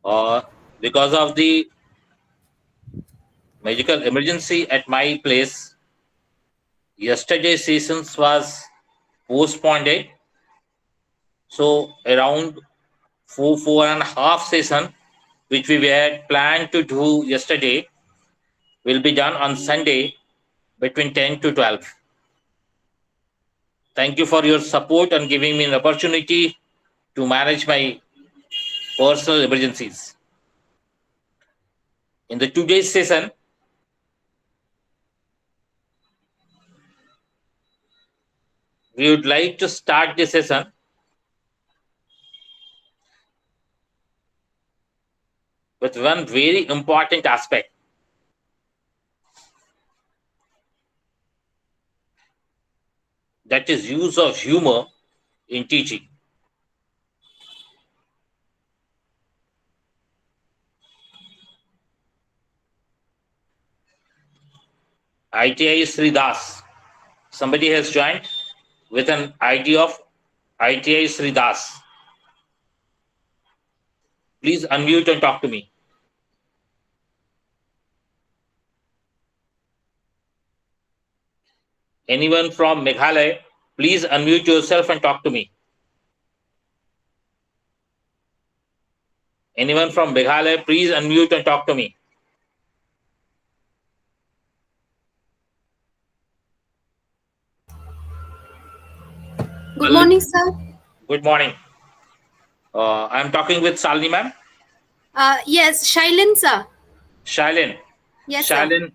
Uh, because of the medical emergency at my place, yesterday's sessions was postponed. So around 4.5 session, which we had planned to do yesterday, will be done on Sunday between 10 to 12. Thank you for your support and giving me an opportunity to manage my personal emergencies. In the today's session, we would like to start the session with one very important aspect. That is use of humor in teaching. ITI Sri Das. Somebody has joined with an ID of ITI Sri Das. Please unmute and talk to me. Anyone from Meghalaya, please unmute yourself and talk to me. Anyone from Meghalaya, please unmute and talk to me. Good morning, sir. Good morning. I'm talking with Salini ma'am. Yes, Shailin, sir. Shailin. Yes, Shailin sir.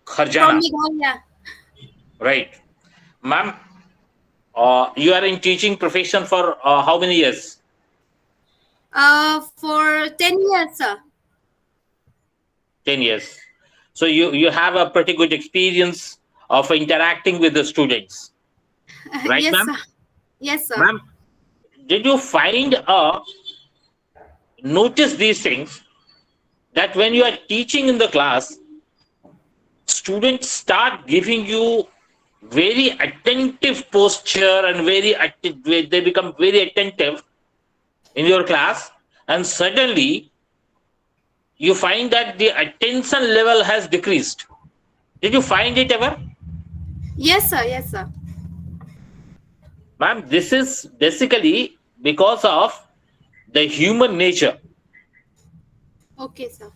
Kharjana. From Meghalaya. Right. Ma'am, you are in teaching profession for how many years? For 10 years, sir. 10 years. So you have a pretty good experience of interacting with the students. Right, Yes, ma'am? sir. Yes, sir. Ma'am, did you notice these things that when you are teaching in the class, students start giving you very attentive posture and they become very attentive in your class, and suddenly you find that the attention level has decreased. Did you find it ever? Yes, sir. Yes, sir. Ma'am, this is basically because of the human nature. Okay, sir.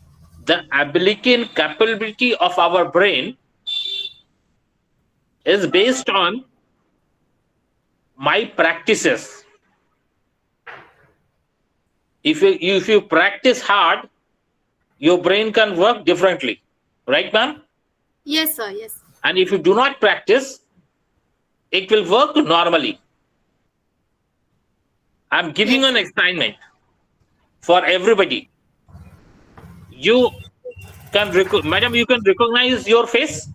The ability and capability of our brain is based on my practices. If you practice hard, your brain can work differently. Right, ma'am? Yes, sir. Yes. And if you do not practice, it will work normally. I'm giving Yes, an sir. assignment for everybody. You can, madam, you can recognize your face.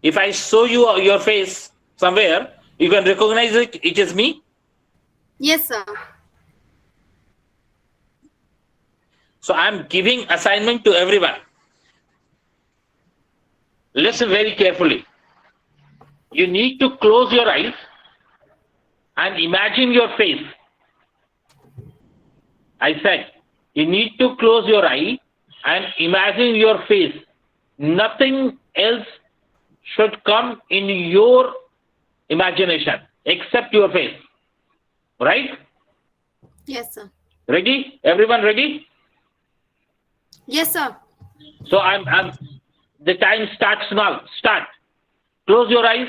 If I show you your face somewhere, you can recognize it. It is me. Yes, sir. So I'm giving assignment to everyone. Listen very carefully. You need to close your eyes and imagine your face. I said, you need to close your eye and imagine your face. Nothing else should come in your imagination except your face. Right? Yes, sir. Ready? Everyone ready? Yes, sir. So the time starts now. Start. Close your eyes.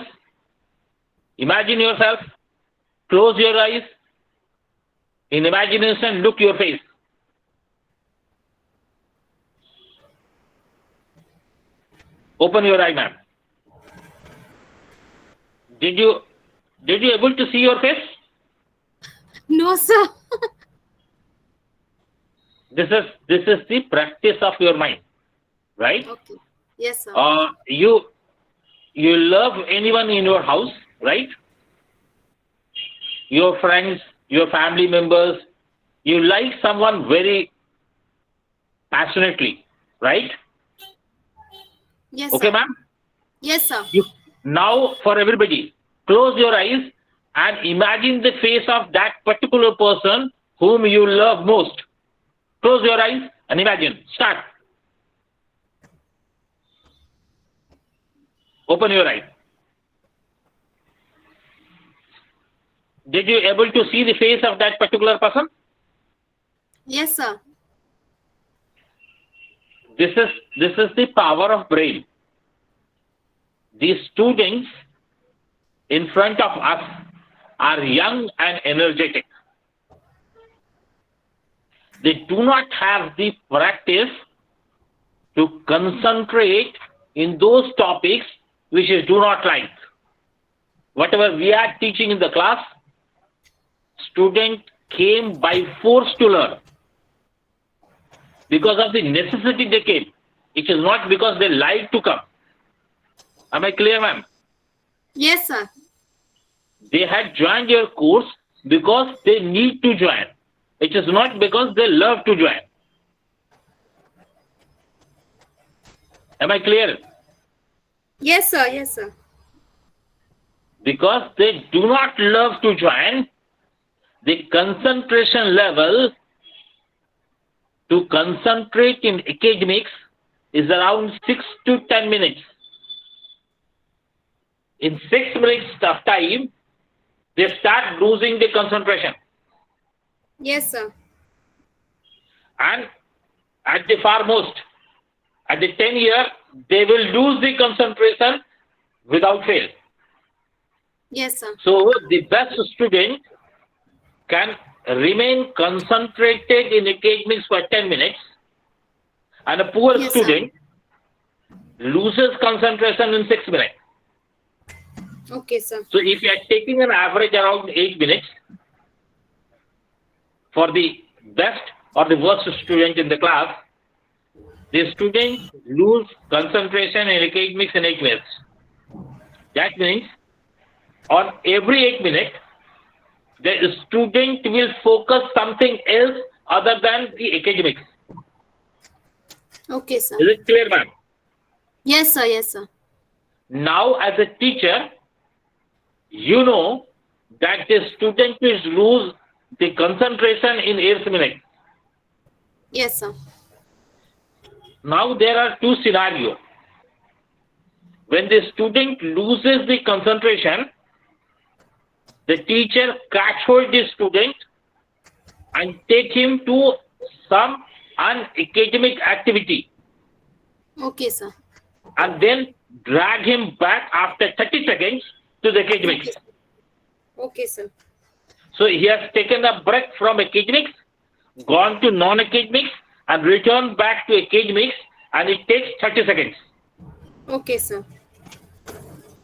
Imagine yourself. Close your eyes. In imagination, look your face. Open your eye, ma'am. Did you able to see your face? No, sir. This is the practice of your mind, right? Okay. Yes, sir. You love anyone in your house, right? Your friends, your family members, you like someone very passionately, right? Yes, Okay, sir. ma'am? Yes, sir. Now for everybody, close your eyes and imagine the face of that particular person whom you love most. Close your eyes and imagine. Start. Open your eyes. Did you able to see the face of that particular person? Yes, sir. This is the power of brain. These students in front of us are young and energetic. They do not have the practice to concentrate in those topics which they do not like. Whatever we are teaching in the class, student came by force to learn. Because of the necessity they came. It is not because they like to come. Am I clear, ma'am? Yes, sir. They had joined your course because they need to join. It is not because they love to join. Am I clear? Yes, sir. Yes, sir. Because they do not love to join, the concentration level to concentrate in academics is around 6 to 10 minutes. In 6 minutes of time, they start losing the concentration. Yes, sir. And at the far most, at the 10 year, they will lose the concentration without fail. Yes, sir. So the best student can remain concentrated in academics for 10 minutes, and a poor Yes, student loses concentration in 6 minutes. Okay, sir. So if you are taking an average around 8 minutes for the best or the worst student in the class, the student lose concentration in academics in 8 minutes. That means on every 8 minutes, the student will focus something else other than the academics. Okay, sir. Is it clear, ma'am? Yes, sir. Yes, sir. Now, as a teacher, you know that the student will lose the concentration in 8 minutes. Yes, sir. Now, there are two scenarios. When the student loses the concentration, the teacher catch hold the student and take him to some unacademic activity Okay, sir. and then drag him back after 30 seconds to the academics. Okay, sir. So he has taken a break from academics, gone to non-academics and returned back to academics, and it takes 30 seconds. Okay, sir.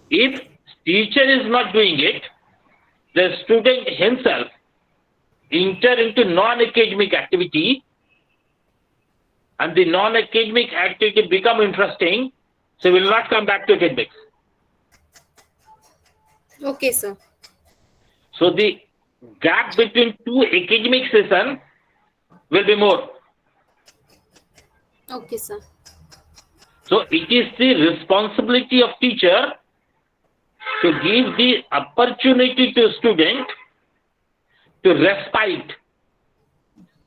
If teacher is not doing it, the student himself enter into non-academic activity, and the non-academic activity become interesting, so will not come back to academics. Okay, sir. So the gap between two academic sessions will be more. Okay, sir. So it is the responsibility of teacher to give the opportunity to student to respite,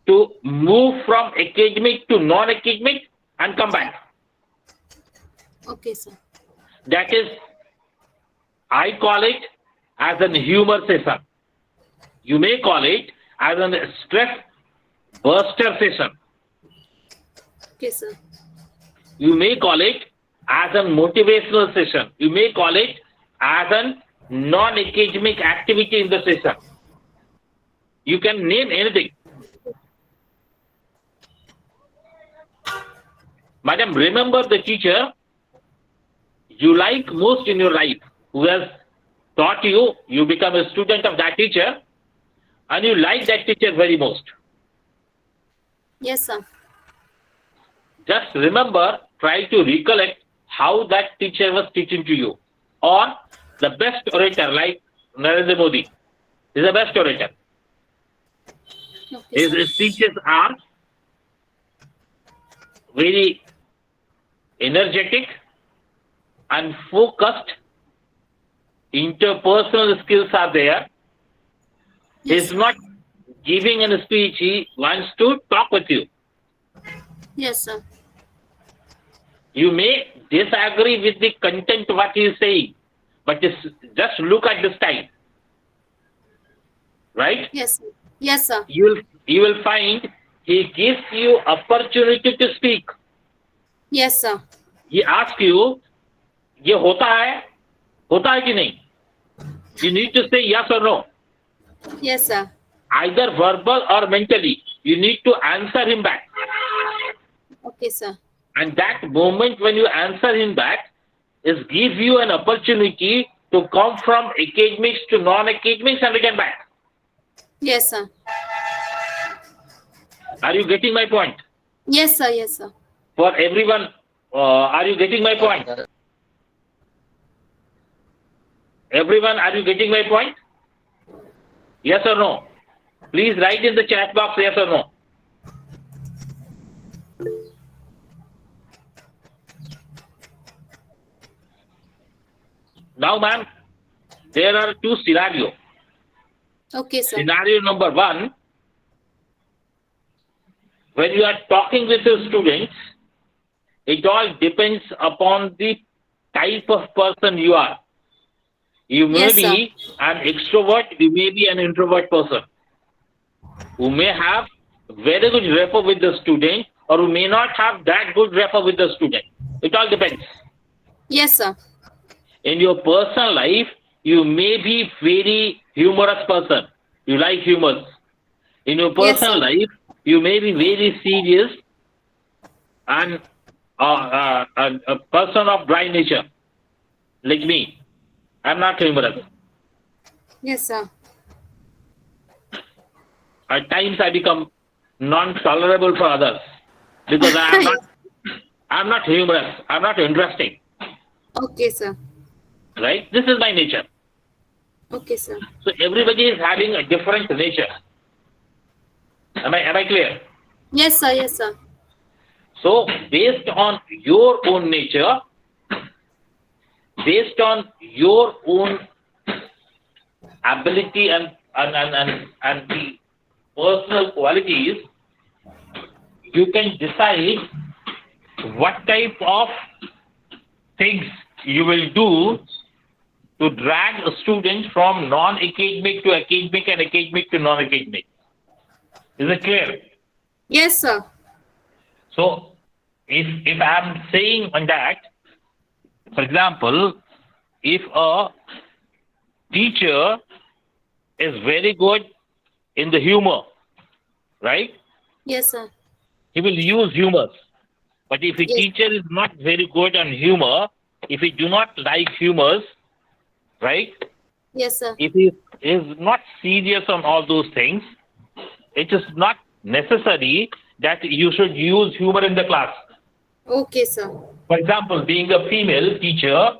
to move from academic to non-academic and come back. Okay, sir. That is, I call it as an humor session. You may call it as a stress buster session. Okay, sir. You may call it as a motivational session. You may call it as a non-academic activity in the session. You can name anything. Madam, remember the teacher you like most in your life, who has taught you, you become a student of that teacher, and you like that teacher very most. Yes, sir. Just remember, try to recollect how that teacher was teaching to you. Or the best orator like Narendra Modi is the best orator. Okay, sir. His teachers are very energetic and focused. Interpersonal skills are there. Yes, He's not giving a speech, he wants to talk with you. Yes, sir. You may disagree with the content what he is saying, but just look at the style, right? Yes, sir. Yes, sir. You will find he gives you opportunity to speak. Yes, sir. He asks you, ये होता है कि नहीं? You need to say yes or no. Yes, sir. Either verbal or mentally. You need to answer him back. Okay, sir. And that moment when you answer him back is give you an opportunity to come from academics to non-academics and return back. Yes, sir. Are you getting my point? Yes, sir. Yes, sir. For everyone, are you getting my point? Everyone, are you getting my point? Yes or no? Please write in the chat box yes or no. Now, ma'am, there are two scenarios. Okay, sir. Scenario number one, when you are talking with the students, it all depends upon the type of person you are. You may Yes, be an extrovert, you may be an introvert person who may have very good rapport with the student or who may not have that good rapport with the student. It all depends. Yes, sir. In your personal life, you may be very humorous person. You like humor. In your Yes, personal sir. life, you may be very serious and a person of dry nature, like me. I'm not humorous. Yes, sir. At times, I become non-tolerable for others because I'm not humorous. I'm not interesting. Okay, sir. Right? This is my nature. Okay, sir. So everybody is having a different nature. Am I clear? Yes, sir. Yes, sir. So based on your own nature, based on your own ability and the personal qualities, you can decide what type of things you will do to drag a student from non-academic to academic and academic to non-academic. Is it clear? Yes, sir. So if I'm saying on that, for example, if a teacher is very good in the humor, right? Yes, sir. He will use humor. But if a Yes. teacher is not very good on humor, if he do not like humors, right? Yes, sir. If he is not serious on all those things, it is not necessary that you should use humor in the class. Okay, sir. For example, being a female teacher,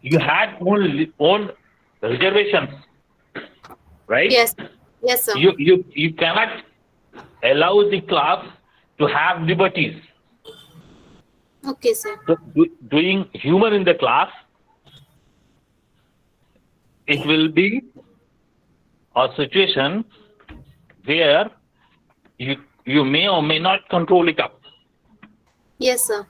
you had own reservations, right? Yes. Yes, sir. You cannot allow the class to have liberties. Okay, sir. So doing humor in the class, it will be a situation where you may or may not control it up. Yes, sir.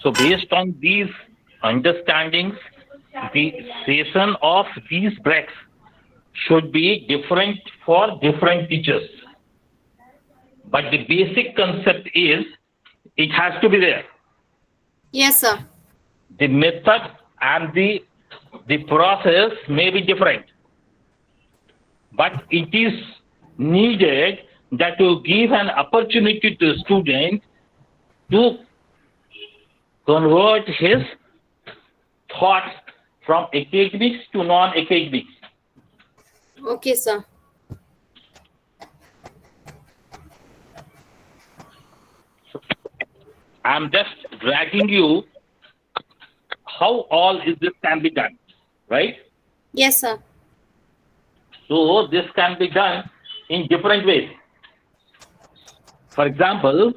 So based on these understandings, the session of these breaks should be different for different teachers. But the basic concept is it has to be there. Yes, sir. The method and the process may be different. But it is needed that to give an opportunity to the student to convert his thoughts from academics to non-academics. Okay, sir. I'm just dragging you how all is this can be done, right? Yes, sir. So this can be done in different ways. For example,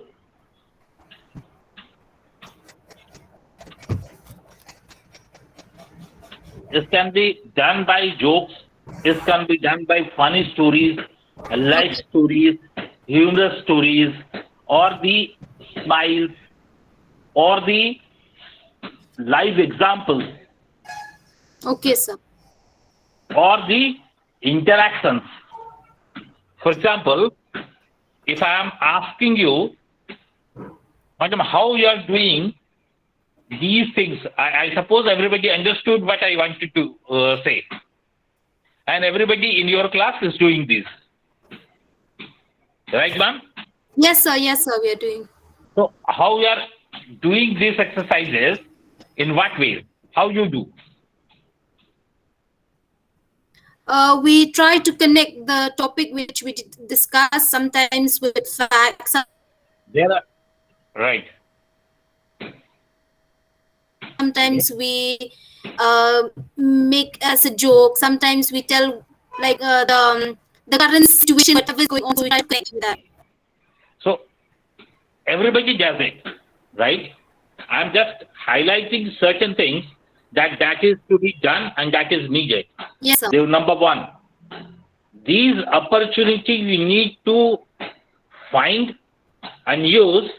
This can be done by jokes. This can be done by funny stories, life stories, humorous stories, or the smiles, or the live examples, Okay, sir. or the interactions. For example, if I am asking you, madam, how you are doing these things, I suppose everybody understood what I wanted to say. And everybody in your class is doing this. Right, ma'am? Yes, sir. Yes, sir. We are doing. So, how you are doing these exercises, in what way? How you do? We try to connect the topic which we discuss, sometimes with facts. There are, right. Sometimes we make as a joke. Sometimes we tell like the current situation, whatever is going on. So we try to connect with that. So, everybody does it, right? I'm just highlighting certain things that is to be done and that is needed. Yes, sir. Number one, these opportunities we need to find and use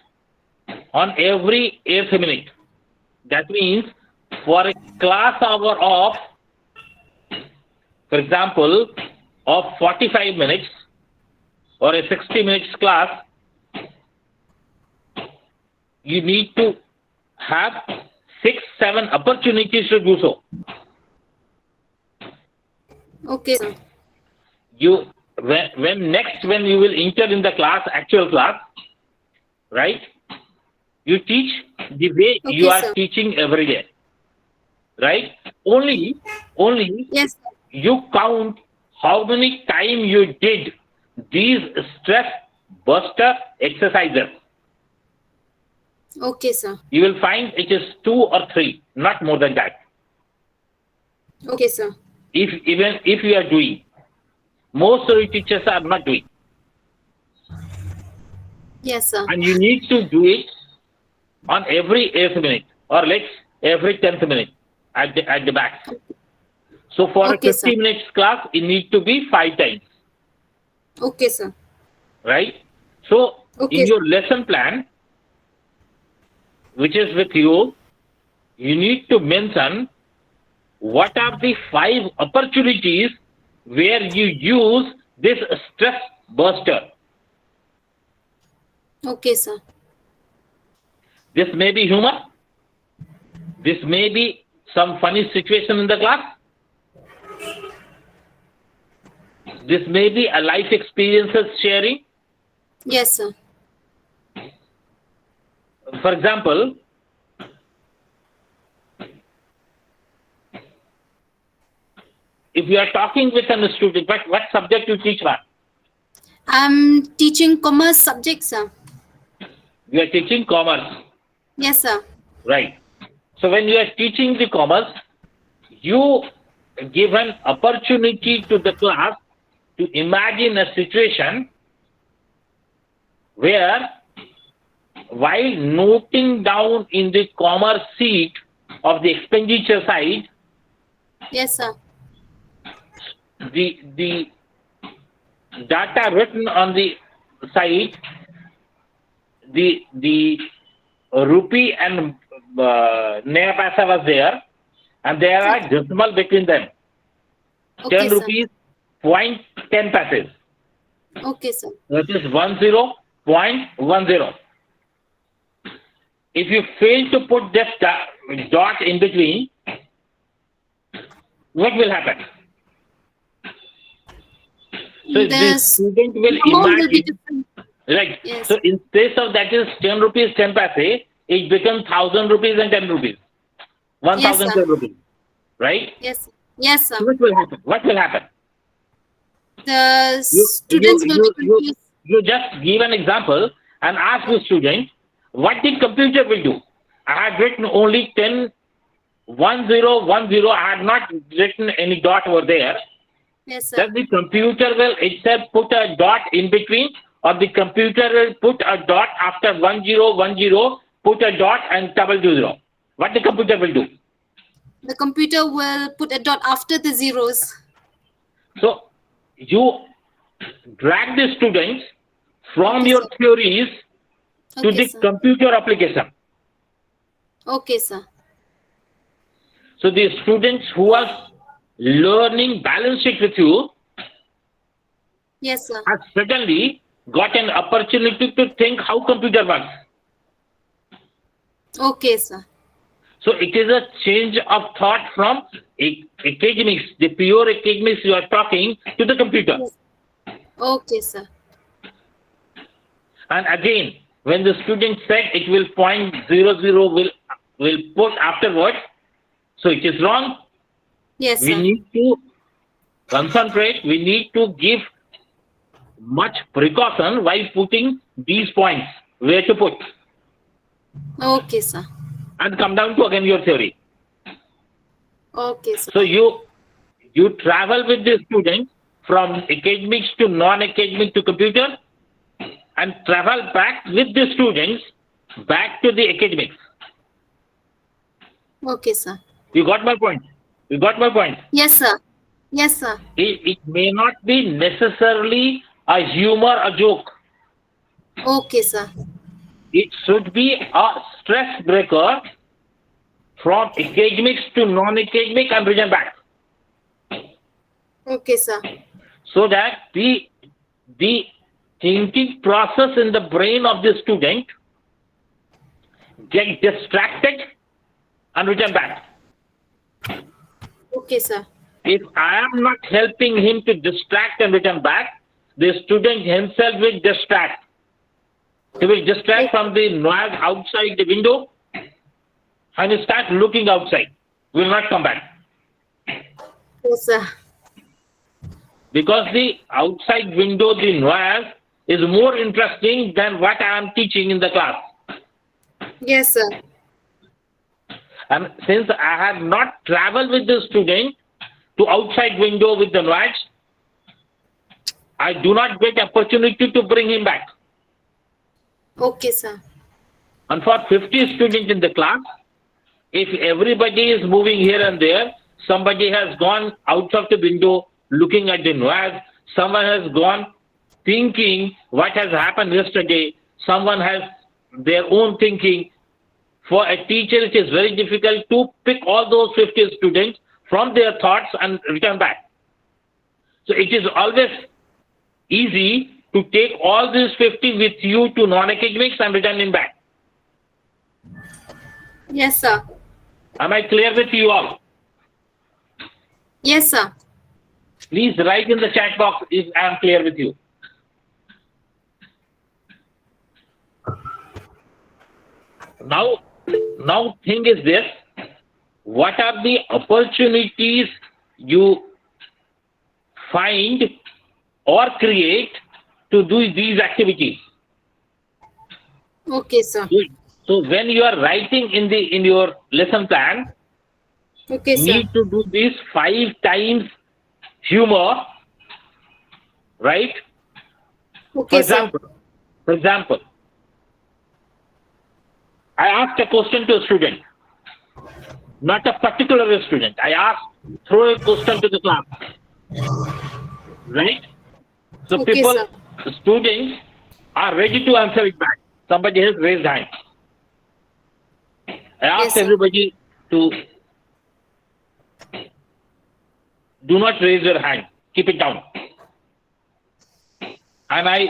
on every 8th minute. That means for a class hour of, for example, of 45 minutes or a 60 minutes class, you need to have 6-7 opportunities to do so. Okay, sir. When you will enter in the class, actual class, right? You teach the way you are teaching every day, right? Only Yes, sir. you count how many times you did these stress buster exercises. Okay, sir. You will find it is 2 or 3, not more than that. Okay, sir. Even if you are doing, most of the teachers are not doing. Yes, sir. And you need to do it on every 8th minute or every 10th minute at the back. So for a 50 minutes class, it needs to be 5 times. Okay, sir. Right? So in your lesson plan, which is with you, you need to mention what are the 5 opportunities where you use this stress buster. Okay, sir. This may be humor. This may be some funny situation in the class. This may be a life experiences sharing. Yes, sir. For example, if you are talking with a student, what subject you teach, ma'am? I'm teaching commerce subject, sir. You are teaching commerce. Yes, sir. Right. So when you are teaching the commerce, you give an opportunity to the class to imagine a situation where, while noting down in the commerce sheet of the expenditure side, yes, sir, the data written on the side, the rupee and Naya Paisa was there, and there are decimal between them. Okay, 10 rupees, 0.10 paise. Okay, sir. That is 10.10. If you fail to put this dot in between, what will happen? So the student will imagine, right? Yes. So in place of that is 10 rupees, 10 paise, it becomes 1,000 rupees and 10 rupees. 1,010 rupees, right? Yes. Yes, sir. So what will happen? What will happen? The students will be confused. You just give an example and ask the student, what the computer will do? I had written only 10, 10, 10. I had not written any dot over there. Yes, sir. Does the computer will itself put a dot in between, or the computer will put a dot after 1010, put a dot and 000? What the computer will do? The computer will put a dot after the zeros. So you drag the students from Okay, your sir. theories to Okay, the sir. computer application. Okay, sir. So the students who are learning balance sheet with you Yes, sir. have suddenly got an opportunity to think how computer works. Okay, sir. So it is a change of thought from academics, the pure academics you are talking, to the computer. Yes. Okay, sir. And again, when the student said it will 0.00 will put afterwards, so it is wrong. Yes, We sir. need to concentrate. We need to give much precaution while putting these points, where to put, Okay, sir. and come down to again your theory. Okay, sir. So you travel with the student from academics to non-academic to computer, and travel back with the students back to the academics. Okay, sir. You got my point? You got my point? Yes, sir. Yes, sir. It may not be necessarily a humor, a joke. Okay, sir. It should be a stress breaker from academics to non-academic and return back. Okay, sir. So that the thinking process in the brain of the student get distracted and return back. Okay, sir. If I am not helping him to distract and return back, the student himself will distract. He will distract from the noise outside the window and he start looking outside. Will not come back. Yes, sir. Because the outside window, the noise is more interesting than what I am teaching in the class. Yes, sir. And since I have not traveled with the student to outside window with the noise, I do not get opportunity to bring him back. Okay, sir. And for 50 students in the class, if everybody is moving here and there, somebody has gone out of the window looking at the noise, someone has gone thinking what has happened yesterday, someone has their own thinking. For a teacher, it is very difficult to pick all those 50 students from their thoughts and return back. So it is always easy to take all these 50 with you to non-academics and return them back. Yes, sir. Am I clear with you all? Yes, sir. Please write in the chat box if I am clear with you. Now thing is this, what are the opportunities you find or create to do these activities? Okay, sir. So when you are writing in your lesson plan, Okay, you sir. need to do this 5 times humor, right? Okay, sir. For example, I asked a question to a student, not a particular student. I asked, throw a question to the class, right? So Okay, people, sir. students are ready to answer it back. Somebody has raised hand. I asked Yes, sir. everybody to do not raise your hand. Keep it down. And I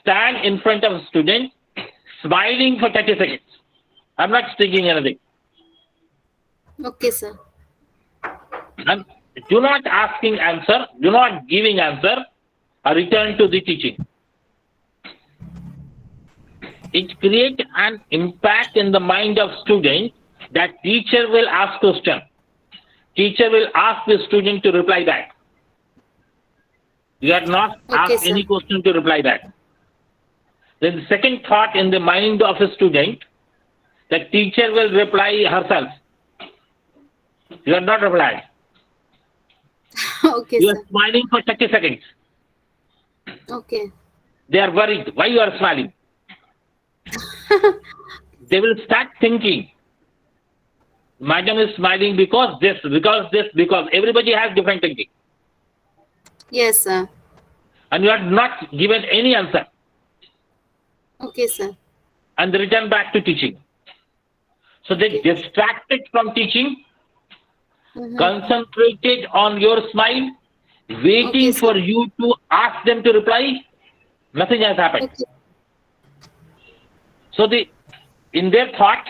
stand in front of a student, smiling for 30 seconds. I'm not speaking anything. Okay, sir. And do not asking answer, do not giving answer, or return to the teaching. It creates an impact in the mind of student that teacher will ask question. Teacher will ask the student to reply back. You are not Okay, asked sir. any question to reply back. Then the second thought in the mind of a student, the teacher will reply herself. You are not replying. Okay, You are sir. smiling for 30 seconds. Okay. They are worried. Why you are smiling? They will start thinking. Madam is smiling because this, because everybody has different thinking. Yes, sir. And you are not given any answer. Okay, sir. And return back to teaching. So they distracted from teaching, concentrated on your smile, waiting for you to ask them to reply. Nothing has happened. Okay. So in their thought,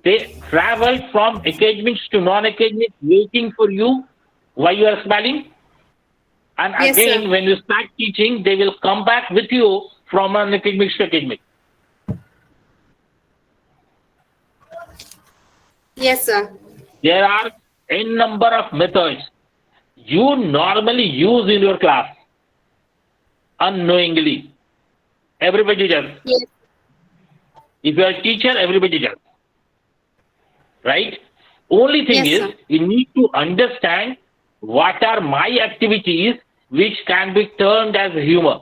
they traveled from academics to non-academic, waiting for you while you are smiling. And Yes, again, sir. when you start teaching, they will come back with you from non-academics to academic. Yes, sir. There are n number of methods you normally use in your class unknowingly. Everybody does. Yes. If you are a teacher, everybody does. Right? Only thing Yes, is, sir. you need to understand what are my activities which can be turned as humor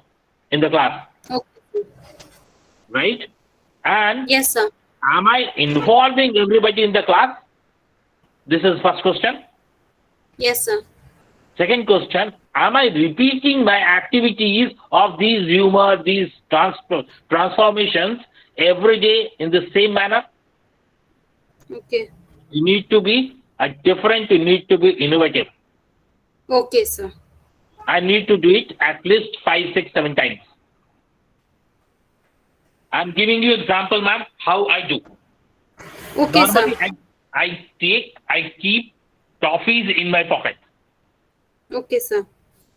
in the class. Okay. Right? And Yes, sir. am I involving everybody in the class? This is first question. Yes, sir. Second question, am I repeating my activities of these humor, these transformations every day in the same manner? Okay. You need to be different, you need to be innovative. Okay, sir. I need to do it at least 5, 6, 7 times. I'm giving you example, ma'am, how I do. Okay, Normally, sir. I keep toffees in my pocket. Okay, sir.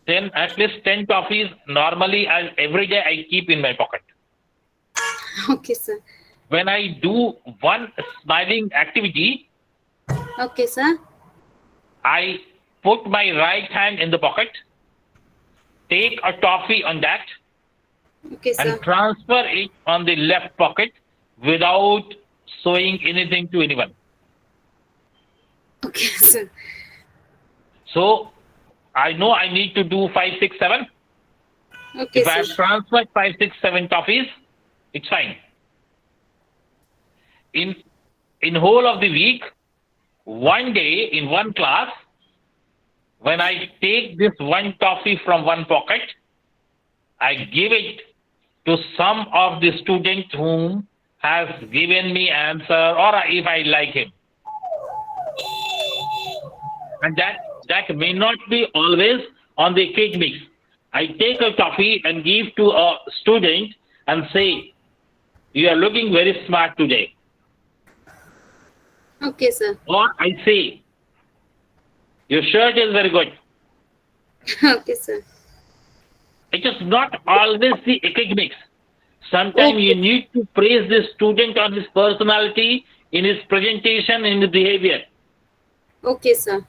Then at least 10 toffees normally every day I keep in my pocket. Okay, sir. When I do one smiling activity, Okay, sir. I put my right hand in the pocket, take a toffee on that, Okay, sir. and transfer it on the left pocket without showing anything to anyone. Okay, sir. So I know I need to do 5, 6, 7. Okay, If I have sir. transferred 5, 6, 7 toffees, it's fine. In whole of the week, one day in one class, when I take this one toffee from one pocket, I give it to some of the students whom has given me answer, or if I like him. And that may not be always on the academics. I take a toffee and give to a student and say, you are looking very smart today. Okay, sir. Or I say, your shirt is very good. Okay, sir. It is not always the academics. Sometimes you need to praise the student on his personality, in his presentation, in his behavior. Okay, sir.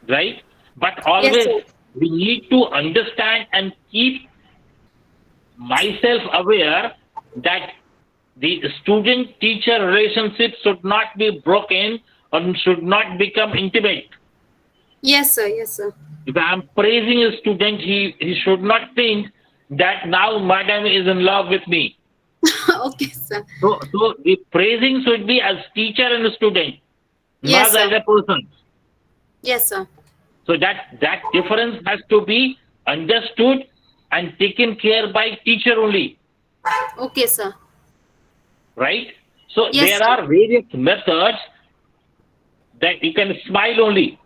Right? But always Yes, we need to understand and keep myself aware that the student-teacher relationship should not be broken or should not become intimate. Yes, sir. Yes, sir. If I am praising a student, he should not think that now madam is in love with me. Okay, sir. So the praising should be as teacher and student, Yes, not as sir. a person. Yes, sir. So that difference has to be understood and taken care by teacher only. Okay, sir. Right? So Yes, there sir. are various methods that you can smile only.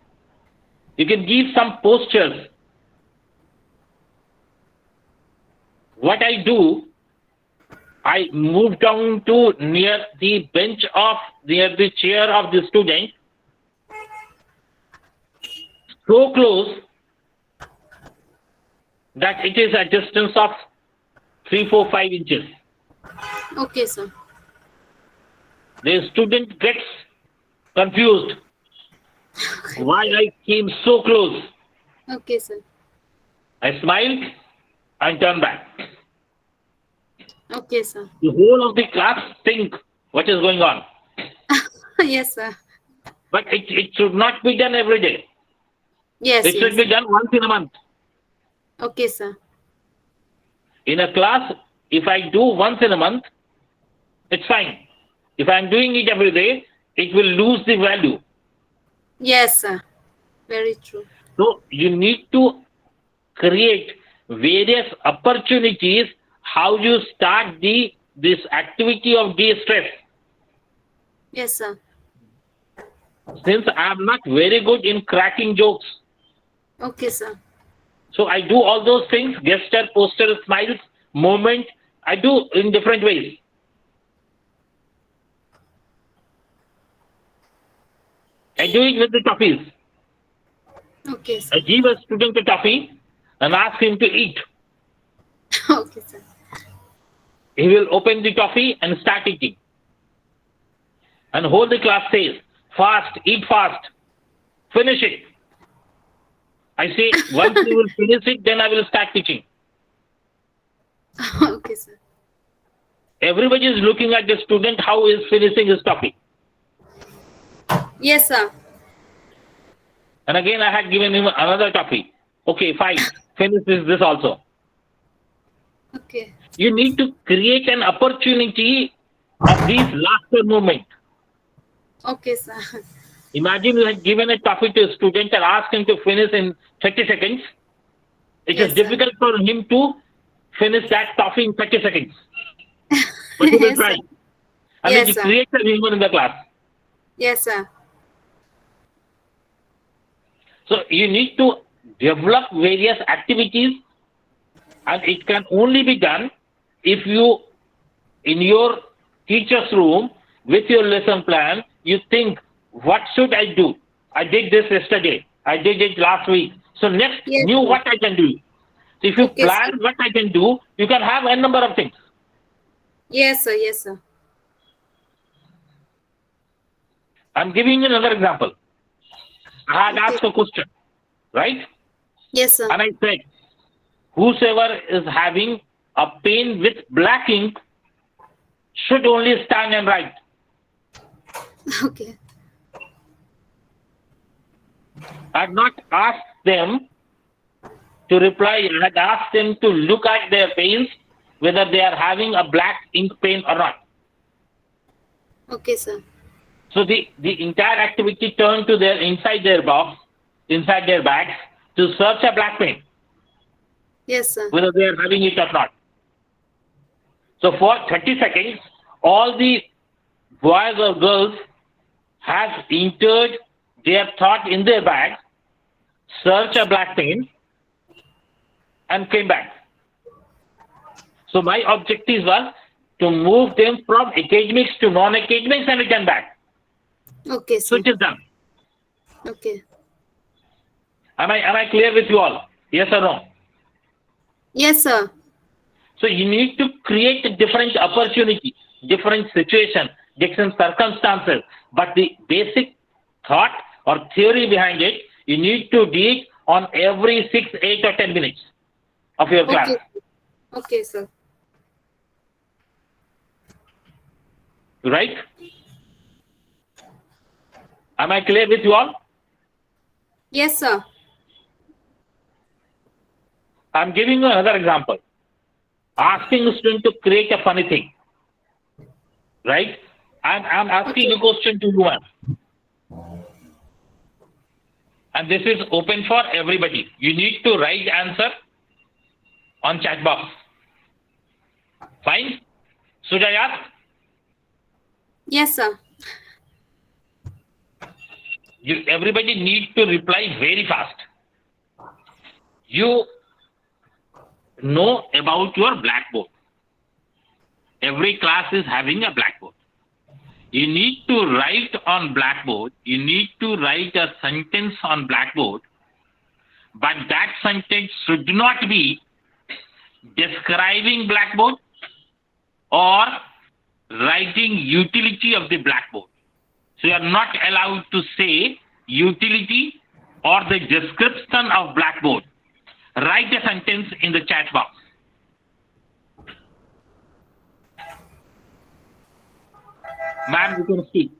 You can give some postures. What I do, I move down to near the chair of the student, so close that it is a distance of 3, 4, 5 inches. Okay, sir. The student gets confused. Why I came so close? Okay, sir. I smiled and turned back. Okay, sir. The whole of the class think what is going on. Yes, sir. But it should not be done every day. Yes, It should yes. be done once in a month. Okay, sir. In a class, if I do once in a month, it's fine. If I'm doing it every day, it will lose the value. Yes, sir. Very true. So you need to create various opportunities how you start this activity of de-stress. Yes, sir. Since I am not very good in cracking jokes, Okay, sir. so I do all those things, gesture, posture, smiles, movement, I do in different ways. I do it with the toffees. Okay, sir. I give a student a toffee and ask him to eat. Okay, sir. He will open the toffee and start eating. And whole the class says, fast, eat fast, finish it. I say, once you will finish it, then I will start teaching. Okay, sir. Everybody is looking at the student how he is finishing his topic. Yes, sir. And again, I had given him another topic. Okay, fine, finish this also. Okay. You need to create an opportunity of these laughter movement. Okay, sir. Imagine you had given a topic to a student and asked him to finish in 30 seconds. It Yes, is sir. difficult for him to finish that topic in 30 seconds. But he will Yes, try. sir. And Yes, it sir. creates a humor in the class. Yes, sir. So you need to develop various activities, and it can only be done if you, in your teacher's room, with your lesson plan, you think, what should I do? I did this yesterday. I did it last week. So next, Yes, new sir. what I can do. So if you Okay, plan sir. what I can do, you can have a number of things. Yes, sir. Yes, sir. I'm giving you another example. I had Okay. asked a question, right? Yes, sir. And I said, whosoever is having a pen with black ink should only stand and write. Okay. I had not asked them to reply. I had asked them to look at their pens, whether they are having a black ink pen or not. Okay, sir. So the entire activity turned to their inside their box, inside their bags, to search a black pen, Yes, sir. whether they are having it or not. So for 30 seconds, all the boys or girls have entered their thought in their bag, search a black pen, and came back. So my objective was to move them from academics to non-academics and return back. Okay, So sir. it is done. Okay. Am I clear with you all? Yes or no? Yes, sir. So you need to create a different opportunity, different situation, different circumstances. But the basic thought or theory behind it, you need to do it on every 6, 8 or 10 minutes of your class. Okay. Okay, sir. Right? Am I clear with you all? Yes, sir. I'm giving you another example. Asking a student to create a funny thing. Right? I'm asking a question to you, ma'am. And this is open for everybody. You need to write answer on chat box. Fine? Should I ask? Yes, sir. Everybody needs to reply very fast. You know about your blackboard. Every class is having a blackboard. You need to write on blackboard. You need to write a sentence on blackboard. But that sentence should not be describing blackboard or writing utility of the blackboard. So you are not allowed to say utility or the description of blackboard. Write a sentence in the chat box. Ma'am, you can speak.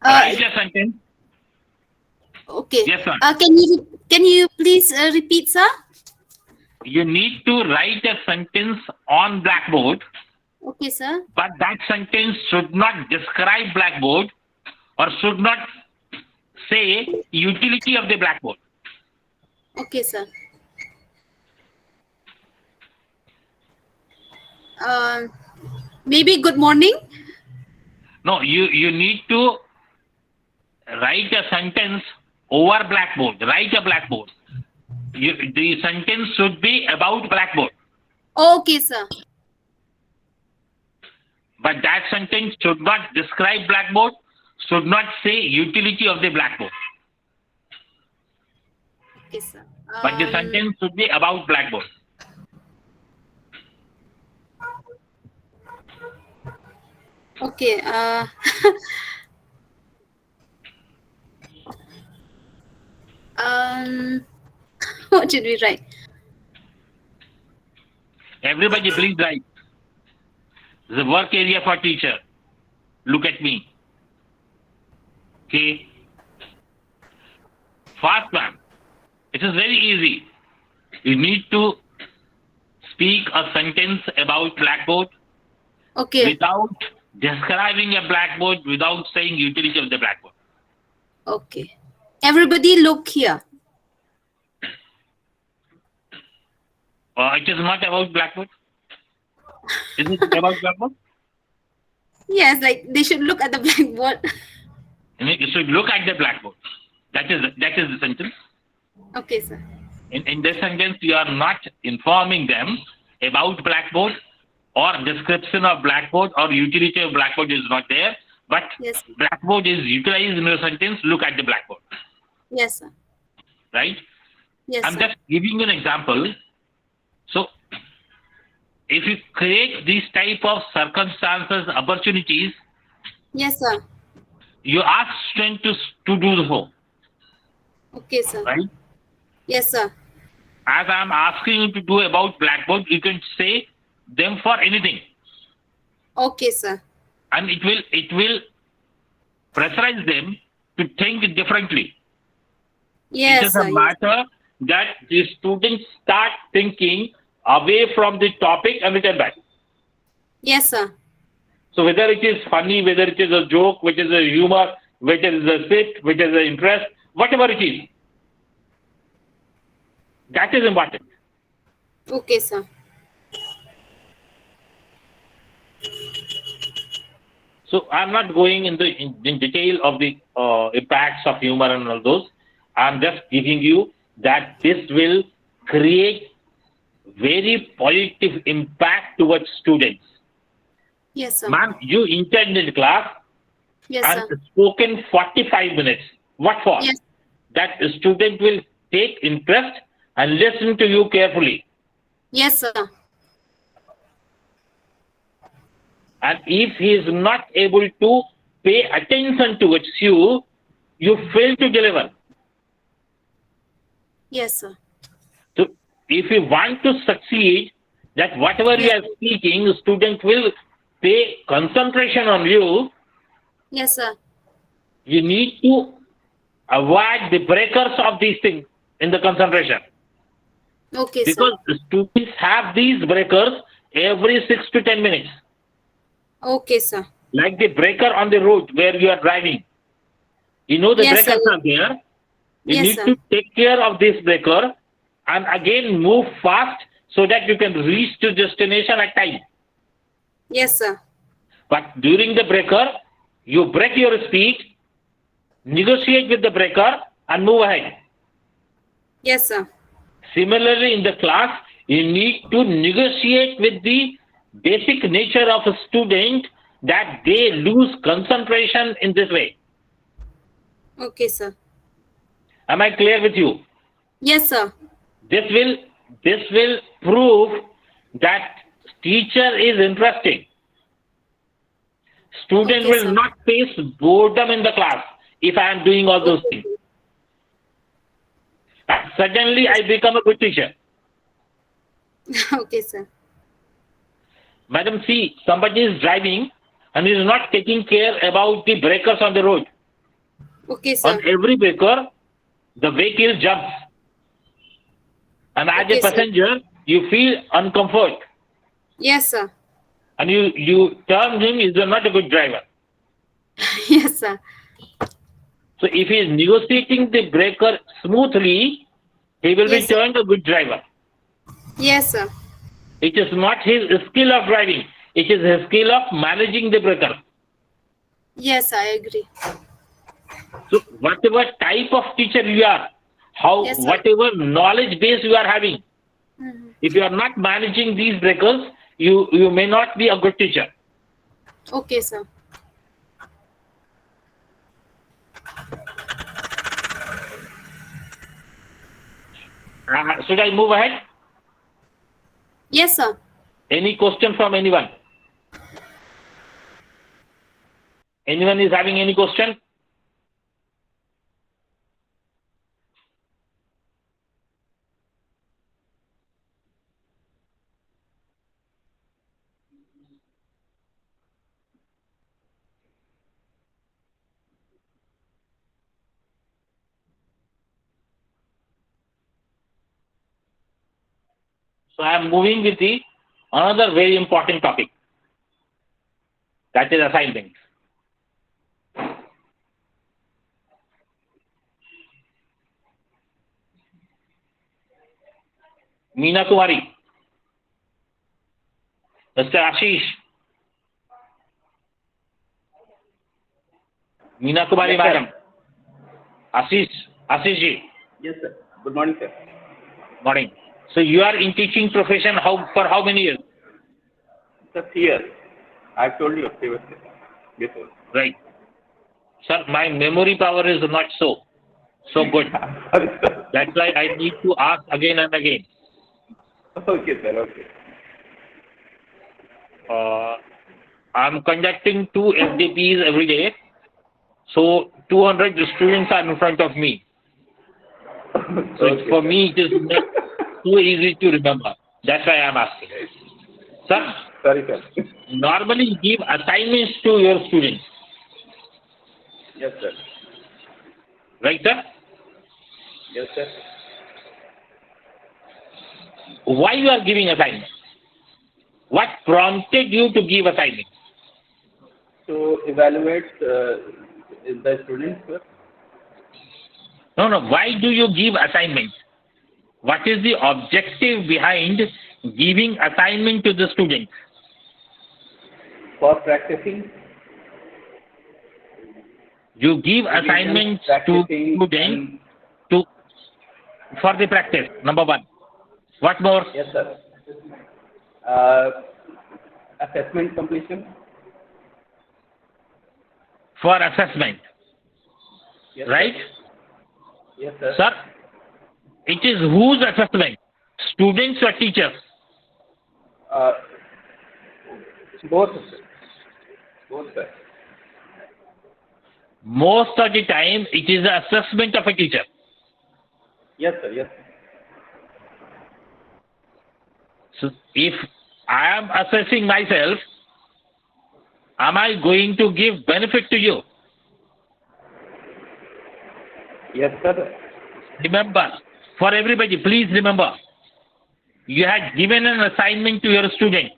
Write a sentence. Okay. Yes, sir. Can you please repeat, sir? You need to write a sentence on blackboard Okay, sir. But that sentence should not describe blackboard or should not say utility of the blackboard. Okay, sir. Maybe good morning. No, you need to write a sentence over blackboard. Write a blackboard. The sentence should be about blackboard. Okay, sir. But that sentence should not describe blackboard, should not say utility of the blackboard. Okay, sir. But the sentence should be about blackboard. Okay. What should we write? Everybody please write. The work area for teacher. Look at me. Okay. Fast man. It is very easy. You need to speak a sentence about blackboard. Okay. Without describing a blackboard, without saying utility of the blackboard. Okay. Everybody look here. It is not about blackboard. Is it about blackboard? Yes, like they should look at the blackboard. You should look at the blackboard. That is the sentence. Okay, sir. In this sentence, you are not informing them about blackboard or description of blackboard or utility of blackboard is not there. But Yes. blackboard is utilized in your sentence. Look at the blackboard. Yes, sir. Right? Yes, I'm sir. just giving you an example. So, if you create these type of circumstances, opportunities, Yes, sir. you ask student to do so, Okay, sir. right? Yes, sir. As I'm asking you to do about blackboard, you can say them for anything, Okay, sir. and it will pressurize them to think differently. It Yes, is sir. a matter that the students start thinking away from the topic and return back. Yes, sir. So whether it is funny, whether it is a joke, which is a humor, which is a sit, which is an interest, whatever it is, that is important. Okay, sir. So I'm not going in detail of the impacts of humor and all those. I'm just giving you that this will create very positive impact towards students. Yes, sir. Ma'am, you entered in the class Yes, and sir. spoken 45 minutes. What for? Yes. That the student will take interest and listen to you carefully. Yes, sir. And if he is not able to pay attention towards you, you fail to deliver. Yes, sir. So if you want to succeed, that whatever you are speaking, the student will pay concentration on you. Yes, sir. You need to avoid the breakers of these things in the concentration. Okay, Because sir. the students have these breakers every 6 to 10 minutes. Okay, sir. Like the breaker on the road where you are driving. You know the Yes, breakers sir. are there. You Yes, need sir. to take care of this breaker and again move fast so that you can reach to destination at time. Yes, sir. But during the breaker, you break your speed, negotiate with the breaker and move ahead. Yes, sir. Similarly, in the class, you need to negotiate with the basic nature of a student that they lose concentration in this way. Okay, sir. Am I clear with you? Yes, sir. This will prove that teacher is interesting. Student Okay, will sir. not face boredom in the class if I am doing all those things. And suddenly I become a good teacher. Okay, sir. Madam, see, somebody is driving and is not taking care about the breakers on the road. Okay, sir. On every breaker, the vehicle jumps. And as Okay, a sir. passenger, you feel uncomfort. Yes, sir. and you term him is not a good driver. Yes, sir. So if he is negotiating the breaker smoothly, he will Yes, be sir. turned a good driver. Yes, sir. It is not his skill of driving. It is his skill of managing the breaker. Yes, I agree. So whatever type of teacher you are, Yes, sir. whatever knowledge base you are having, Mhm. if you are not managing these breakers, you may not be a good teacher. Okay, sir. Should I move ahead? Yes, sir. Any question from anyone? Anyone is having any question? So I am moving with the another very important topic, that is assignment. Meena Kumari, Mr. Ashish, Meena Kumari, Yes, sir. madam, Ashish ji, Yes, sir. Good morning, sir. morning. So you are in teaching profession for how many years? Sir, 3 years. I told you previously. Yes, sir. Right. Sir, my memory power is not so good. Sorry, sir. That's why I need to ask again and again. Okay, sir. Okay. I'm conducting 2 FDPs every day. So 200 students are in front of me. So Okay, for sir. me, it is not too easy to remember. That's why I'm asking. Sir, Sorry, sir. normally you give assignments to your students. Yes, sir. Right, sir? Yes, sir. Why you are giving assignments? What prompted you to give assignments? To evaluate the students, sir. No. Why do you give assignments? What is the objective behind giving assignment to the student? For practicing. You give assignments to students for the practice, number 1. What more? Yes, sir. Assessment completion. For assessment. Yes, Right? Sir. Yes, sir. Sir, it is whose assessment? Students or teachers? Both, sir. Both, sir. Most of the time, it is the assessment of a teacher. Yes, sir. Yes, sir. So, if I am assessing myself, am I going to give benefit to you? Yes, sir. Remember, for everybody, please remember, you had given an assignment to your student.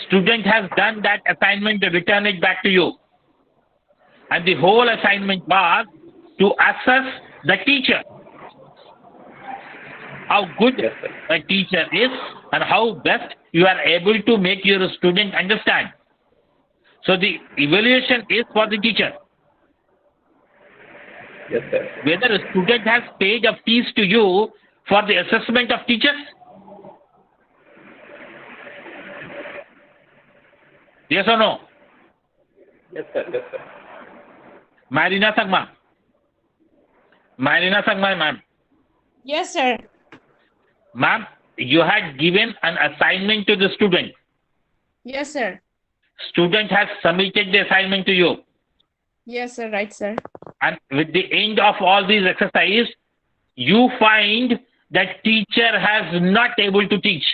Student has done that assignment to return it back to you. And the whole assignment was to assess the teacher. How good Yes, sir. a teacher is and how best you are able to make your student understand. So the evaluation is for the teacher. Yes, sir. Whether a student has paid a fees to you for the assessment of teachers? Yes or no? Yes, sir. Yes, sir. Marina Sangma, ma'am. Yes, sir. Ma'am, you had given an assignment to the student. Yes, sir. Student has submitted the assignment to you. Yes, sir. Right, sir. And with the end of all these exercises, you find that teacher has not able to teach.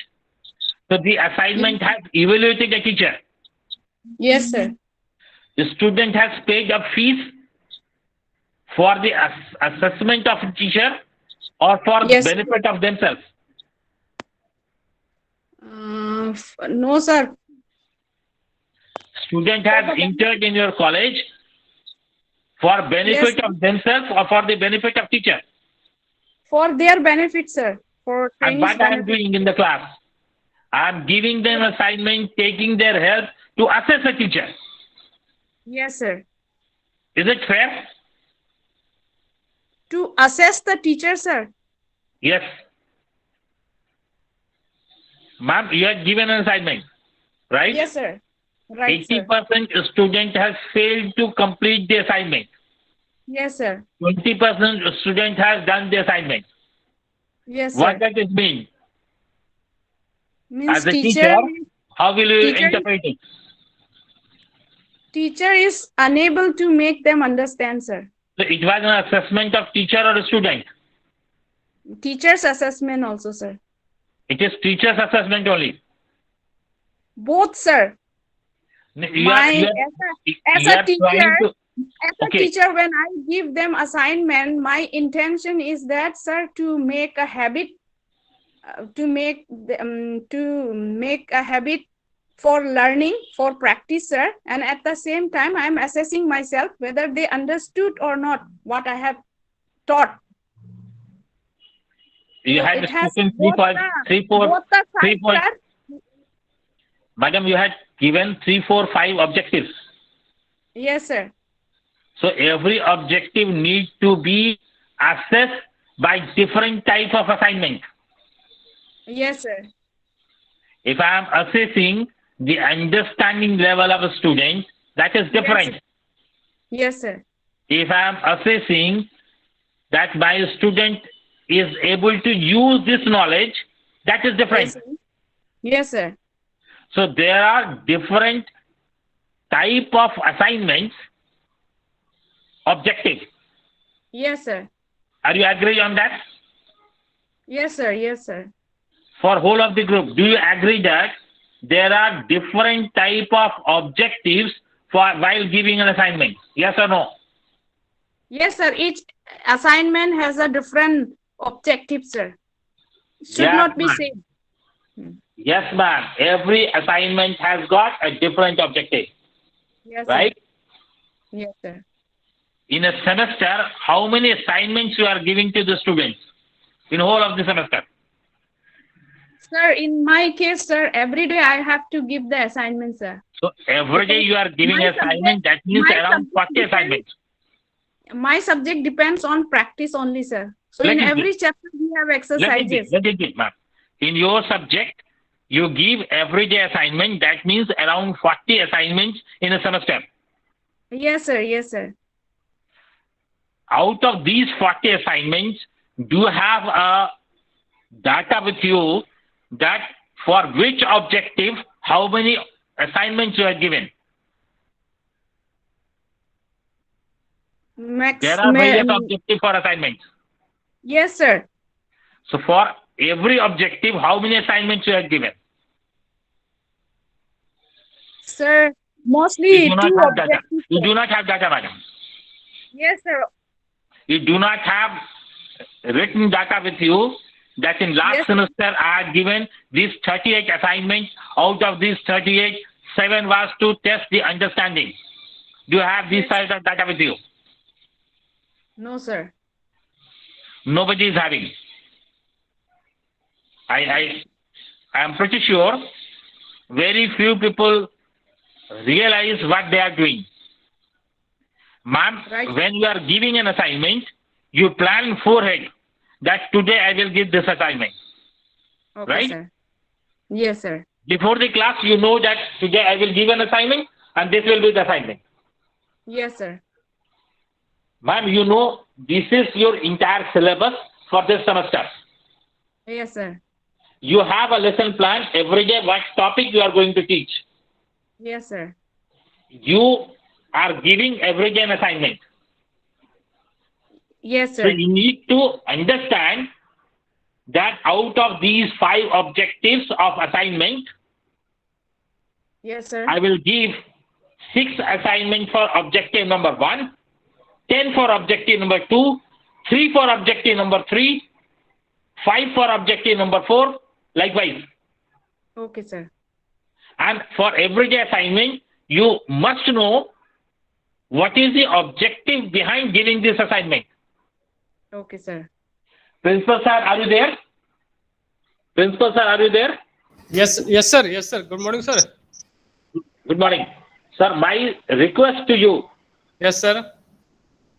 So the assignment has evaluated the teacher. Yes, sir. The student has paid a fees for the assessment of the teacher or for Yes. benefit of themselves. No, sir. Student has entered in your college for benefit Yes. of themselves or for the benefit of teacher. For their benefit, sir. For And trainees' what I am benefit. doing in the class, I am giving them assignment, taking their help to assess a teacher. Yes, sir. Is it fair? To assess the teacher, sir. Yes. Ma'am, you have given an assignment, right? Yes, sir. Right, sir. 80% student has failed to complete the assignment. Yes, sir. 20% student has done the assignment. Yes, What sir. does it mean? Means As a teacher, teacher, how will you teacher- interpret it? teacher is unable to make them understand, sir. So it was an assessment of teacher or a student. Teacher's assessment also, sir. It is teacher's assessment only. Both, sir. As a teacher, teacher, when I give them assignment, my intention is that, sir, to make a habit, to make a habit for learning, for practice, sir. And at the same time, I am assessing myself whether they understood or not what I have taught. You had It has spoken both the sides, sir. Madam, you had given 3, 4, 5 objectives. Yes, sir. So every objective needs to be assessed by different type of assignment. Yes, sir. If I am assessing the understanding level of a student, that is different. Yes, sir. If I am assessing that my student is able to use this knowledge, that is different. Yes, sir. So there are different type of assignments, objective. Yes, sir. Are you agree on that? Yes, sir. Yes, sir. For whole of the group, do you agree that there are different type of objectives for while giving an assignment? Yes or no? Yes, sir. Each assignment has a different objective, sir. Should not be same. Yes, ma'am. Every assignment has got a different objective. Yes, right? Sir. Yes, sir. In a semester, how many assignments you are giving to the students in whole of the semester? Sir, in my case, sir, every day I have to give the assignment, sir. So every day you are giving My assignment, that means around 40 assignments. My subject depends on practice only, sir. So in every chapter we have exercises. Let it be, ma'am. In your subject, you give everyday assignment. That means around 40 assignments in a semester. Yes, sir. Yes, sir. Out of these 40 assignments, do you have a data with you that for which objective, how many assignments you are given? There are various objectives for assignments. Yes, sir. So for every objective, how many assignments you are given? Sir, mostly You do not two have data. objectives. You do not have data, madam. Yes, sir. You do not have written data with you that in last semester I had given these 38 assignments. Out of these 38, 7 was to test the understanding. Do you have this side of data with you? No, sir. Nobody is having. I am pretty sure very few people realize what they are doing. Ma'am, when you are giving an assignment, you plan forehead that today I will give this assignment. Okay, right? Sir. Yes, sir. Before the class, you know that today I will give an assignment and this will be the assignment. Yes, sir. Ma'am, you know this is your entire syllabus for this semester. Yes, sir. You have a lesson plan every day what topic you are going to teach. Yes, sir. You are giving every day an assignment. Yes, sir. So you need to understand that out of these 5 objectives of assignment, yes, sir. I will give 6 assignments for objective number 1, 10 for objective number 2, 3 for objective number 3, 5 for objective number 4, likewise. Okay, sir. And for everyday assignment, you must know what is the objective behind giving this assignment. Okay, sir. Principal sir, are you there? Principal sir, are you there? Yes, sir. Yes, sir. Good morning, sir. Good morning. Sir, my request to you, Yes, sir.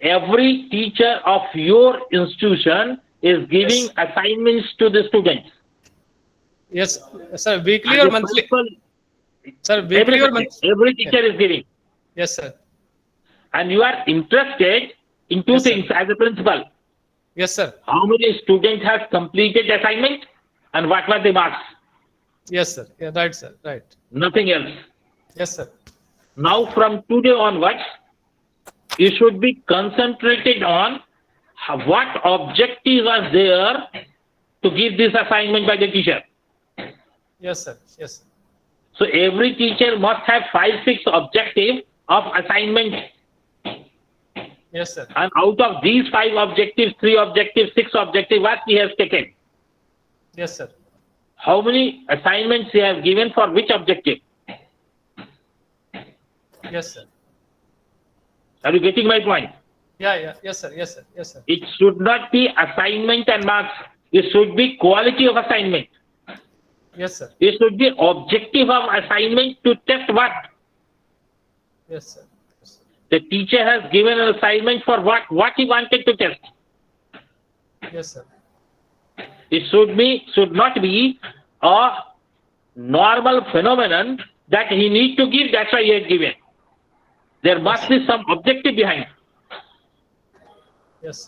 every teacher of your institution is giving assignments to the students. Yes, sir. Weekly And or the monthly? principal, Sir, weekly or monthly? every teacher is giving. Yes, sir. And you are interested in two Yes, sir. things as a principal. Yes, sir. How many students have completed assignment and what were the marks? Yes, sir. Yeah, right, sir. Right. Nothing else. Yes, sir. Now from today onwards, you should be concentrated on what objective was there to give this assignment by the teacher. Yes, sir. Yes, sir. So every teacher must have 5-6 objectives of assignment. Yes, sir. And out of these 5 objectives, 3 objectives, 6 objectives, what he has taken? Yes, sir. How many assignments he has given for which objective? Yes, sir. Are you getting my point? Yeah. Yes, sir. Yes, sir. Yes, sir. It should not be assignment and marks. It should be quality of assignment. Yes, sir. It should be objective of assignment to test what? Yes, sir. Yes, sir. The teacher has given an assignment for what he wanted to test. Yes, sir. It should not be a normal phenomenon that he needs to give, that's why he has given. There must be some objective behind. Yes,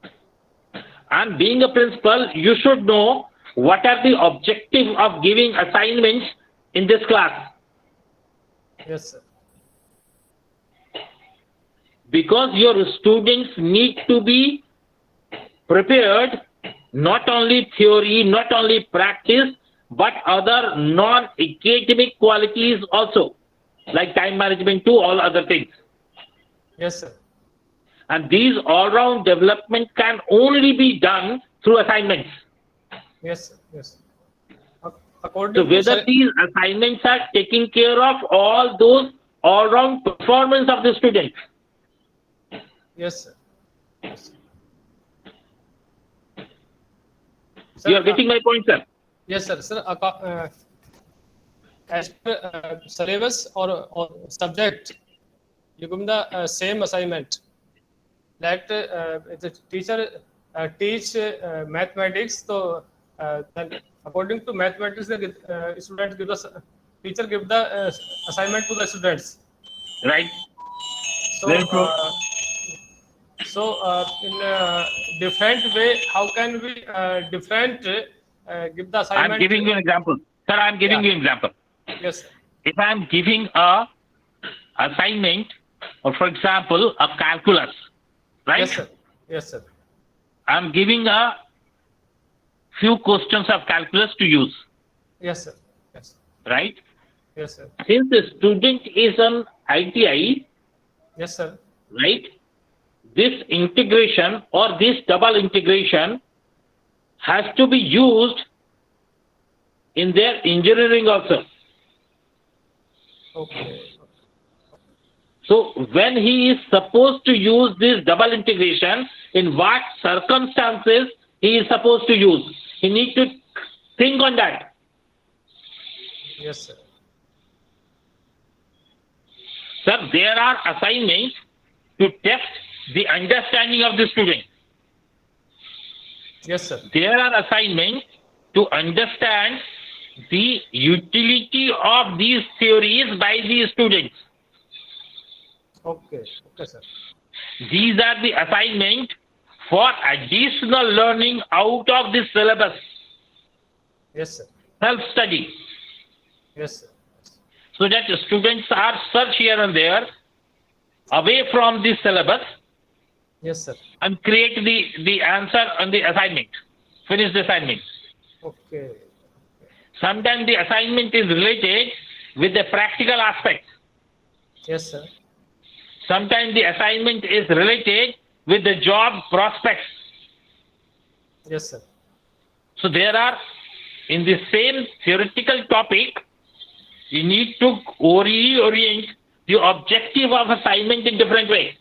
sir. And being a principal, you should know what are the objectives of giving assignments in this class. Yes, sir. Because your students need to be prepared, not only theory, not only practice, but other non-academic qualities also, like time management too, all other things. Yes, sir. And these all-round development can only be done through assignments. Yes, sir. Yes. According So to whether sir, these assignments are taking care of all those all-round performance of the students. yes, sir. Yes, sir. You are getting my point, sir? Yes, sir. Sir, as per syllabus or subject, you give the same assignment. That the teacher teach mathematics, so then according to mathematics, the student give the teacher give the assignment to the students. Right. So, Very true. In a different way, how can we different give the assignment? I'm giving you an example. Sir, I'm giving you an example. Yes, sir. If I'm giving a assignment, or for example, a calculus, right? Yes, sir. Yes, sir. I'm giving a few questions of calculus to use, Yes, sir. Yes. right? Yes, sir. Since the student is an ITI, Yes, sir. right? This integration or this double integration has to be used in their engineering also. Okay. So when he is supposed to use this double integration, in what circumstances he is supposed to use? He needs to think on that. Yes, sir. Sir, there are assignments to test the understanding of the student. Yes, sir. There are assignments to understand the utility of these theories by the students. Okay. Okay, sir. These are the assignments for additional learning out of this syllabus. Yes, sir. Self-study. Yes, sir. So that students are search here and there away from the syllabus Yes, sir. and create the answer on the assignment. Finish the assignment. Okay. Sometimes the assignment is related with the practical aspects. Yes, sir. Sometimes the assignment is related with the job prospects. Yes, sir. So there are, in the same theoretical topic, You need to reorient the objective of assignment in different way.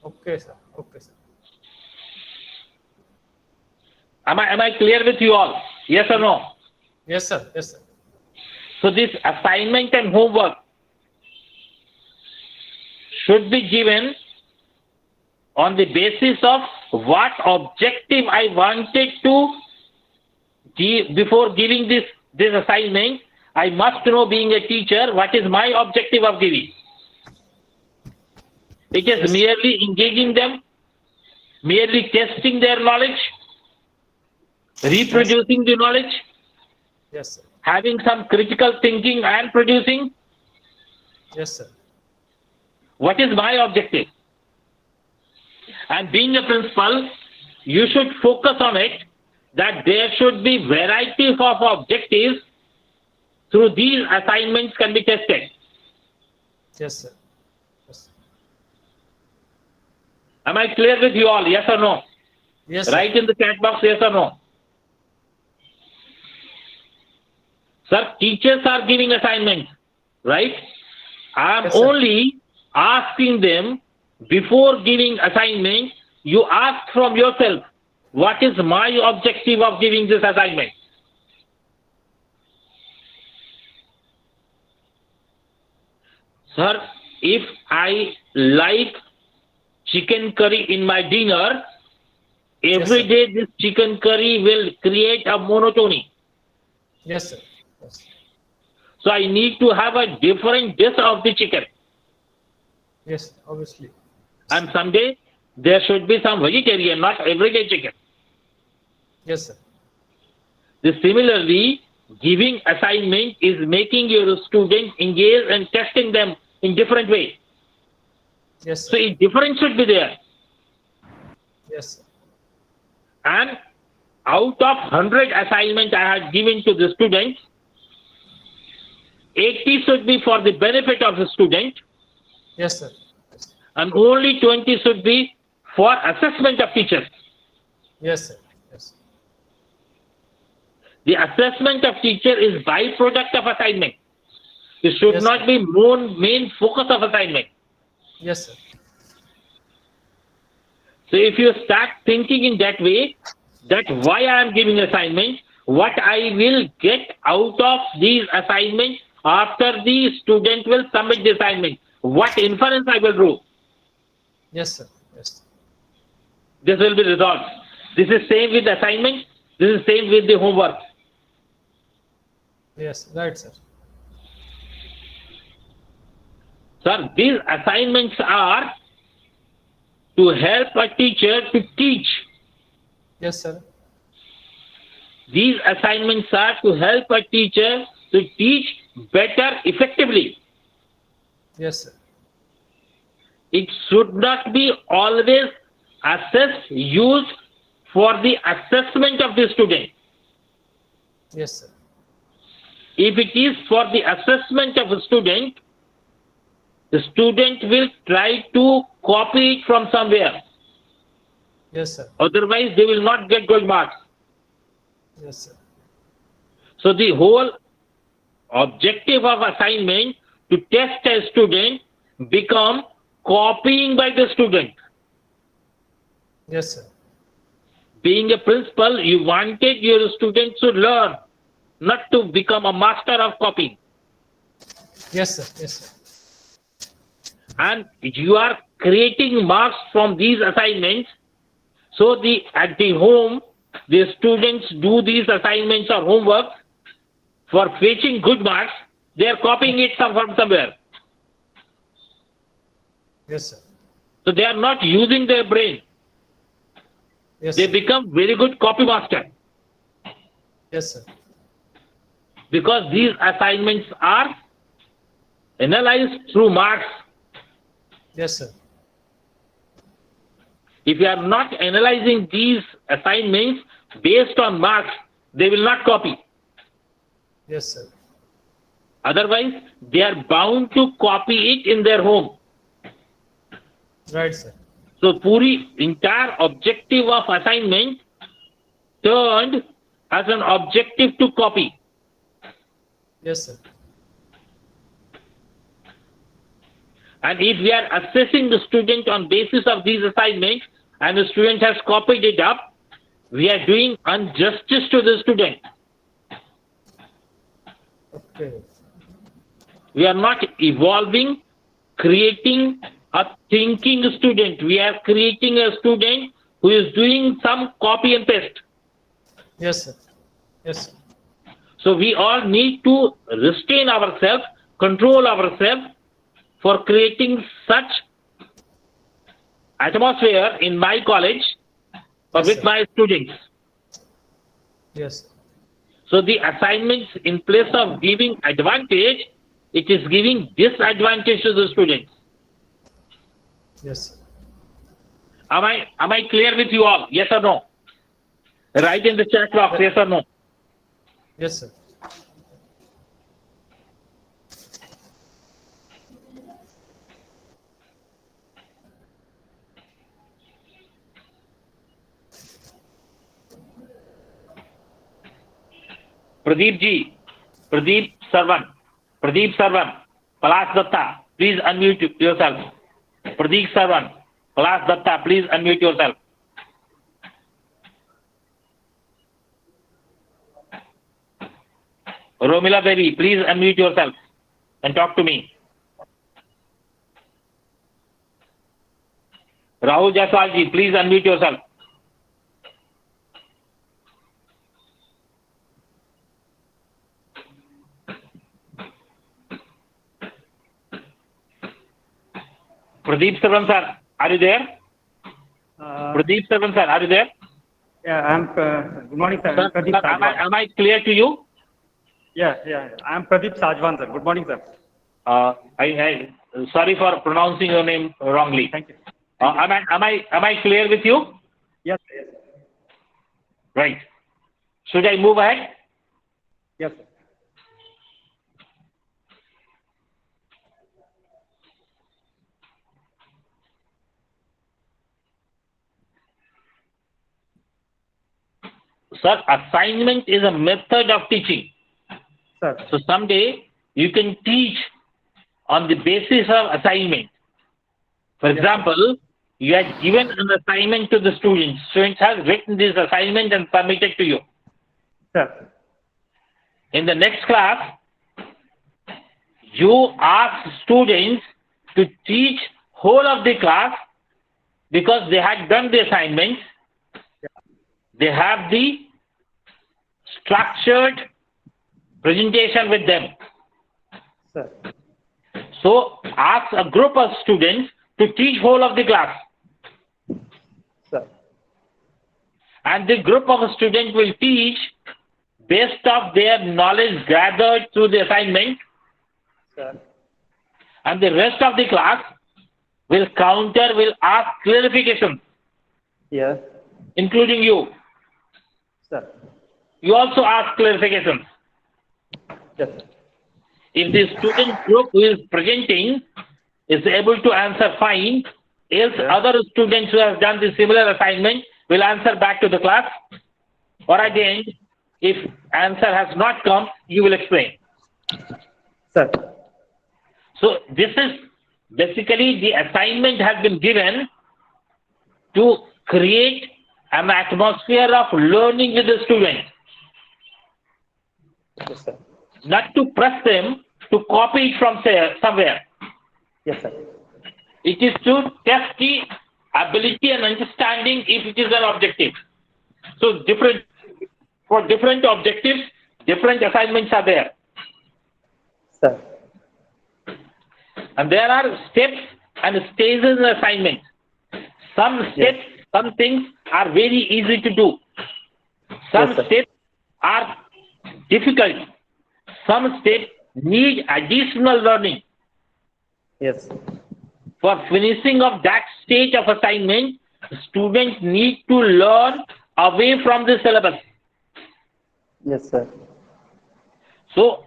Okay, sir. Okay, sir. Am I clear with you all? Yes or no? Yes, sir. Yes, sir. So this assignment and homework should be given on the basis of what objective I wanted to give. Before giving this assignment, I must know, being a teacher, what is my objective of giving. It is merely engaging them, merely testing their knowledge, reproducing the knowledge, Yes, sir. having some critical thinking and producing. Yes, sir. What is my objective? And being a principal, you should focus on it, that there should be variety of objectives through these assignments can be tested. Yes, sir. Yes. Am I clear with you all? Yes or no? Yes, sir. Write in the chat box yes or no. Sir, teachers are giving assignments, right? I am Yes, sir. only asking them, before giving assignment, you ask from yourself, what is my objective of giving this assignment? Sir, if I like chicken curry in my dinner, every sir. day this chicken curry will create a monotony. Yes, sir. Yes. So I need to have a different dish of the chicken. Yes, obviously. And someday there should be some vegetarian, not everyday chicken. Yes, sir. Similarly, giving assignment is making your student engage and testing them in different ways. Yes, So sir. a difference should be there. Yes, sir. And out of 100 assignments I had given to the students, 80 should be for the benefit of the student, Yes, sir. and only 20 should be for assessment of teachers. Yes, sir. Yes. The assessment of teacher is byproduct of assignment. It should Yes, not sir. be main focus of assignment. Yes, sir. So if you start thinking in that way, that why I am giving assignment, what I will get out of these assignments after the student will submit the assignment, what inference I will do, Yes, sir. Yes. this will be resolved. This is same with assignment, this is same with the homework. Yes, right, sir. Sir, these assignments are to help a teacher to teach. Yes, sir. These assignments are to help a teacher to teach better effectively. Yes, sir. It should not be always assessed, used for the assessment of the student. Yes, sir. If it is for the assessment of a student, the student will try to copy it from somewhere. Yes, sir. Otherwise, they will not get good marks. Yes, sir. So the whole objective of assignment to test a student become copying by the student. Yes, sir. Being a principal, you wanted your students to learn, not to become a master of copying. Yes, sir. Yes, sir. And you are creating marks from these assignments. So at the home, the students do these assignments or homework for fetching good marks. They are copying it from somewhere. Yes, sir. So they are not using their brain. Yes, They sir. become very good copy master, Yes, sir. because these assignments are analyzed through marks. Yes, sir. If you are not analyzing these assignments based on marks, they will not copy. Yes, sir. Otherwise, they are bound to copy it in their home. Right, sir. So, entire objective of assignment turned as an objective to copy. Yes, sir. And if we are assessing the student on basis of these assignments and the student has copied it up, we are doing injustice to the student. Okay. We are not evolving, creating a thinking student. We are creating a student who is doing some copy and paste. Yes, sir. Yes, sir. So we all need to restrain ourselves, control ourselves for creating such atmosphere in my college or with my students. Yes. So the assignments, in place of giving advantage, it is giving disadvantage to the students. Yes. Am I clear with you all? Yes or no? Write in the chat box, yes or no? Yes, sir. Pradeep ji, Pradeep Sarvan, Palas Datta, please unmute yourself. Pradeep Sarvan, Palas Datta, please unmute yourself. Romila Devi, please unmute yourself and talk to me. Rahul Jaiswal ji, please unmute yourself. Pradeep Sarvan sir, are you there? Pradeep Sarvan sir, are you there? Yeah, I'm. Good morning, sir. Sir, Pradeep sir, Sajwan. am I clear to you? Yeah. I'm Pradeep Sajwan, sir. Good morning, sir. I sorry for pronouncing your name wrongly. Thank you. Am I clear with you? Yes, sir. Right. Should I move ahead? Yes, sir. Sir, assignment is a method of teaching. Sir. So someday you can teach on the basis of assignment. For example, you have given an assignment to the students. Students have written this assignment and submitted to you. Sir. In the next class, you ask students to teach whole of the class because they had done the assignments. They have the structured presentation with them. Sir. So ask a group of students to teach whole of the class. Sir. And the group of students will teach based of their knowledge gathered through the assignment. Sir. And the rest of the class will ask clarifications, Yes. including you. Sir. You also ask clarifications. Yes, sir. If the student group who is presenting is able to answer fine, else other students who have done the similar assignment will answer back to the class. Or at the end, if answer has not come, you will explain. Sir. So this is basically the assignment has been given to create an atmosphere of learning with the student. Yes, sir. Not to press them to copy it from somewhere. Yes, sir. It is to test the ability and understanding if it is an objective. So for different objectives, different assignments are there. Sir. And there are steps and stages in assignment. Some steps, some things are very easy to do. Some steps are difficult. Some steps need additional learning. Yes. For finishing of that stage of assignment, students need to learn away from the syllabus. Yes, sir. So,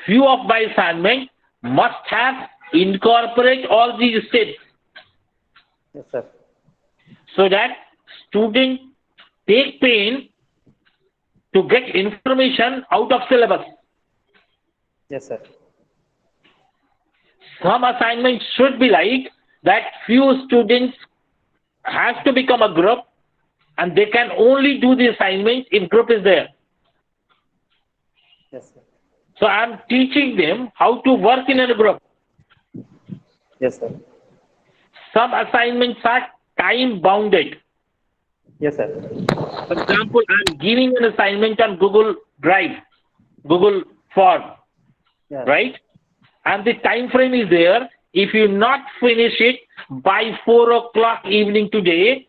few of my assignment must have incorporate all these steps. Yes, sir. So that students take pain to get information out of syllabus. Yes, sir. some assignments should be like that few students have to become a group and they can only do the assignment if group is there. Yes, sir. So I'm teaching them how to work in a group. Yes, sir. Some assignments are time bounded. Yes, sir. For example, I'm giving an assignment on Google Drive, Google Form, Yes. right? And the time frame is there. If you not finish it by 4 o'clock evening today,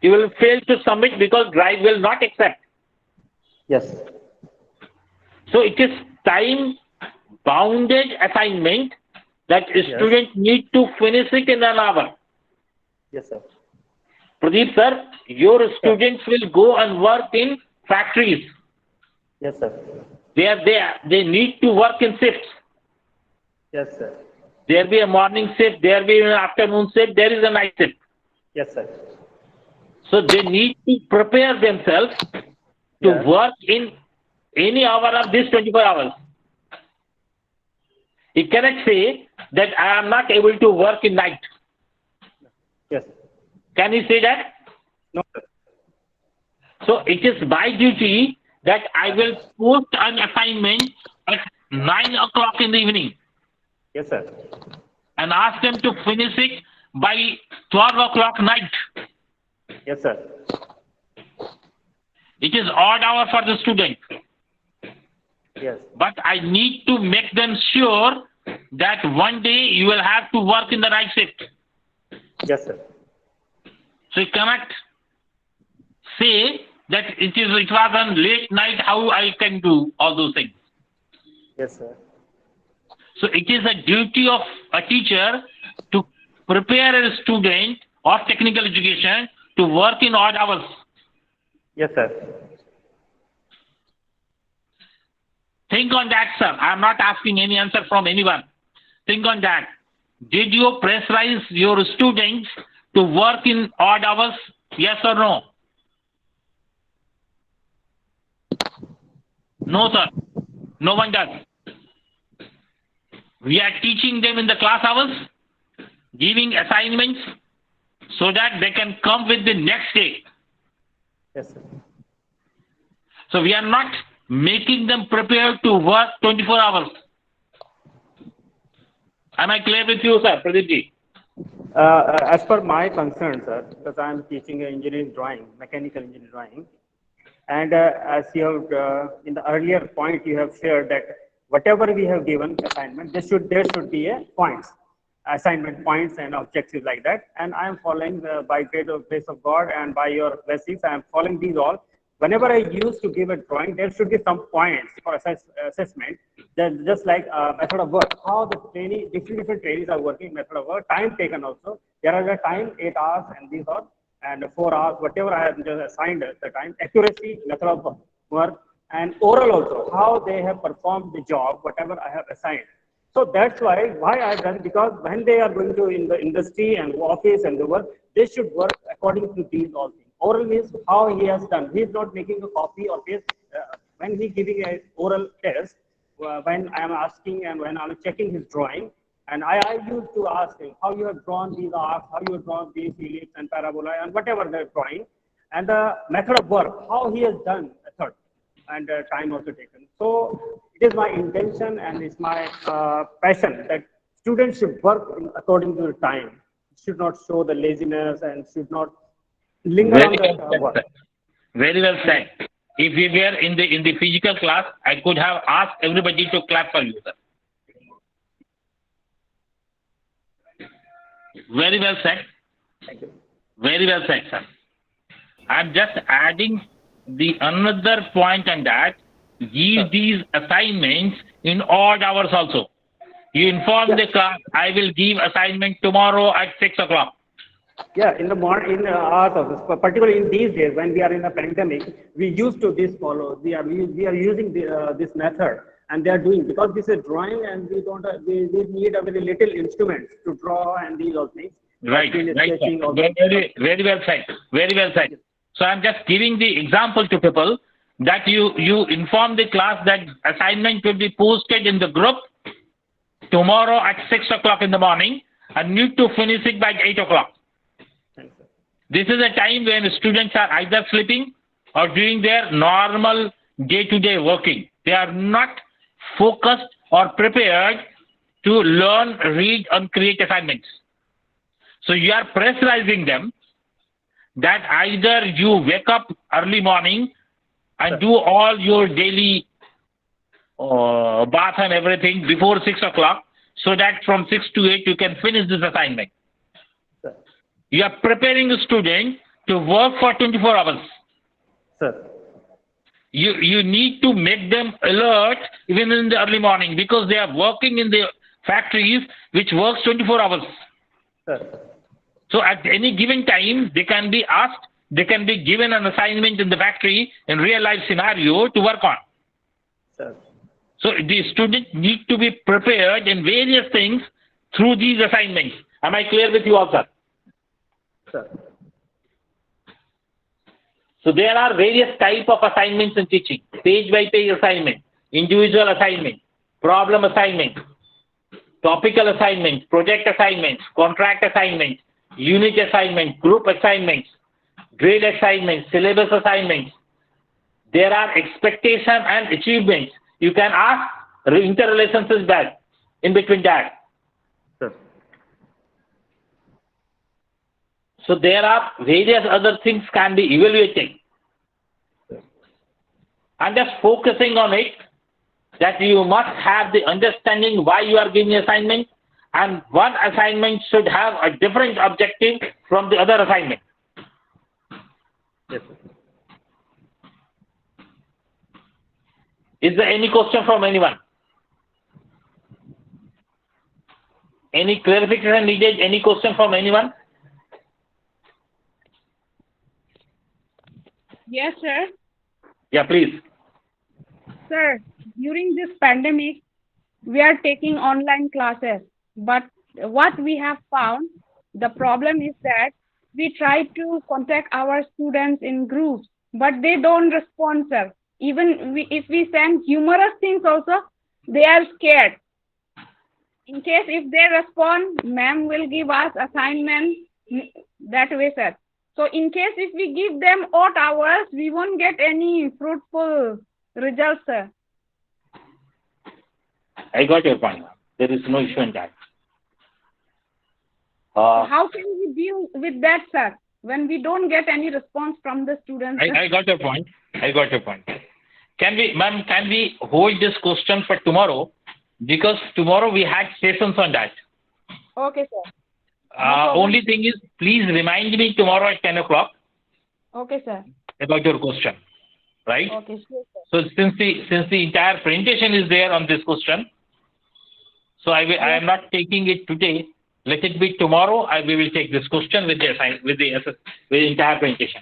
you will fail to submit because Drive will not accept. Yes. So it is time bounded assignment that a student need to finish it in an hour. Yes, sir. Pradeep sir, your students will go and work in factories. Yes, sir. They are there. They need to work in shifts. Yes, sir. There be a morning shift, there be an afternoon shift, there is a night shift. Yes, sir. So they need to prepare themselves to work in any hour of these 24 hours. You cannot say that I am not able to work in night. Yes. Can you say that? No, sir. So it is my duty that I will post an assignment at 9 o'clock in the evening Yes, sir. and ask them to finish it by 12 o'clock night. Yes, sir. It is odd hour for the student. Yes. But I need to make them sure that one day you will have to work in the night shift. Yes, sir. So you cannot say that it was on late night, how I can do all those things. Yes, sir. So it is a duty of a teacher to prepare a student of technical education to work in odd hours. Yes, sir. Think on that, sir. I am not asking any answer from anyone. Think on that. Did you pressurize your students to work in odd hours? Yes or no? No, sir. No one does. We are teaching them in the class hours, giving assignments so that they can come with the next day. Yes, sir. So we are not making them prepare to work 24 hours. Am I clear with you, sir, Pradeep ji? As per my concern, sir, because I am teaching engineering drawing, mechanical engineering drawing, and as you have in the earlier point you have shared that whatever we have given assignment, there should be a points, assignment points and objectives like that. And I am following by grace of God and by your blessings, I am following these all. Whenever I used to give a drawing, there should be some points for assessment. Then just like method of work, how the training, different trainees are working, method of work, time taken also. There are the time 8 hours and these are and 4 hours, whatever I have just assigned the time, accuracy, method of work, and oral also, how they have performed the job, whatever I have assigned. So that's why I have done, because when they are going to in the industry and office and the work, they should work according to these all things. Oral means how he has done. He is not making a copy or paste. When he giving a oral test, when I am asking and when I am checking his drawing, and I used to ask him how you have drawn these arcs, how you have drawn these ellipse and parabola and whatever the drawing, and the method of work, how he has done method and time also taken. So it is my intention and it's my passion that students should work according to the time. Should not show the laziness and should not linger on the work. Very well said. If we were in the physical class, I could have asked everybody to clap for you, sir. Very well said. Thank you. Very well said, sir. I'm just adding the another point on that. Give these assignments in odd hours also. You inform the class, I will give assignment tomorrow at 6 o'clock. Yeah, in the morning, in hours of this, particularly in these days when we are in a pandemic, we used to this follow. We are using this method, and they are doing, because this is drawing, and we don't we need a very little instruments to draw and these all things. Right, right. Very well said. Very well said. So I'm just giving the example to people that you inform the class that assignment will be posted in the group tomorrow at 6 o'clock in the morning and need to finish it by 8 o'clock. This is a time when students are either sleeping or doing their normal day-to-day working. They are not focused or prepared to learn, read, and create assignments. So you are pressurizing them that either you wake up early morning and do all your daily bath and everything before 6 o'clock, so that from 6 to 8 you can finish this assignment. You are preparing a student to work for 24 hours. Sir. You need to make them alert even in the early morning, because they are working in the factories which works 24 hours. Sir. So at any given time, they can be asked, they can be given an assignment in the factory in real life scenario to work on. Sir. So the student need to be prepared in various things through these assignments. Am I clear with you all, sir? Sir. So there are various types of assignments in teaching: page by page assignment, individual assignment, problem assignment, topical assignments, project assignments, contract assignments, unit assignments, group assignments, grade assignments, syllabus assignments. There are expectation and achievements. You can ask interrelations back in between that. Sir. So there are various other things can be evaluated. I'm just focusing on it, that you must have the understanding why you are giving assignment, and one assignment should have a different objective from the other assignment. Yes, sir. Is there any question from anyone? Any clarification needed? Any question from anyone? Yes, sir. Yeah, please. Sir, during this pandemic, we are taking online classes. But what we have found, the problem is that we try to contact our students in groups, but they don't respond, sir. Even if we send humorous things also, they are scared. In case if they respond, ma'am will give us assignment that way, sir. So in case if we give them odd hours, we won't get any fruitful results, sir. I got your point. There is no issue in that. How can we deal with that, sir, when we don't get any response from the students? I got your point. I got your point. Can we hold this question for tomorrow? Because tomorrow we had sessions on that. Okay, sir. Only thing is, please remind me tomorrow at 10 o'clock. Okay, sir. About your question, right? Okay, sure, sir. So since the entire presentation is there on this question, so I am not taking it today. Let it be tomorrow. We will take this question with the entire presentation,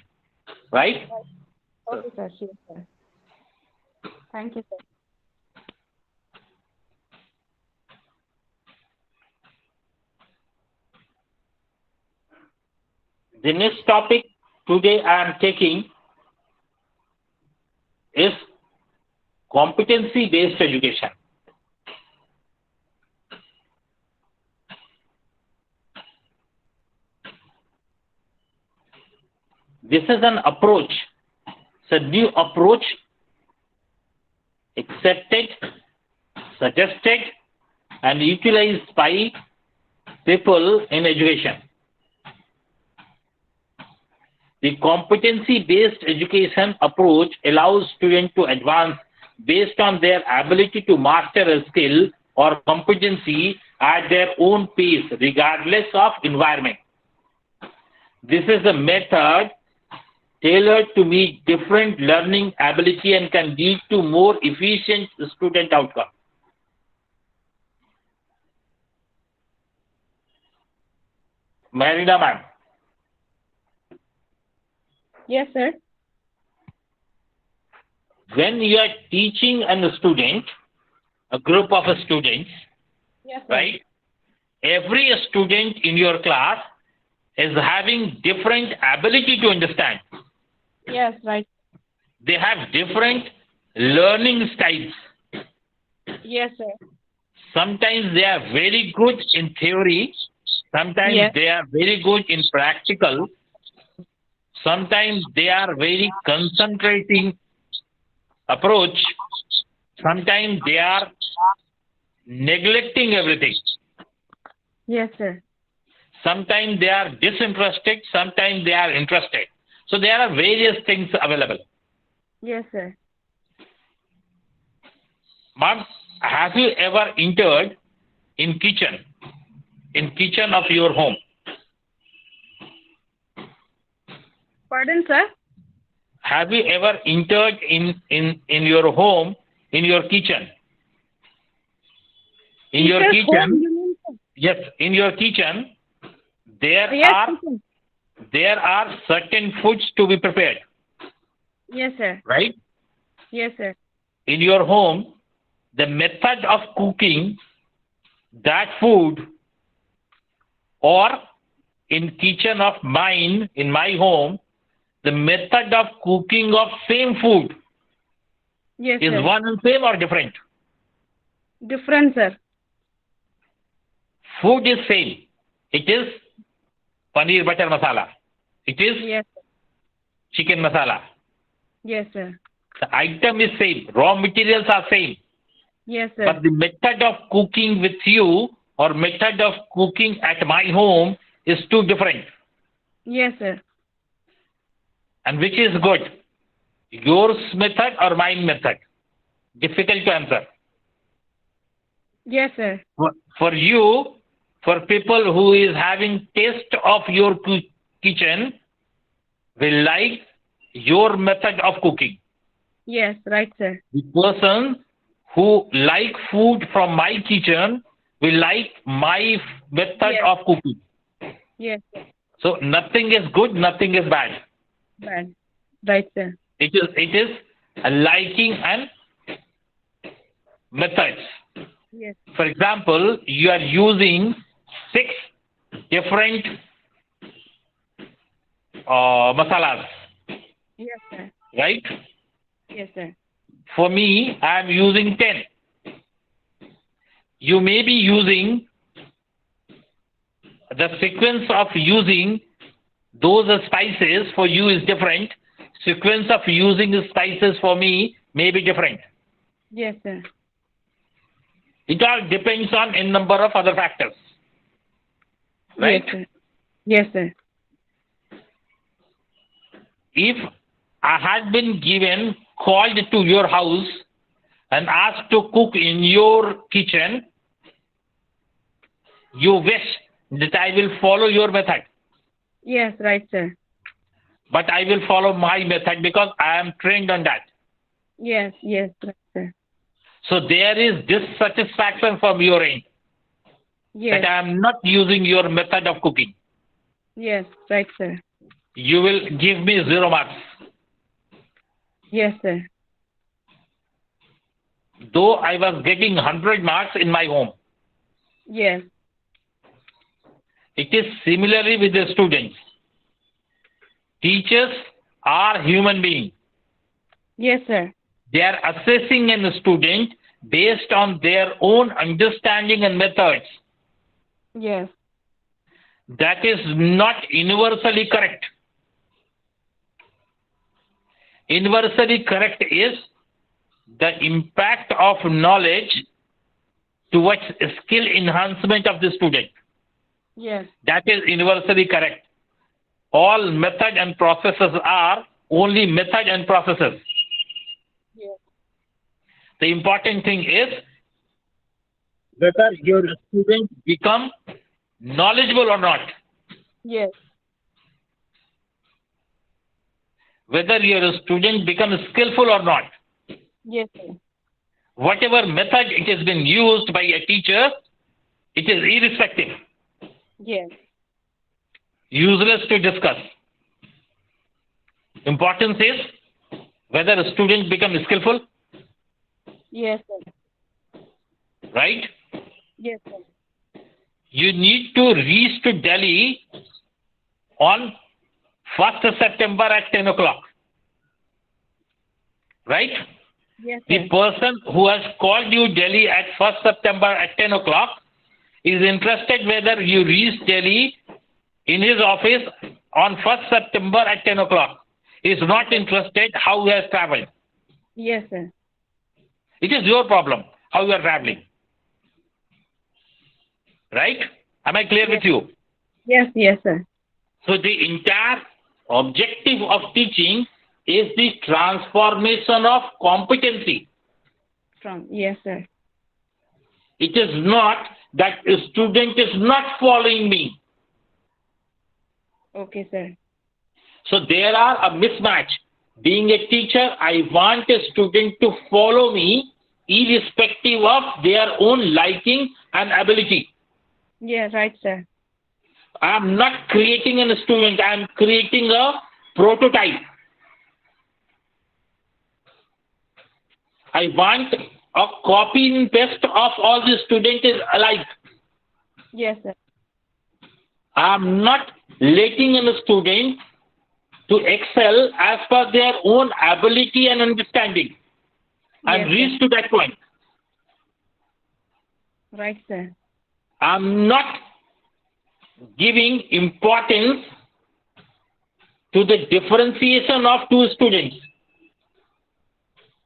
right? Okay, sir. Sure, sir. Thank you, sir. The next topic today I am taking is competency-based education. This is an approach. It's a new approach accepted, suggested, and utilized by people in education. The competency-based education approach allows students to advance based on their ability to master a skill or competency at their own pace, regardless of environment. This is a method tailored to meet different learning ability and can lead to more efficient student outcome. Marina ma'am. Yes, sir. When you are teaching a student, a group of students, Yes, sir. right? Every student in your class is having different ability to understand. Yes, right. They have different learning styles. Yes, sir. Sometimes they are very good in theory. Sometimes Yes. they are very good in practical. Sometimes they are very concentrating approach. Sometimes they are neglecting everything. Yes, sir. Sometimes they are disinterested. Sometimes they are interested. So there are various things available. Yes, sir. Ma'am, have you ever entered in kitchen of your home? Pardon, sir? Have you ever entered in your home, in your kitchen? In your Teacher's home, kitchen, you mean, sir? yes, in your kitchen, there Yes, are certain foods to be prepared, yes, sir. right? Yes, sir. In your home, the method of cooking that food, or in kitchen of mine, in my home, the method of cooking of same food Yes, is sir. one and same or different? Different, sir. Food is same. It is paneer butter masala. It is Yes, sir. chicken masala. Yes, sir. The item is same. Raw materials are same. Yes, sir. But the method of cooking with you or method of cooking at my home is too different. Yes, sir. And which is good? Yours method or mine method? Difficult to answer. Yes, sir. For you, for people who is having taste of your kitchen, will like your method of cooking. Yes, right, sir. The person who like food from my kitchen will like my method Yes. of cooking. Yes, sir. So nothing is good, nothing is bad. Bad. Right, sir. It is a liking and methods. Yes. For example, you are using 6 different masalas, Yes, sir. right? Yes, sir. For me, I am using 10. You may be using the sequence of using those spices for you is different. Sequence of using the spices for me may be different. Yes, sir. It all depends on a number of other factors. Right? Yes, sir. Yes, sir. If I had been called to your house and asked to cook in your kitchen, you wish that I will follow your method. Yes, right, sir. But I will follow my method because I am trained on that. Yes, yes, right, sir. So there is dissatisfaction from your end Yes, that I am not using your method of cooking. yes, right, sir. You will give me 0 marks. Yes, sir. Though I was getting 100 marks in my home. Yes, It is similarly with the students. Teachers are human beings. yes, sir. They are assessing a student based on their own understanding and methods. Yes, That is not universally correct. Universally correct is the impact of knowledge towards skill enhancement of the student. yes, That is universally correct. All method and processes are only method and processes. yes, The important thing is whether your student become knowledgeable or not. yes, Whether your student becomes skillful or not. yes, sir. Whatever method it has been used by a teacher, it is irrespective. Yes, Useless to discuss. Importance is whether a student becomes skillful, yes, sir. right? Yes, sir. You need to reach to Delhi on 1st September at 10 o'clock. Right? Yes, The sir. person who has called you Delhi at 1st September at 10 o'clock is interested whether you reach Delhi in his office on 1st September at 10 o'clock. He is not interested how he has traveled. Yes, sir. It is your problem how you are traveling. Right? Am I clear with you? Yes, yes, sir. So the entire objective of teaching is the transformation of competency. Yes, sir. It is not that a student is not following me. Okay, sir. So there are a mismatch. Being a teacher, I want a student to follow me irrespective of their own liking and ability. Yeah, right, sir. I am not creating a student, I am creating a prototype. I want a copy and paste of all the students is alike. Yes, sir. I am not letting a student to excel as per their own ability and understanding and Yes, reach to that point. Right, sir. I am not giving importance to the differentiation of two students.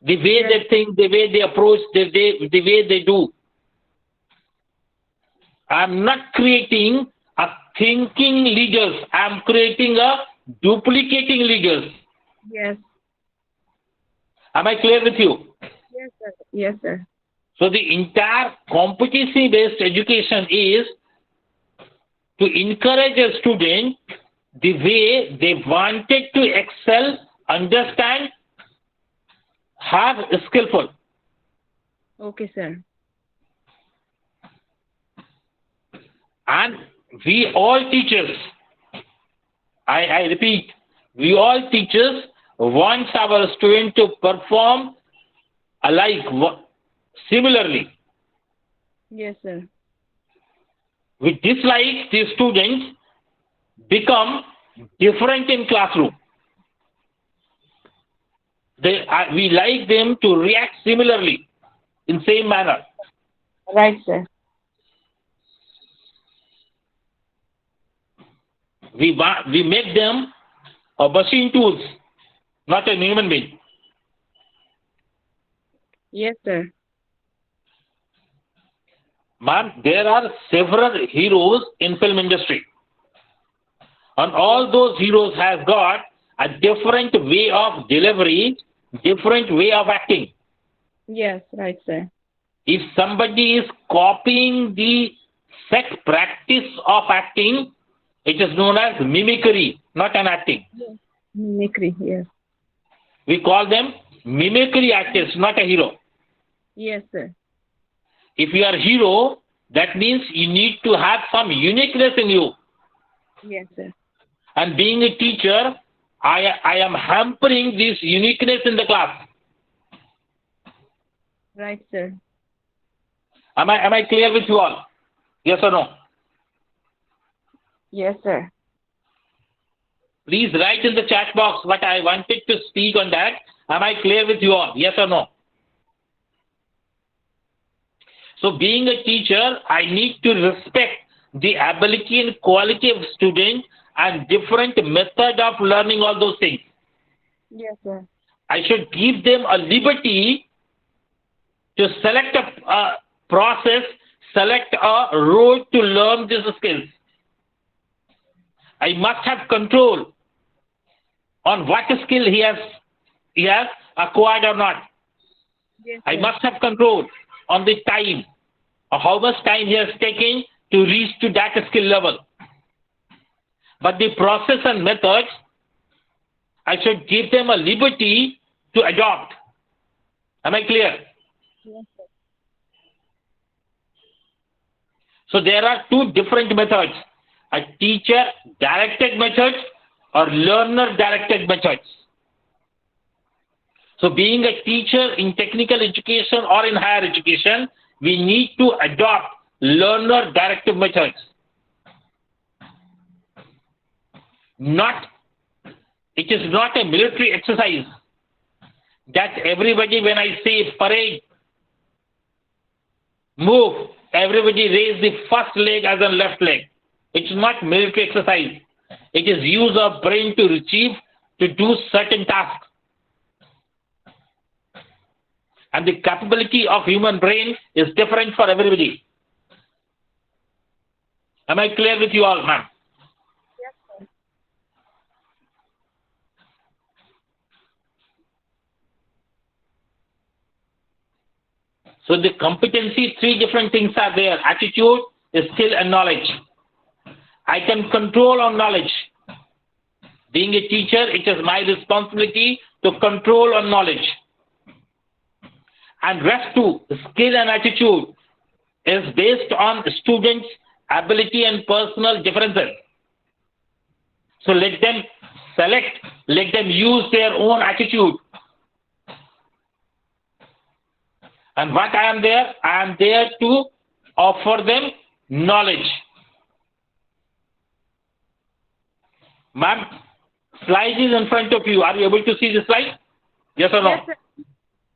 The way they think, the way they approach, the way they do. I'm not creating a thinking leaders. I'm creating a duplicating leaders. Yes. Am I clear with you? Yes, sir. Yes, sir. So the entire competency-based education is to encourage a student the way they wanted to excel, understand, have skillful. Okay, sir. And we all teachers, I repeat, we all teachers want our student to perform alike, similarly. Yes, sir. We dislike the students become different in classroom. We like them to react similarly in same manner. Right, sir. We make them a machine tools, not a human being. Yes, sir. Ma'am, there are several heroes in film industry. And all those heroes have got a different way of delivery, different way of acting. Yes, right, sir. If somebody is copying the set practice of acting, it is known as mimicry, not an acting. Yes. Mimicry, yes. We call them mimicry artists, not a hero. Yes, sir. If you are a hero, that means you need to have some uniqueness in you. Yes, sir. And being a teacher, I am hampering this uniqueness in the class. Right, sir. Am I clear with you all? Yes or no? Yes, sir. Please write in the chat box what I wanted to speak on that. Am I clear with you all? Yes or no? So being a teacher, I need to respect the ability and quality of student and different method of learning all those things. Yes, sir. I should give them a liberty to select a process, select a road to learn these skills. I must have control on what skill he has acquired or not. Yes, I sir. must have control on the time, or how much time he has taken to reach to that skill level. But the process and methods, I should give them a liberty to adopt. Am I clear? Yes, sir. So there are two different methods, a teacher-directed method or learner-directed methods. So being a teacher in technical education or in higher education, we need to adopt learner-directed methods. It is not a military exercise. that everybody, when I say parade, move, everybody raise the first leg as a left leg. It's not military exercise. It is use of brain to achieve, to do certain tasks. And the capability of human brain is different for everybody. Am I clear with you all, ma'am? Yes, sir. So the competency, three different things are there: attitude, skill, and knowledge. I can control on knowledge. Being a teacher, it is my responsibility to control on knowledge. And rest to skill and attitude is based on students' ability and personal differences. So let them select, let them use their own attitude. And what I am there to offer them knowledge. Ma'am, slide is in front of you. Are you able to see the slide? Yes or no? Yes, sir.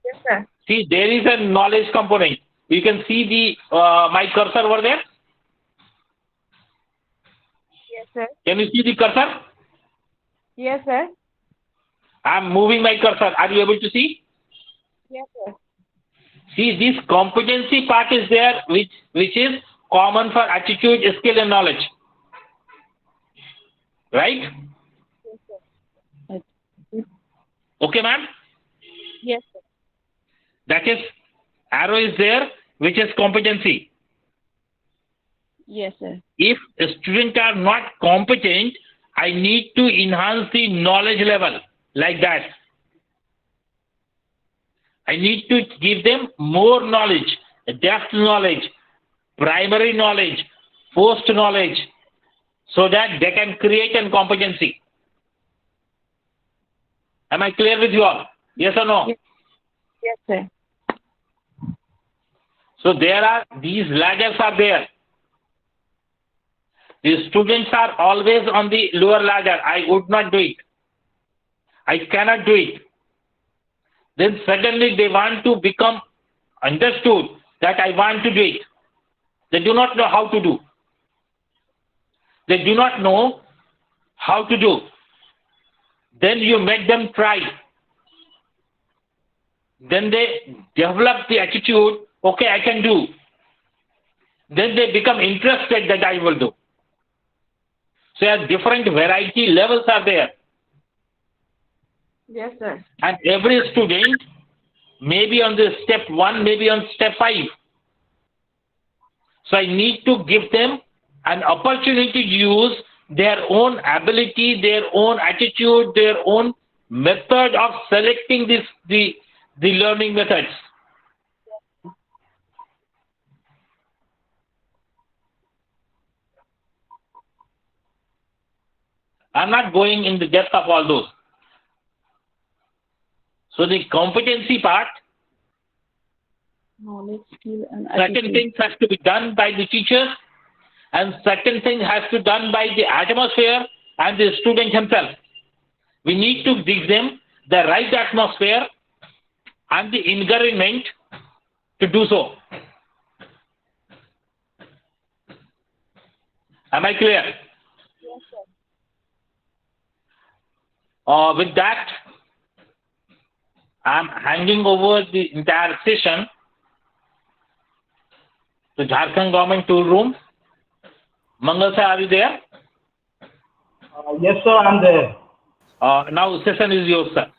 Yes, sir. See, there is a knowledge component. You can see the my cursor over there. Yes, sir. Can you see the cursor? Yes, sir. I am moving my cursor. Are you able to see? Yes, sir. See, this competency part is there, which is common for attitude, skill, and knowledge. Right? Yes, sir. Okay, ma'am? Yes, sir. That is, arrow is there, which is competency. Yes, sir. If students are not competent, I need to enhance the knowledge level like that. I need to give them more knowledge, depth knowledge, primary knowledge, post knowledge, so that they can create a competency. Am I clear with you all? Yes or no? Yes, yes, sir. So there are, these ladders are there. The students are always on the lower ladder. I would not do it. I cannot do it. Then suddenly they want to become understood that I want to do it. They do not know how to do. They do not know how to do. Then you make them try. Then they develop the attitude, okay, I can do. Then they become interested that I will do. So different variety levels are there. Yes, sir. And every student may be on the step 1, maybe on step 5. So I need to give them an opportunity to use their own ability, their own attitude, their own method of selecting the learning methods. I'm not going in the depth of all those. So the competency part, Knowledge, skill, and certain attitude. things has to be done by the teachers, and certain things has to be done by the atmosphere and the student himself. We need to give them the right atmosphere and the environment to do so. Am I clear? Yes, sir. With that, I'm handing over the entire session to Jharkhand Government Tool Room. Mangal sir, are you there? Yes, sir, I'm there. Now session is yours, sir.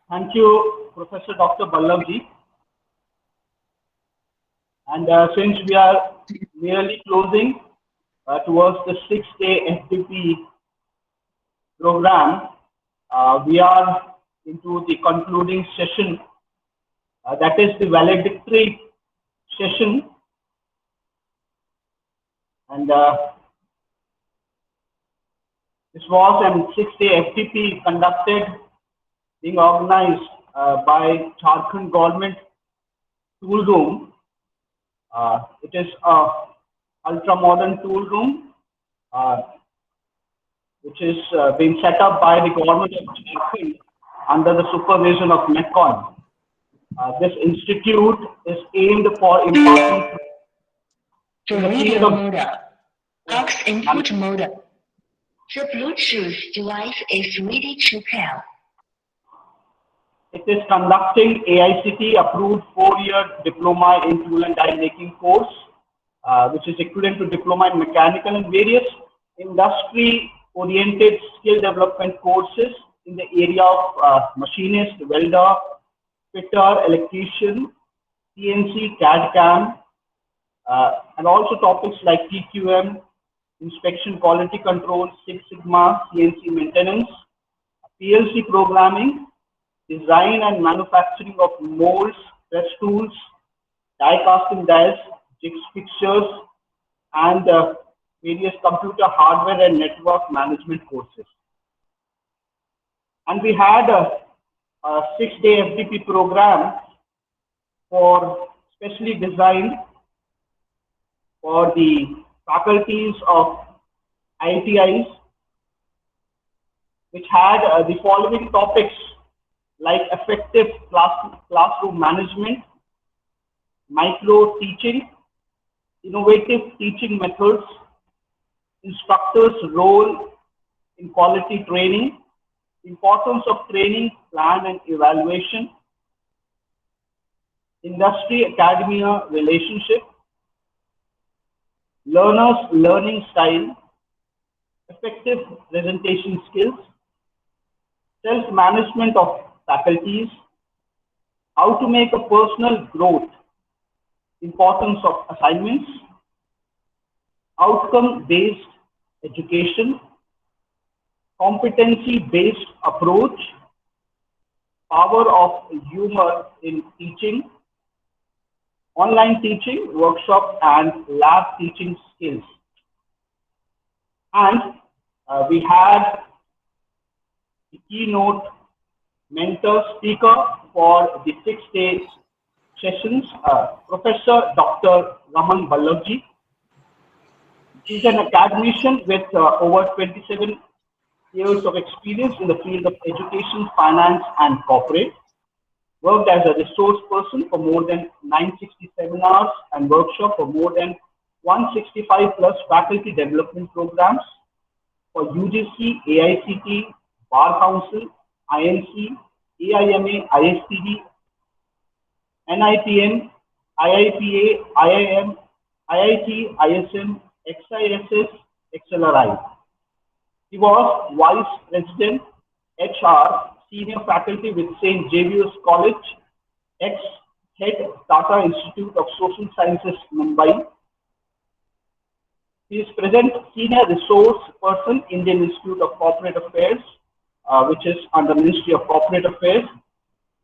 Thank you, Professor Dr. Ballabh ji. And since we are nearly closing towards the 6-day FDP program, we are into the concluding session. That is the valedictory session. And this was a 6-day FDP conducted, being organized by Jharkhand Government Tool Room. It is a ultra modern tool room which is being set up by the government of Jharkhand under the supervision of MECON. This institute is aimed for imparting in the field of aux input mode. The Bluetooth device is ready to pair. It is conducting AICTE approved 4-year diploma in tool and die making course, which is equivalent to diploma in mechanical and various industry-oriented skill development courses in the area of machinist, welder, fitter, electrician, CNC, CAD/CAM, and also topics like TQM, inspection quality control, Six Sigma, CNC maintenance, PLC programming, design and manufacturing of molds, press tools, die casting dies, jigs, fixtures, and various computer hardware and network management courses. And we had a 6-day FDP program specially designed for the faculties of ITIs, which had the following topics like effective classroom management, micro teaching, innovative teaching methods, instructors' role in quality training, importance of training, plan and evaluation, industry-academia relationship, learners' learning style, effective presentation skills, self-management of faculties, how to make a personal growth, importance of assignments, outcome-based education, competency-based approach, power of humor in teaching, online teaching, workshop and lab teaching skills. And we had the keynote mentor speaker for the 6-day sessions, Professor Dr. Raman Ballabh. He's an academician with over 27 years of experience in the field of education, finance, and corporate. Worked as a resource person for more than 960 seminars and workshops for more than 165 plus faculty development programs for UGC, AICTE, Bar Council, INC, AIMA, ISTD, NIPN, IIPA, IIM, IIT, ISM, XISS, XLRI. He was Vice President, HR, Senior Faculty with St. Xavier's College, ex-Head Tata Institute of Social Sciences, Mumbai. He is present Senior Resource Person, Indian Institute of Corporate Affairs, which is under Ministry of Corporate Affairs,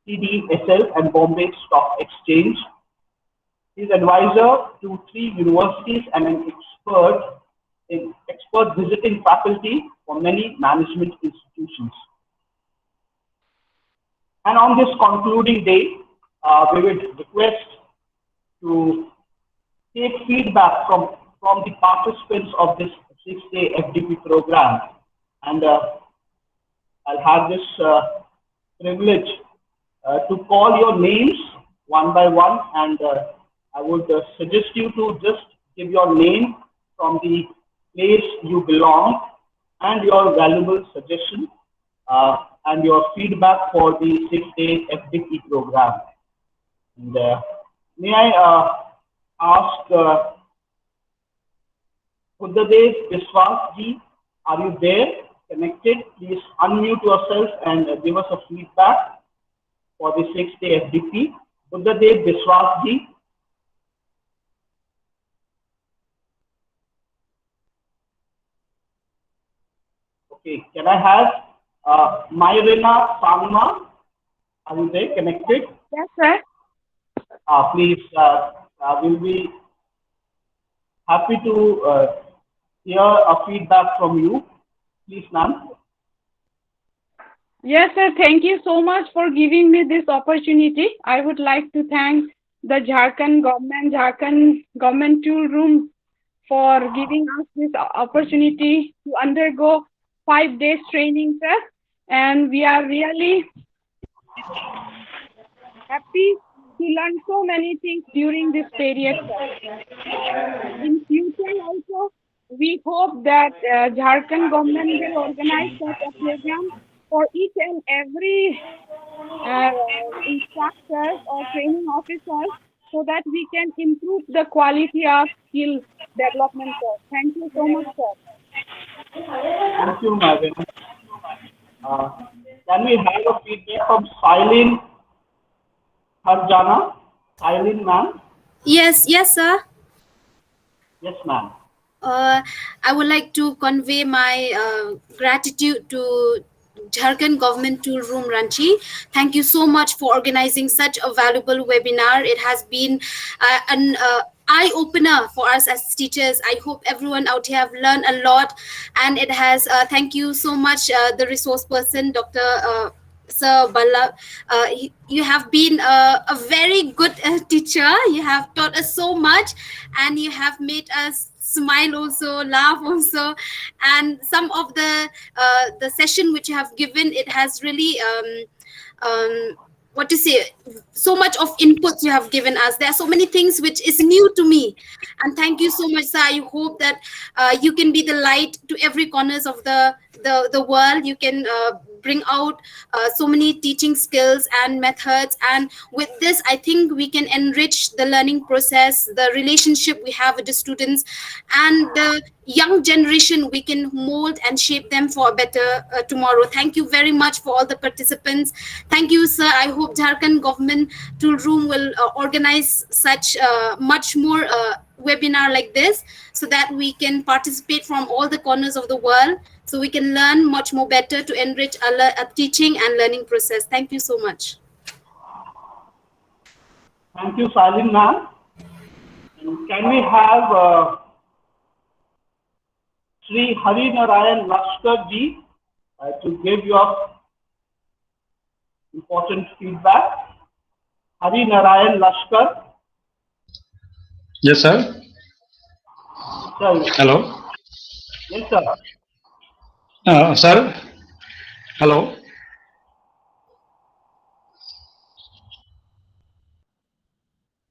CDSL and Bombay Stock Exchange. He is advisor to 3 universities and an expert visiting faculty for many management institutions. And on this concluding day, we would request to take feedback from the participants of this 6-day FDP program. And I'll have this privilege to call your names one by one, and I would suggest you to just give your name from the place you belong and your valuable suggestion and your feedback for the 6-day FDP program. And may I ask Buddhadev Biswas ji, are you there? Connected? Please unmute yourself and give us a feedback for the 6-day FDP. Buddhadev Biswas ji. Okay, can I have Myrina Sangma? Are you there? Connected? Yes, sir. Please, we'll be happy to hear a feedback from you. Please, ma'am. Yes, sir. Thank you so much for giving me this opportunity. I would like to thank the Jharkhand government tool room for giving us this opportunity to undergo 5 days training, sir, and we are really happy to learn so many things during this period, sir. In future also, we hope that Jharkhand government will organize such a program for each and every instructors or training officers so that we can improve the quality of skill development, sir. Thank you so much, sir. Thank you, madam. Can we have a feedback from Silene Harjana? Silene, ma'am? Yes, sir. Yes, ma'am. I would like to convey my gratitude to Jharkhand Government Tool Room Ranchi. Thank you so much for organizing such a valuable webinar. It has been an eye-opener for us as teachers. I hope everyone out here have learned a lot, and it has. Thank you so much, the resource person, Dr. Sir Ballabh. You have been a very good teacher. You have taught us so much, and you have made us smile also, laugh also, and some of the session which you have given, it has really what to say, so much of inputs you have given us. There are so many things which is new to me, and thank you so much, sir. I hope that you can be the light to every corners of the world. You can bring out so many teaching skills and methods, and with this I think we can enrich the learning process, the relationship we have with the students, and the young generation. We can mold and shape them for a better tomorrow. Thank you very much for all the participants. Thank you, sir. I hope Jharkhand Government Tool Room will organize such much more webinar like this, so that we can participate from all the corners of the world, so we can learn much more better to enrich our teaching and learning process. Thank you so much. Thank you, Salim ma'am. Can we have Sri Hari Narayan Lashkar ji to give your important feedback? Hari Narayan Lashkar. Yes, sir. Sir. Hello. Yes, sir. Sir. Hello.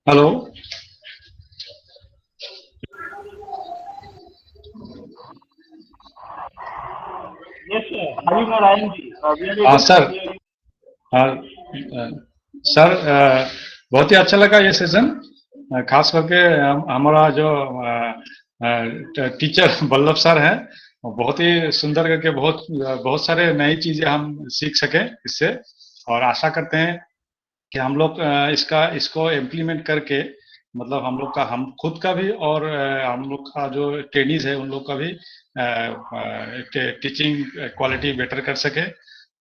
Hello. Yes, sir. Hari Narayan ji. Sir sir बहुत ही अच्छा लगा ये session, खास करके हमारा जो teacher Ballabh sir हैं, बहुत ही सुंदर करके बहुत सारे नई चीजें हम सीख सके इससे, और आशा करते हैं कि हम लोग इसको इम्प्लीमेंट करके, मतलब हम खुद का भी और हम लोग का जो ट्रेनीज है उन लोग का भी टीचिंग क्वालिटी बेटर कर सके,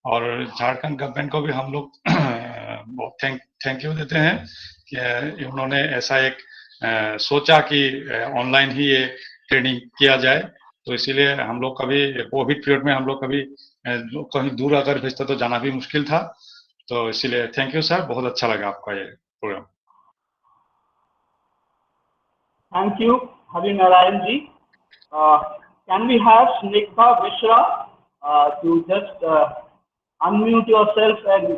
और झारखंड गवर्नमेंट को भी हम लोग बहुत थैंक यू देते हैं कि उन्होंने ऐसा एक सोचा कि ऑनलाइन ही ये ट्रेनिंग किया जाए। तो इसीलिए हम लोग कभी कोविड पीरियड में हम लोग कभी कहीं दूर अगर भेजते तो जाना भी मुश्किल था, तो इसीलिए थैंक यू सर, बहुत अच्छा लगा आपका ये programme. Thank you Hari Narayan ji. Can we have Snigdha Mishra to just unmute yourself and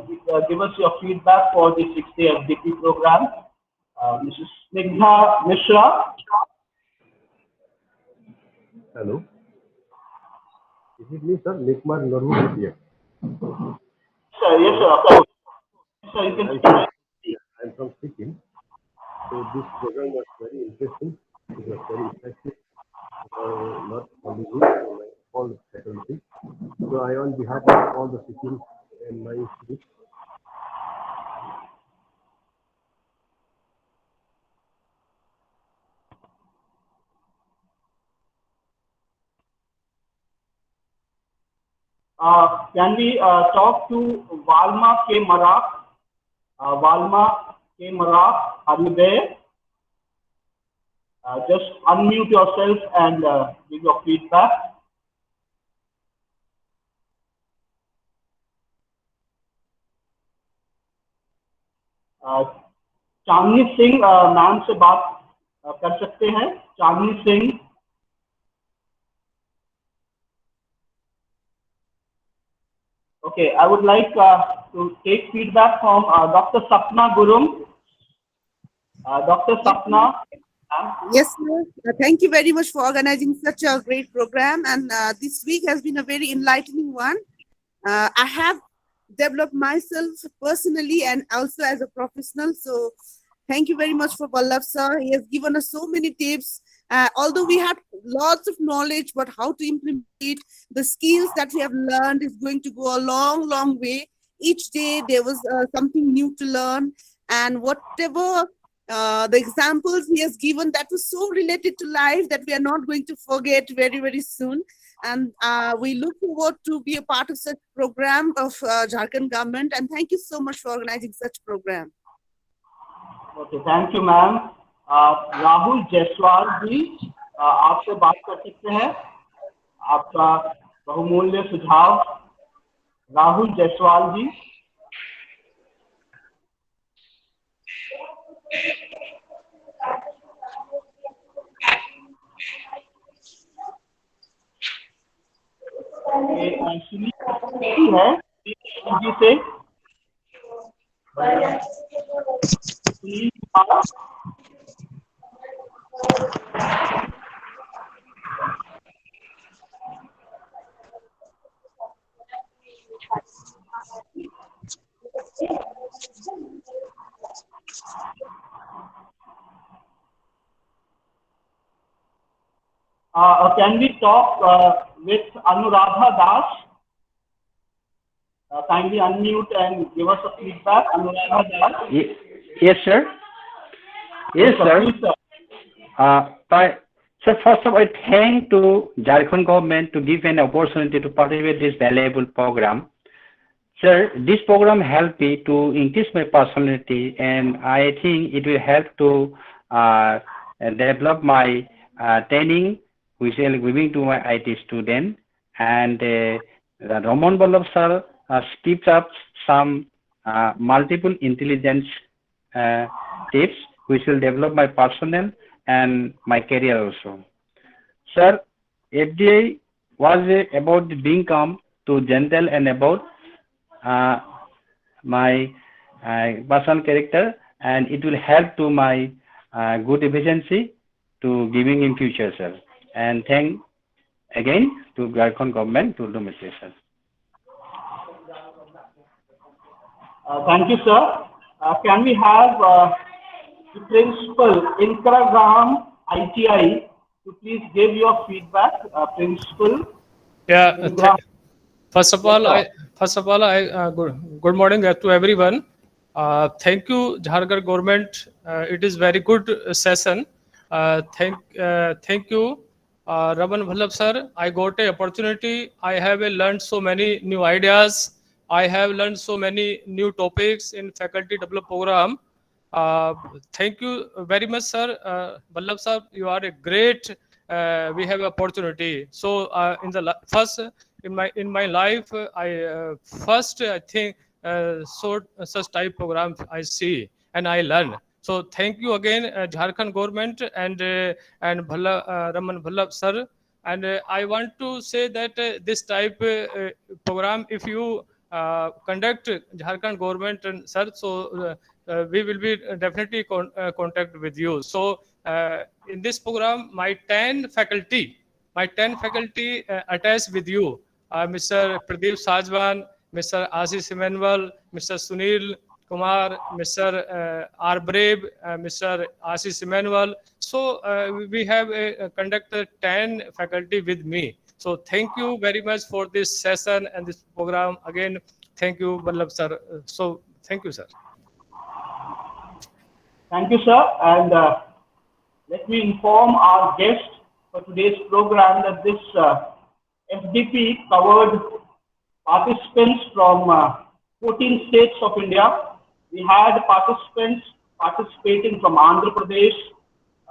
give us your feedback for the 6-day FDP program. Mrs. Snigdha Mishra. Hello. Is it me, sir? Nikmar Naru here. Sir, yes, sir. Sir, you can speak. I'm from Sikkim. So this program was very interesting. It was very effective. Not only me, but all the faculty. So I, on behalf of all the Sikkim and my institute, can we talk to Valma K. Marak? Valma K. Marak, are you there? Just unmute yourself and give your feedback. Chandni Singh ma'am से बात कर सकते हैं? चांदनी Singh. Okay, I would like to take feedback from Dr. Sapna Gurung. Dr. Sapna. Yes, sir. Thank you very much for organizing such a great program. And this week has been a very enlightening one. I have developed myself personally and also as a professional. So thank you very much for Ballabh, sir. He has given us so many tips. Although we had lots of knowledge, but how to implement it, the skills that we have learned is going to go a long, long way. Each day there was something new to learn, and whatever the examples he has given, that was so related to life that we are not going to forget very, very soon. And we look forward to be a part of such program of Jharkhand government. And thank you so much for organizing such program. Okay, thank you, ma'am. Rahul Jaiswal जी, आपसे बात कर सकते हैं, आपका बहुमूल्य सुझाव। राहुल जायसवाल जी। Actually है जी से can we talk with Anuradha Das? Kindly unmute and give us a feedback. Anuradha Das. Yes, sir. Yes, sir. So first of all, I thank to Jharkhand government to give an opportunity to participate in this valuable program. Sir, this program helped me to increase my personality, and I think it will help to develop my training, which I am giving to my IT student. And Raman Ballabh sir tips up some multiple intelligence tips, which will develop my personal and my career also. Sir, FDA was about being calm to gentle and about my personal character, and it will help to my good efficiency to giving in future, sir. And thank again to Jharkhand government to do my session. Thank you, sir. Can we have the principal, Inkragram ITI, to please give your feedback, principal? Yeah. First of all, good morning to everyone. Thank you, Jharkhand government. It is very good session. Thank you, Raman Ballabh sir. I got an opportunity. I have learned so many new ideas. I have learned so many new topics in faculty development program. Thank you very much, sir. Ballabh sir, you are a great. We have opportunity. So in the first in my life, I think such type programs I see and I learn. So thank you again, Jharkhand government and Raman Ballabh sir. And I want to say that this type program, if you conduct Jharkhand government and sir, so we will be definitely contact with you. So in this program, my 10 faculty attached with you. Mr. Pradeep Sajwan, Mr. Ashish Emmanuel, Mr. Sunil Kumar, Mr. R. Brave, Mr. Ashish Emmanuel. So we have conducted 10 faculty with me. So thank you very much for this session and this program. Again, thank you, Ballabh sir. So thank you, sir. Thank you, sir. And let me inform our guest for today's program that this FDP covered participants from 14 states of India. We had participants participating from Andhra Pradesh,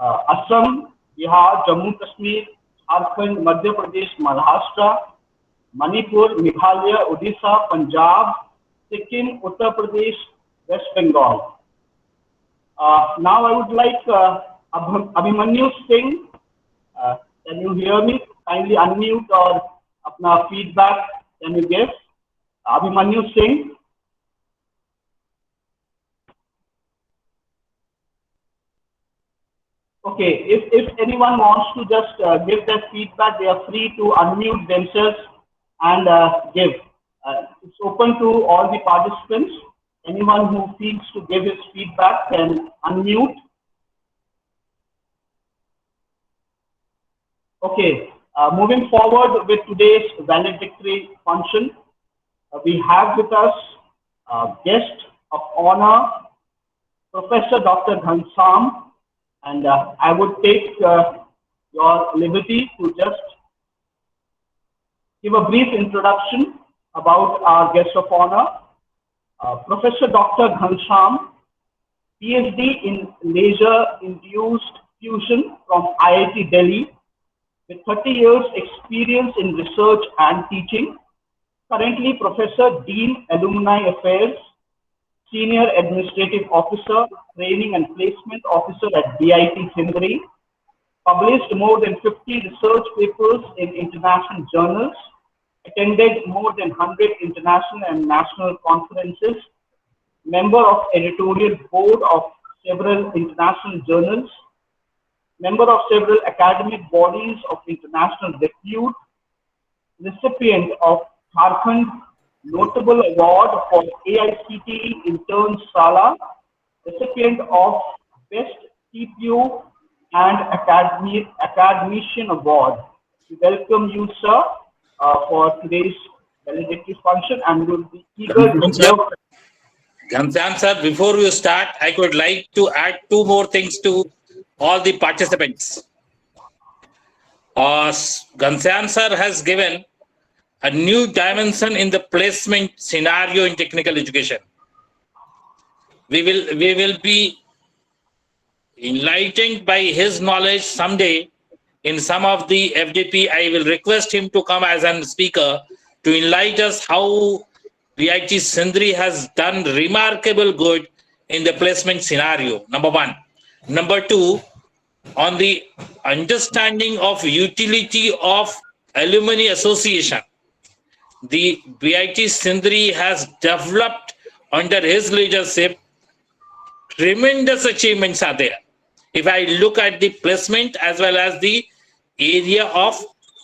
Assam, Bihar, Jammu Kashmir, Jharkhand, Madhya Pradesh, Maharashtra, Manipur, Meghalaya, Odisha, Punjab, Sikkim, Uttar Pradesh, West Bengal. Now I would like Abhimanyu Singh. Can you hear me? Kindly unmute or apna feedback can you give? Abhimanyu Singh. Okay, if anyone wants to just give their feedback, they are free to unmute themselves and give. It's open to all the participants. Anyone who feels to give his feedback can unmute. Okay, moving forward with today's valedictory function, we have with us guest of honor, Professor Dr. Ghansam, and I would take your liberty to just give a brief introduction about our guest of honor. Professor Dr. Ghansam, PhD in laser-induced fusion from IIT Delhi, with 30 years experience in research and teaching. Currently Professor, Dean, Alumni Affairs, Senior Administrative Officer, Training and Placement Officer at DIT Sindri. Published more than 50 research papers in international journals. Attended more than 100 international and national conferences. Member of editorial board of several international journals. Member of several academic bodies of international repute. Recipient of Jharkhand Notable Award for AICTE Intern Sala. Recipient of Best TPU and Academician Award. We welcome you, sir, for today's valedictory function, and we'll be eager to hear. Ghansam sir, before you start, I would like to add two more things to all the participants. Ghansam sir has given a new dimension in the placement scenario in technical education. We will be enlightened by his knowledge someday. In some of the FDP, I will request him to come as a speaker to enlighten us how DIT Sindri has done remarkable good in the placement scenario, number one. Number two, on the understanding of utility of alumni association. The DIT Sindri has developed under his leadership. Tremendous achievements are there. If I look at the placement as well as the area of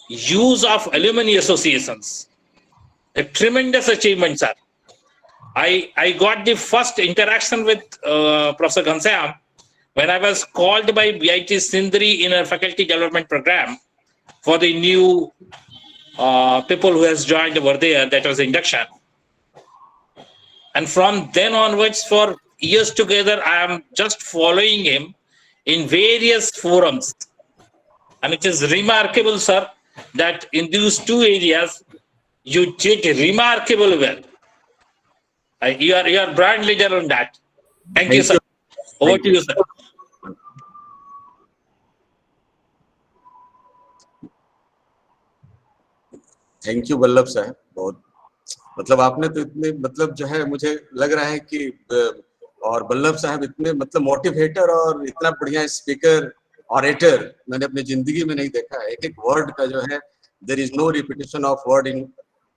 use of alumni associations, tremendous achievements are. I got the first interaction with Professor Ghansam when I was called by DIT Sindri in a faculty development program for the new people who has joined over there. That was induction. And from then onwards, for years together, I am just following him in various forums. And it is remarkable, sir, that in these two areas, you did remarkable well. You are brand leader on that. Thank you, sir. Over to you, sir. Thank you Ballabh साहब, बहुत मतलब आपने तो इतने मतलब जो है मुझे लग रहा है कि और बल्लभ साहब इतने मतलब मोटिवेटर और इतना बढ़िया स्पीकर ऑरेटर मैंने अपनी जिंदगी में नहीं देखा है। एक वर्ड का जो है there is no repetition of word in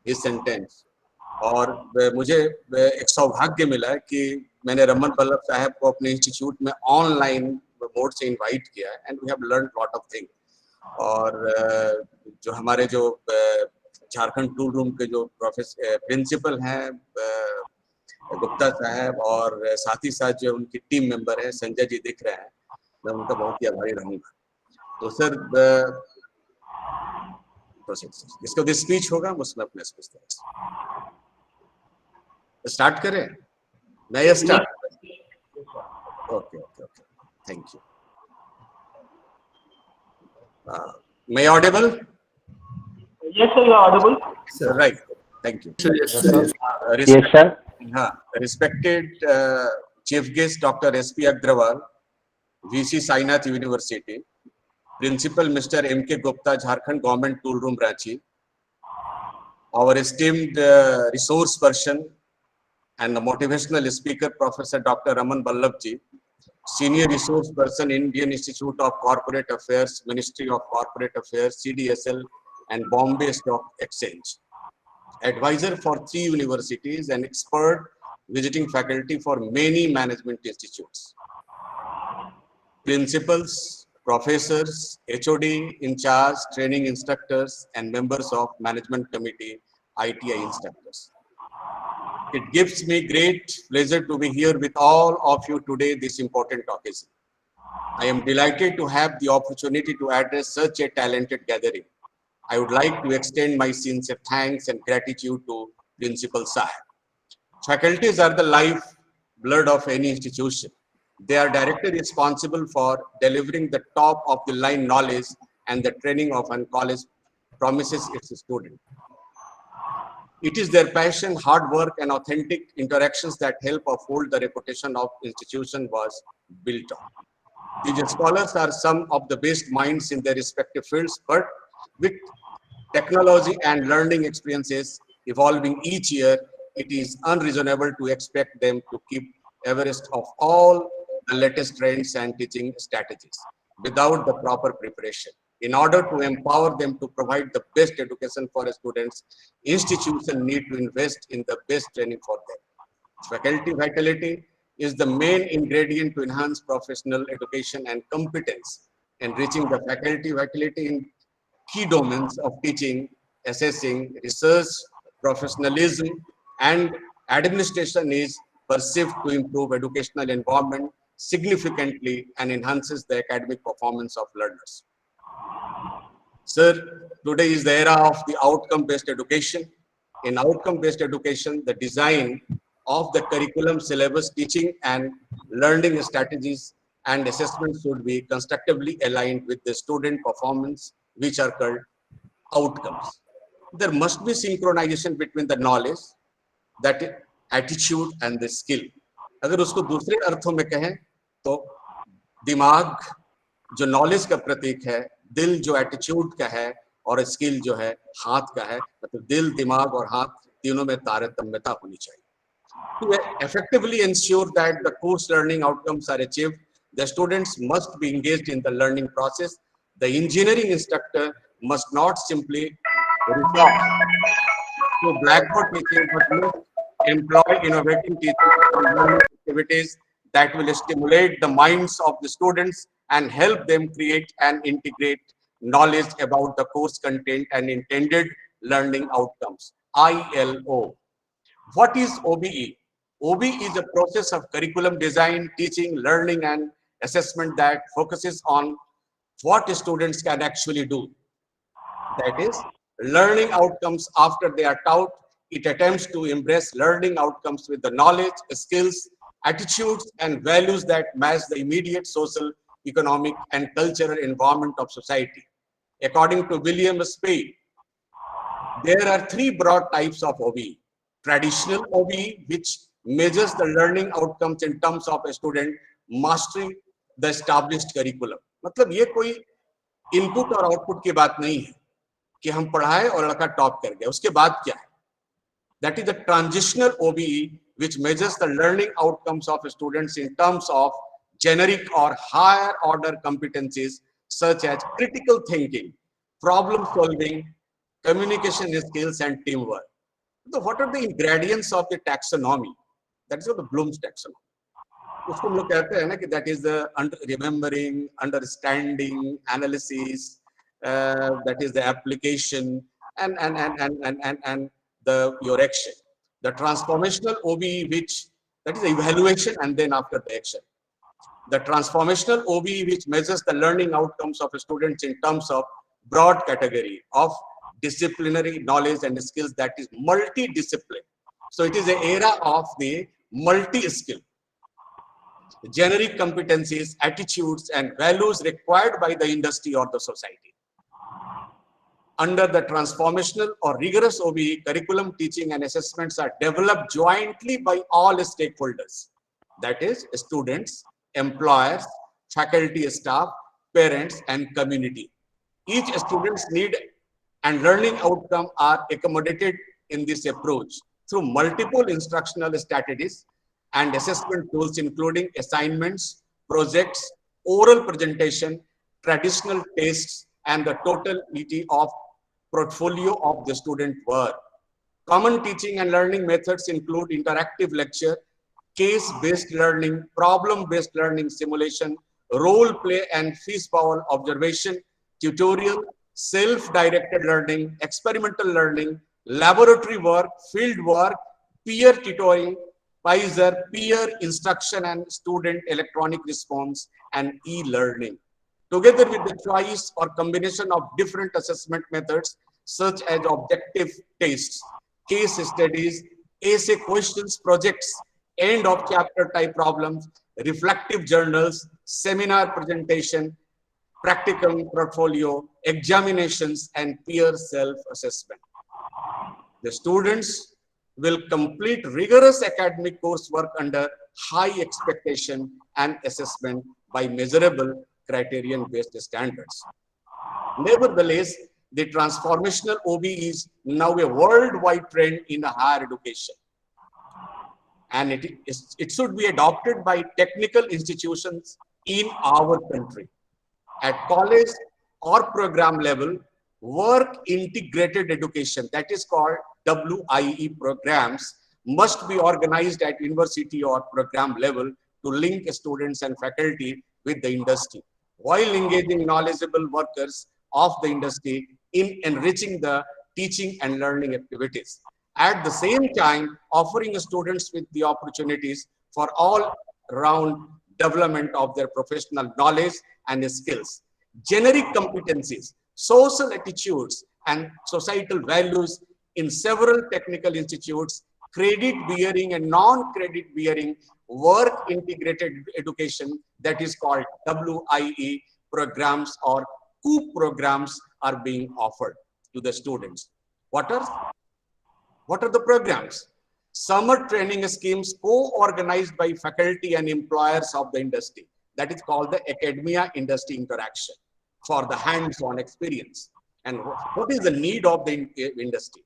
his sentence. और मुझे एक सौभाग्य मिला कि मैंने रमन बल्लभ साहब को अपने इंस्टीट्यूट में ऑनलाइन मोड से इनवाइट किया and we have learn lot of thing. और जो हमारे जो झारखंड टूल रूम के जो प्रिंसिपल हैं गुप्ता साहब और साथ ही साथ जो उनकी टीम मेंबर है संजय जी दिख रहे हैं, मैं उनका बहुत ही आभारी रहूंगा। तो सर इसको स्पीच होगा उसमें अपने स्टार्ट करें। मैं start okay okay okay thank you. May audible? Yes, sir, you are audible. Sir, right. Thank you. Yes, sir. Respected Chief Guest Dr. S.P. Agrawal, VC Sainath University, Principal Mr. M.K. Gupta, Jharkhand Government Tool Room Ranchi, our esteemed resource person and motivational speaker, Professor Dr. Raman Ballabh ji, Senior Resource Person, Indian Institute of Corporate Affairs, Ministry of Corporate Affairs, CDSL, and Bombay Stock Exchange. advisor for 3 universities, and expert visiting faculty for many management institutes. Principals, professors, HOD in charge, training instructors, and members of management committee, ITI instructors. It gives me great pleasure to be here with all of you today this important occasion. I am delighted to have the opportunity to address such a talented gathering. I would like to extend my sincere thanks and gratitude to Principal Sahib. Faculties are the lifeblood of any institution. They are directly responsible for delivering the top of the line knowledge and the training of a college promises its student. It is their passion, hard work, and authentic interactions that help uphold the reputation of institution was built on. These scholars are some of the best minds in their respective fields, but with technology and learning experiences evolving each year, it is unreasonable to expect them to keep abreast of all the latest trends and teaching strategies without the proper preparation. In order to empower them to provide the best education for students, institutions need to invest in the best training for them. Faculty vitality is the main ingredient to enhance professional education and competence. Enriching the faculty vitality in key domains of teaching, assessing, research, professionalism, and administration is perceived to improve educational environment significantly and enhances the academic performance of learners. Sir, today is the era of the outcome-based education. In outcome-based education, the design of the curriculum, syllabus, teaching and learning strategies and assessment should be constructively aligned with the student performance, which are called outcomes. There must be synchronization between the knowledge, that attitude and the skill. अगर उसको दूसरे अर्थों में कहें तो दिमाग जो knowledge का प्रतीक है, दिल जो एटीट्यूड का है और स्किल जो है हाथ का है, मतलब दिल, दिमाग और हाथ तीनों में तारतम्यता होनी चाहिए. To effectively ensure that the course learning outcomes are achieved, the students must be engaged in the learning process. The engineering instructor must not simply resort to blackboard teaching, but must employ innovative teaching and learning activities that will stimulate the minds of the students and help them create and integrate knowledge about the course content and intended learning outcomes. ILO. What is OBE? OBE is a process of curriculum design, teaching, learning, and assessment that focuses on what students can actually do. That is, learning outcomes after they are taught. It attempts to embrace learning outcomes with the knowledge, skills, attitudes, and values that match the immediate social, economic, and cultural environment of society. According to William Spade, there are 3 broad types of OBE. Traditional OBE, which measures the learning outcomes in terms of a student mastering the established curriculum. मतलब ये कोई input और output की बात नहीं है कि हम पढ़ाए और लड़का टॉप कर गया, उसके बाद क्या है. That is the transitional OBE, which measures the learning outcomes of students in terms of generic or higher order competencies such as critical thinking, problem solving, communication skills, and teamwork. So what are the ingredients of the taxonomy? That is what the Bloom's taxonomy. उसको हम लोग कहते हैं ना कि that is the remembering, understanding, analysis, that is the application, and your action. The transformational OBE, which that is evaluation and then after the action. The transformational OBE, which measures the learning outcomes of students in terms of broad category of disciplinary knowledge and skills, that is multidiscipline. So it is an era of the multi-skill. Generic competencies, attitudes, and values required by the industry or the society. Under the transformational or rigorous OBE, curriculum, teaching, and assessments are developed jointly by all stakeholders. That is, students, employers, faculty, staff, parents, and community. Each student's need and learning outcome are accommodated in this approach through multiple instructional strategies and assessment tools, including assignments, projects, oral presentation, traditional tests, and the totality of portfolio of the student work. Common teaching and learning methods include interactive lecture, case-based learning, problem-based learning simulation, role play and feasible observation, tutorial, self-directed learning, experimental learning, laboratory work, field work, peer tutoring, peer instruction and student electronic response, and e-learning. Together with the choice or combination of different assessment methods such as objective tests, case studies, essay questions, projects, end of chapter type problems, reflective journals, seminar presentation, practicum portfolio, examinations, and peer self-assessment. The students will complete rigorous academic coursework under high expectation and assessment by measurable criterion-based standards. Nevertheless, the transformational OB is now a worldwide trend in higher education. And it should be adopted by technical institutions in our country. At college or program level, work integrated education, that is called WIE programs, must be organized at university or program level to link students and faculty with the industry, while engaging knowledgeable workers of the industry in enriching the teaching and learning activities. At the same time, offering students with the opportunities for all-round development of their professional knowledge and skills, generic competencies, social attitudes, and societal values in several technical institutes, credit-bearing and non-credit-bearing work integrated education, that is called WIE programs or COOP programs, are being offered to the students. What are the programs? Summer training schemes co-organized by faculty and employers of the industry, that is called the academia industry interaction, for the hands-on experience. And what is the need of the industry?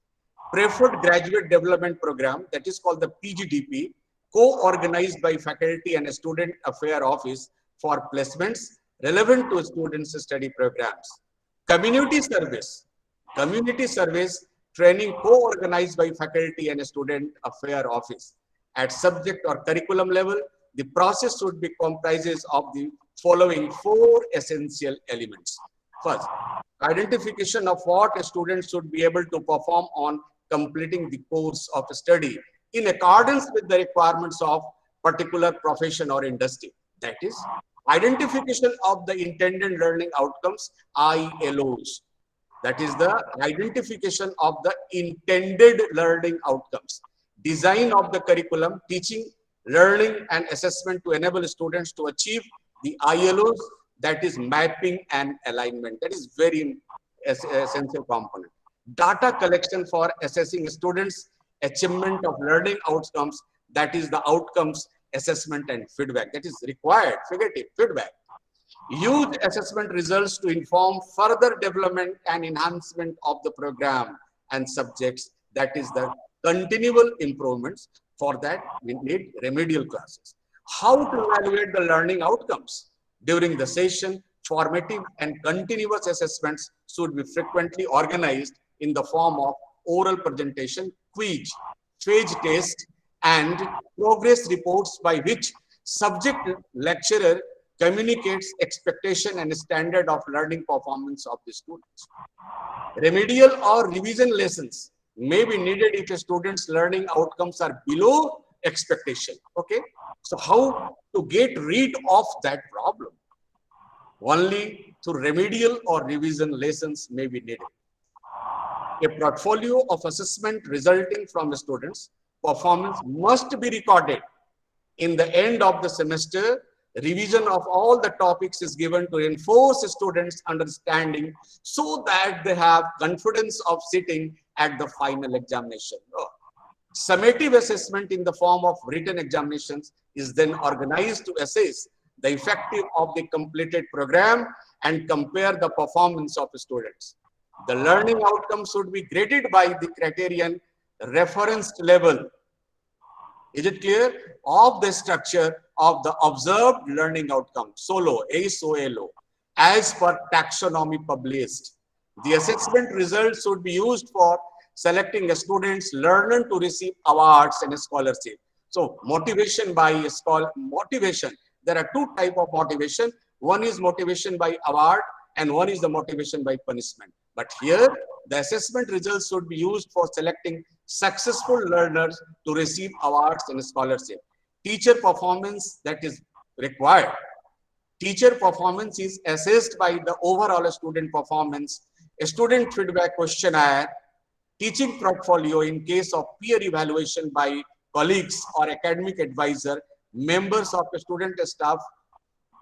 Preferred graduate development program, that is called the PGDP, co-organized by faculty and student affair office for placements relevant to students' study programs. Community service training co-organized by faculty and student affair office. At subject or curriculum level, the process should be comprises of the following 4 essential elements. First, identification of what a student should be able to perform on completing the course of study in accordance with the requirements of particular profession or industry. That is, identification of the intended learning outcomes, ILOs. That is the identification of the intended learning outcomes. Design of the curriculum, teaching, learning, and assessment to enable students to achieve the ILOs, that is mapping and alignment. That is very essential component. Data collection for assessing students' achievement of learning outcomes, that is the outcomes, assessment, and feedback. That is required, feedback. Use assessment results to inform further development and enhancement of the program and subjects, that is the continual improvements. For that, we need remedial classes. How to evaluate the learning outcomes? During the session, formative and continuous assessments should be frequently organized in the form of oral presentation, quiz, phase test, and progress reports by which subject lecturer communicates expectation and standard of learning performance of the students. Remedial or revision lessons may be needed if a student's learning outcomes are below expectation. Okay, so how to get rid of that problem? Only through remedial or revision lessons may be needed. A portfolio of assessment resulting from the students' performance must be recorded. In the end of the semester, revision of all the topics is given to enforce students' understanding so that they have confidence of sitting at the final examination. Summative assessment in the form of written examinations is then organized to assess the effective of the completed program and compare the performance of students. The learning outcomes should be graded by the criterion referenced level. Is it clear? Of the structure of the observed learning outcome, SOLO, SOLO, as per taxonomy published. The assessment results should be used for selecting students, learners to receive awards and scholarship. So motivation by motivation. There are two types of motivation. One is motivation by award and one is the motivation by punishment. But here, the assessment results should be used for selecting successful learners to receive awards and scholarship. Teacher performance that is required. Teacher performance is assessed by the overall student performance, a student feedback questionnaire, teaching portfolio in case of peer evaluation by colleagues or academic advisor, members of the student staff,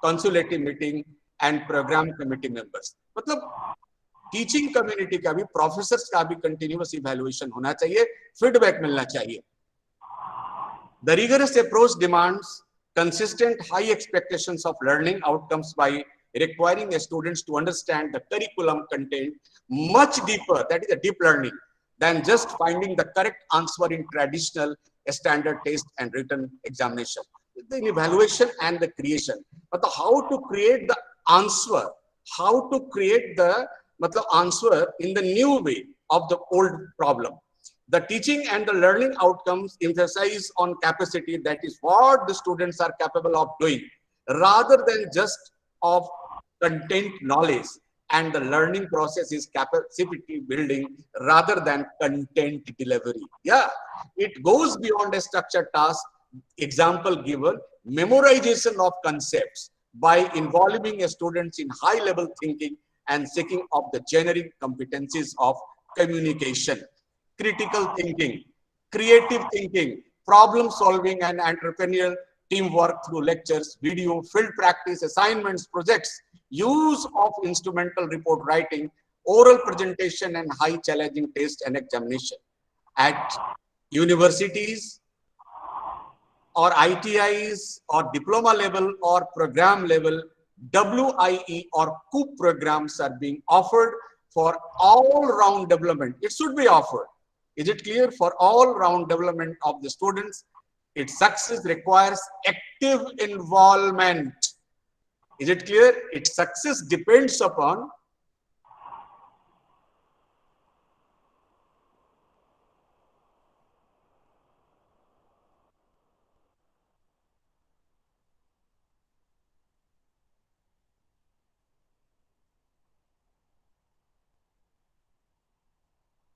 consultative meeting and program committee members. मतलब teaching community का भी, professors का भी continuous evaluation होना चाहिए, feedback मिलना चाहिए. The rigorous approach demands consistent high expectations of learning outcomes by requiring students to understand the curriculum content much deeper, that is a deep learning, than just finding the correct answer in traditional standard test and written examination. The evaluation and the creation, but how to create the answer, how to create the answer in the new way of the old problem. The teaching and the learning outcomes emphasize on capacity, that is what the students are capable of doing, rather than just of content knowledge, and the learning process is capacity building rather than content delivery. Yeah, it goes beyond a structured task. Example given, memorization of concepts by involving students in high level thinking and seeking of the generic competencies of communication, critical thinking, creative thinking, problem solving and entrepreneurial teamwork through lectures, video, field practice, assignments, projects, use of instrumental report writing, oral presentation and high challenging test and examination. At universities or ITIs or diploma level or program level, WIE or COOP programs are being offered for all-round development. It should be offered. Is it clear? For all-round development of the students, its success requires active involvement. Is it clear? Its success depends upon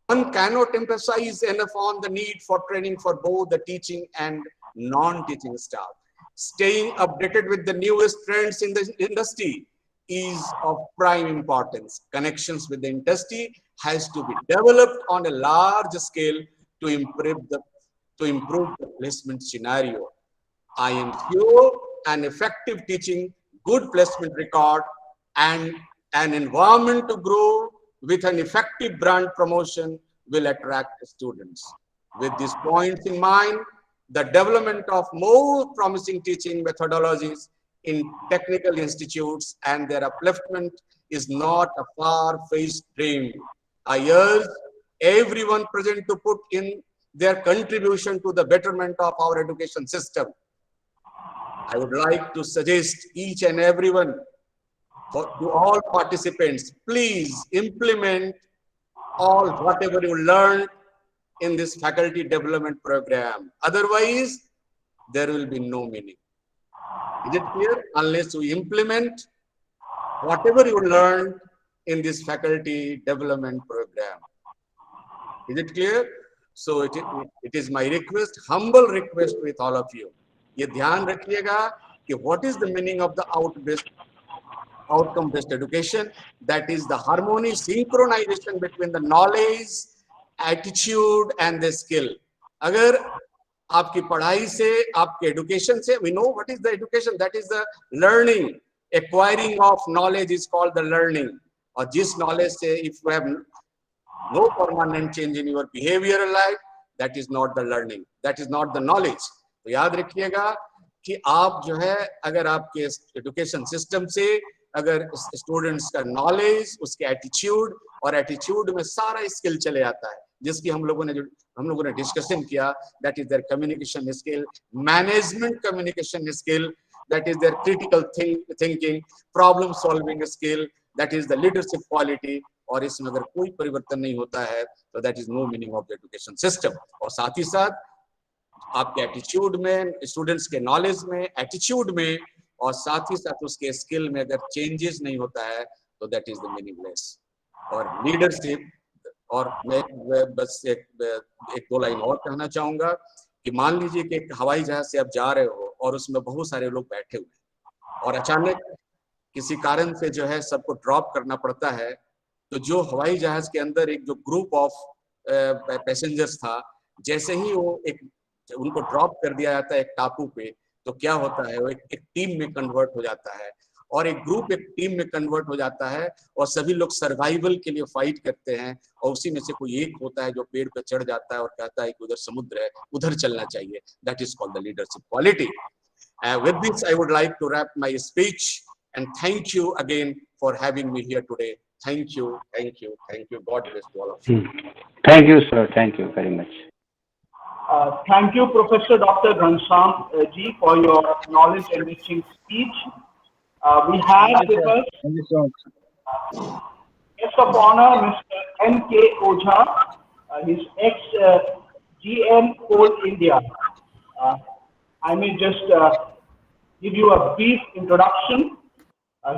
one cannot emphasize enough on the need for training for both the teaching and non-teaching staff. Staying updated with the newest trends in the industry is of prime importance. Connections with the industry has to be developed on a large scale to improve the placement scenario. I am sure an effective teaching, good placement record, and an environment to grow with an effective brand promotion will attract students. With these points in mind, the development of more promising teaching methodologies in technical institutes and their upliftment is not a far-fetched dream. I urge everyone present to put in their contribution to the betterment of our education system. I would like to suggest each and everyone, to all participants, please implement all whatever you learned in this faculty development program. Otherwise, there will be no meaning. Is it clear? Unless you implement whatever you learned in this faculty development program. Is it clear? So it is my request, humble request with all of you. ये ध्यान रखिएगा कि what is the meaning of the outcome-based education? That is the harmony, synchronization between the knowledge, attitude and the skill. अगर आपकी पढ़ाई से, आपके education से, we know what is the education, that is the learning. Acquiring of knowledge is called the learning. और जिस knowledge से, if you have no permanent change in your behavioral life, that is not the learning, that is not the knowledge. तो याद रखिएगा कि आप जो है, अगर आपके education system से अगर स्टूडेंट्स का नॉलेज, उसके एटीट्यूड, और एटीट्यूड में सारा स्किल चले आता है, जिसकी हम लोगों ने डिस्कशन किया, that is their communication skill, management communication skill, that is their critical thinking, problem solving skill, that is the leadership quality. और इसमें अगर कोई परिवर्तन नहीं होता है तो that is no meaning of the education system. और साथ ही साथ आपके एटीट्यूड में, स्टूडेंट्स के नॉलेज में, एटीट्यूड में, और साथ ही साथ उसके स्किल में अगर चेंजेस नहीं होता है तो दैट इज द मीनिंगलेस। और लीडरशिप, और मैं बस एक दो लाइन और कहना चाहूंगा कि मान लीजिए कि एक हवाई जहाज से आप जा रहे हो और उसमें बहुत सारे लोग बैठे हुए हैं और अचानक किसी कारण से जो है सबको ड्रॉप करना पड़ता है, तो जो हवाई जहाज के अंदर एक जो ग्रुप ऑफ पैसेंजर्स था, जैसे ही वो एक उनको ड्रॉप कर दिया जाता है एक टापू पे, तो क्या होता है वो एक टीम में कन्वर्ट हो जाता है, और एक ग्रुप एक टीम में कन्वर्ट हो जाता है और सभी लोग सर्वाइवल के लिए फाइट करते हैं। और उसी में से कोई एक होता है जो पेड़ पे चढ़ जाता है और कहता है कि उधर समुद्र है, उधर चलना चाहिए। That is called the leadership quality. With this, I would like to wrap my speech and thank you again for having me here today. Thank you, thank you, thank you. God bless to all of you. Thank you, sir. Thank you very much. Thank you, Professor Dr. Ghanshyam ji, for your knowledge-enriching speech. We have with us guest of honor, Mr. M.K. Ojha. He's ex-GM Coal India. I may just give you a brief introduction.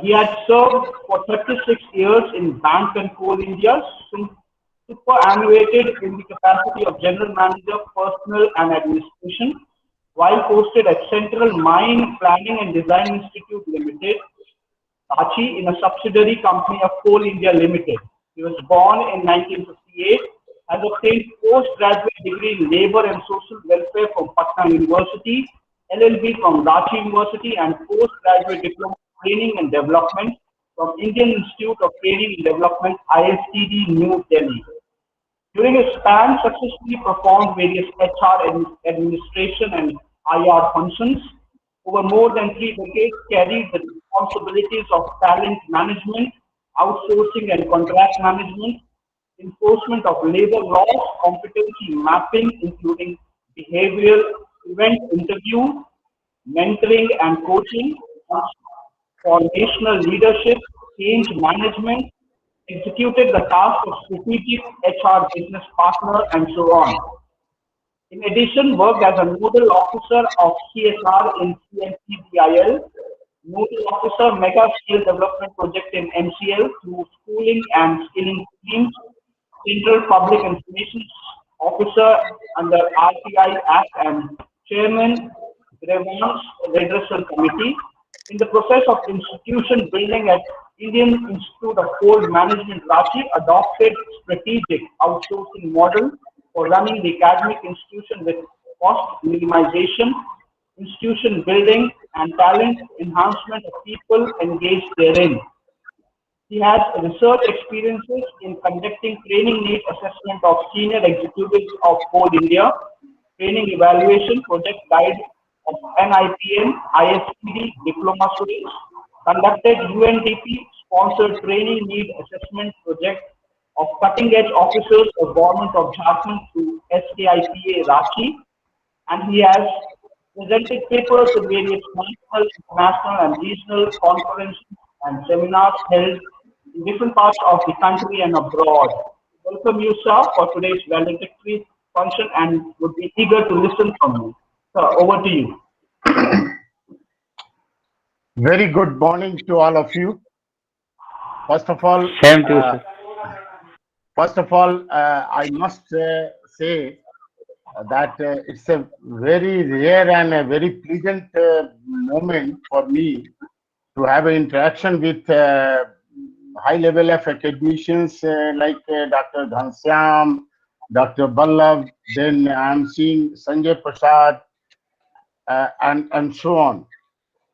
He had served for 36 years in Bank and Coal India, superannuated in the capacity of General Manager, Personnel and Administration, while posted at Central Mine Planning and Design Institute Limited, Ranchi, in a subsidiary company of Coal India Limited. He was born in 1958, has obtained postgraduate degree in Labour and Social Welfare from Patna University, LLB from Ranchi University, and postgraduate diploma Training and Development from Indian Institute of Training and Development, ISTD, New Delhi. During his span, successfully performed various HR administration and IR functions. Over more than 3 decades, carried the responsibilities of talent management, outsourcing and contract management, enforcement of labor laws, competency mapping, including behavioral event interview, mentoring and coaching, formational leadership, change management, executed the task of strategic HR business partner, and so on. In addition, worked as a nodal officer of CSR in CNCBIL, nodal officer mega skill development project in MCL through schooling and skilling schemes, Central Public Information Officer under RTI Act, and Chairman Grievance Redressal Committee. In the process of institution building at Indian Institute of Coal Management, Ranchi adopted strategic outsourcing model for running the academic institution with cost minimization, institution building, and talent enhancement of people engaged therein. He has research experiences in conducting training need assessment of senior executives of Coal India, training evaluation project guide of NIPM, ISTD, Diploma students, conducted UNDP sponsored training need assessment project of cutting edge officers of Government of Jharkhand through STAADPro Ranchi, and he has presented papers in various national, international and regional conferences and seminars held in different parts of the country and abroad. Welcome you, sir, for today's valedictory function, and would be eager to listen from you. Sir, over to you. Very good morning to all of you. First of all, Same to you, sir. I must say that it's a very rare and a very pleasant moment for me to have an interaction with high level of academicians like Dr. Ghanshyam, Dr. Ballabh, then I'm seeing Sanjay Prasad, and so on.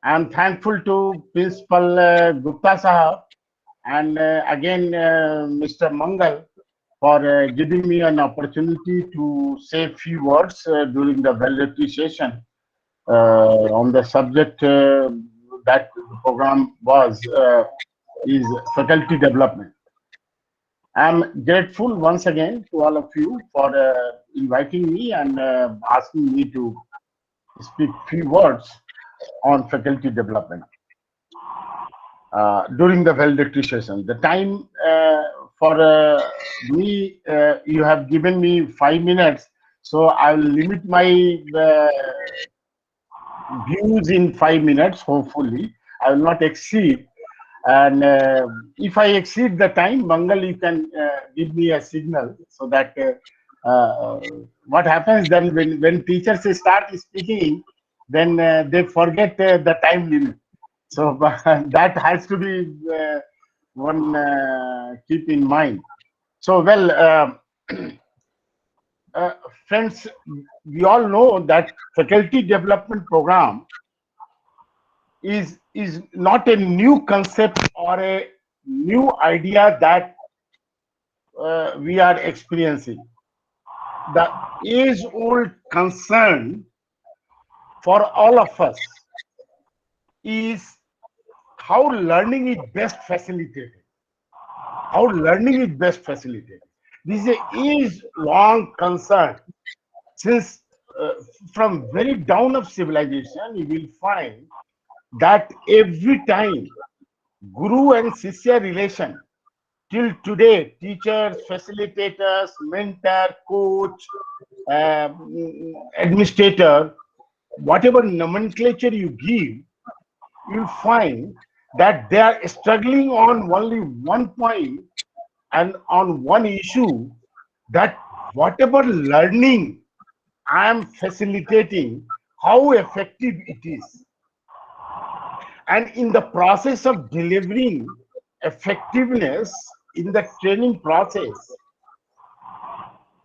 I'm thankful to Principal Gupta Sahab and again Mr. Mangal for giving me an opportunity to say a few words during the valedictory session on the subject that the program was is faculty development. I'm grateful once again to all of you for inviting me and asking me to speak few words on faculty development during the valedictory session. The time for me, you have given me 5 minutes, so I will limit my views in 5 minutes. Hopefully, I will not exceed. And if I exceed the time, Mangal, you can give me a signal so that what happens then when teachers start speaking, then they forget the time limit. So that has to be one keep in mind. So well, friends, we all know that faculty development program is not a new concept or a new idea that we are experiencing. The age-old concern for all of us is how learning is best facilitated. How learning is best facilitated. This is a age-long concern. Since from very down of civilization, you will find that every time Guru and Sishya relation till today, teachers, facilitators, mentor, coach, administrator, whatever nomenclature you give, you'll find that they are struggling on only one point and on one issue, that whatever learning I am facilitating, how effective it is. And in the process of delivering effectiveness in the training process,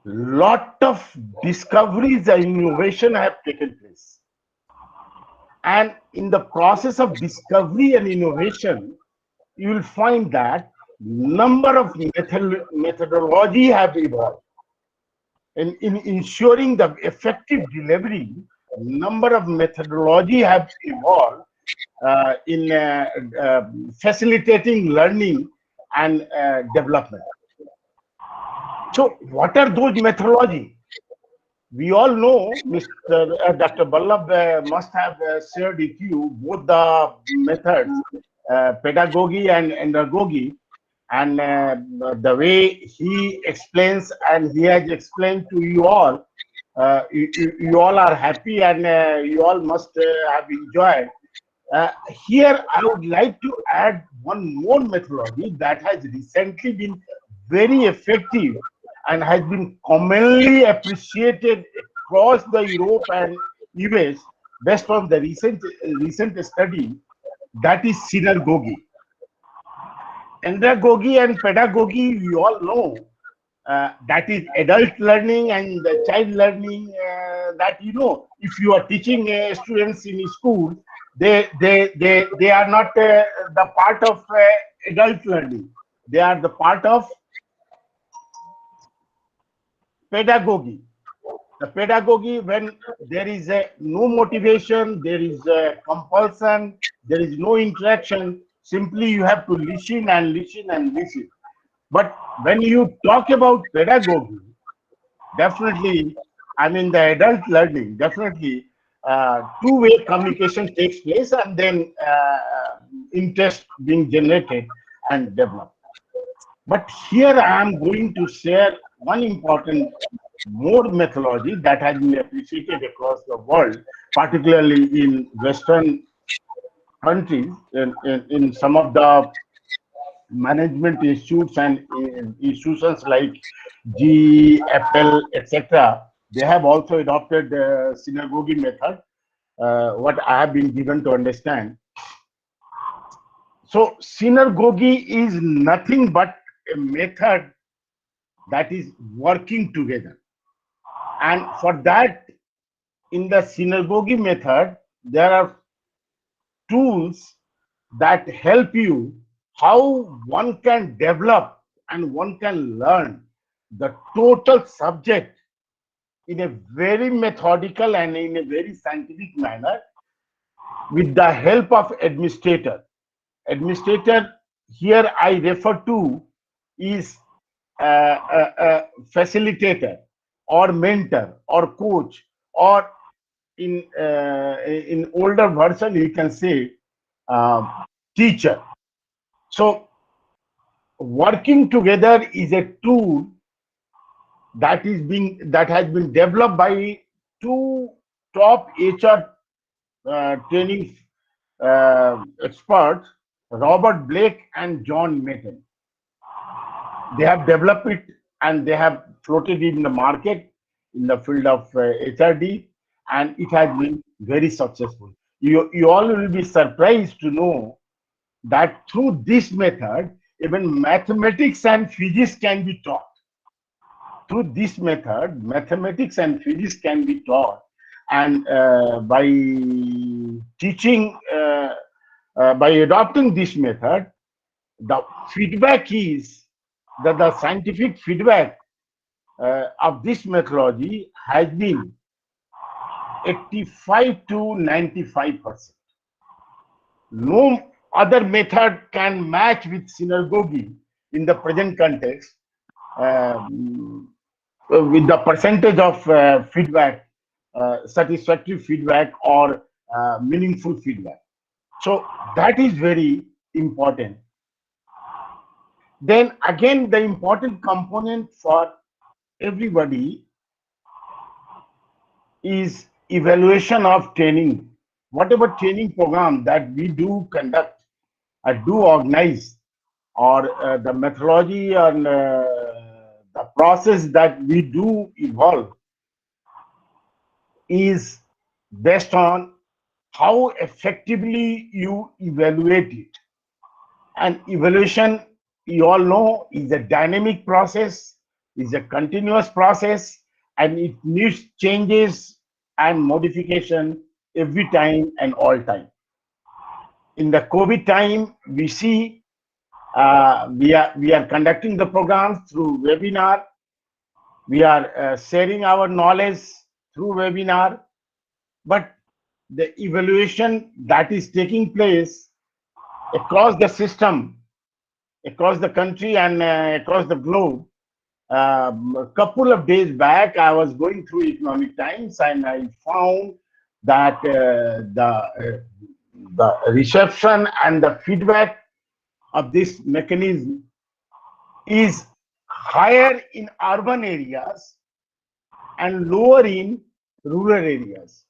lot of discoveries and innovation have taken place. And in the process of discovery and innovation, you will find that number of methodology have evolved. And in ensuring the effective delivery, number of methodology have evolved in facilitating learning and development. So what are those methodology? We all know Mr. Dr. Ballabh must have shared with you both the methods, pedagogy and andragogy, and the way he explains and he has explained to you all, you all are happy and you all must have enjoyed. Here, I would like to add one more methodology that has recently been very effective and has been commonly appreciated across the Europe and US based on the recent study, that is synergogy. Andragogy and pedagogy, we all know, that is adult learning and the child learning. That if you are teaching students in school, they are not the part of adult learning. They are the part of pedagogy. The pedagogy, when there is no motivation, there is a compulsion, there is no interaction, simply you have to listen and listen and listen. But when you talk about pedagogy, definitely, I mean the adult learning, definitely two-way communication takes place and then interest being generated and developed. But here I am going to share one important more methodology that has been appreciated across the world, particularly in Western countries, in some of the management institutes and institutions like GE, Apple, etc. They have also adopted the synergogy method, what I have been given to understand. So synergogy is nothing but a method that is working together. And for that, in the synergogy method, there are tools that help you how one can develop and one can learn the total subject in a very methodical and in a very scientific manner with the help of administrator. Administrator here I refer to is a facilitator or mentor or coach, or in older version you can say teacher. So working together is a tool that has been developed by two top HR training experts, Robert Blake and John Mason. They have developed it and they have floated it in the market in the field of HRD, and it has been very successful. You all will be surprised to know that through this method, even mathematics and physics can be taught. Through this method, mathematics and physics can be taught, and by teaching, by adopting this method, the feedback is that the scientific feedback of this methodology has been 85 to 95%. No other method can match with synagogue in the present context with the percentage of feedback, satisfactory feedback or meaningful feedback. So that is very important. Then again, the important component for everybody is evaluation of training. Whatever training program that we do conduct or do organize, or the methodology and the process that we do evolve is based on how effectively you evaluate it. And evaluation, you all know, is a dynamic process, is a continuous process, and it needs changes and modification every time and all time. In the COVID time, we see we are conducting the programs through webinar. We are sharing our knowledge through webinar, but the evaluation that is taking place across the system, across the country and across the globe. A couple of days back, I was going through Economic Times and I found that the reception and the feedback of this mechanism is higher in urban areas and lower in rural areas.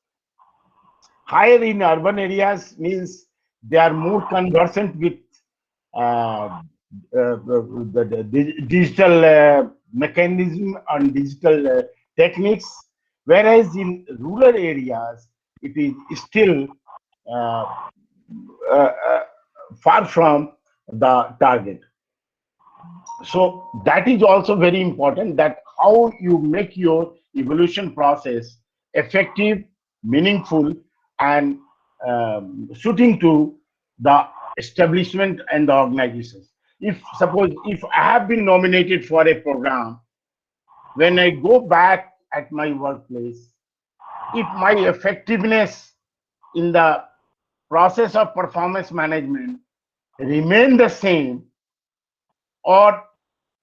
Higher in urban areas means they are more conversant with the digital mechanism and digital techniques, whereas in rural areas it is still far from the target. So that is also very important, that how you make your evaluation process effective, meaningful, and suiting to the establishment and the organizations. If suppose if I have been nominated for a program, when I go back at my workplace, if my effectiveness in the process of performance management remain the same, or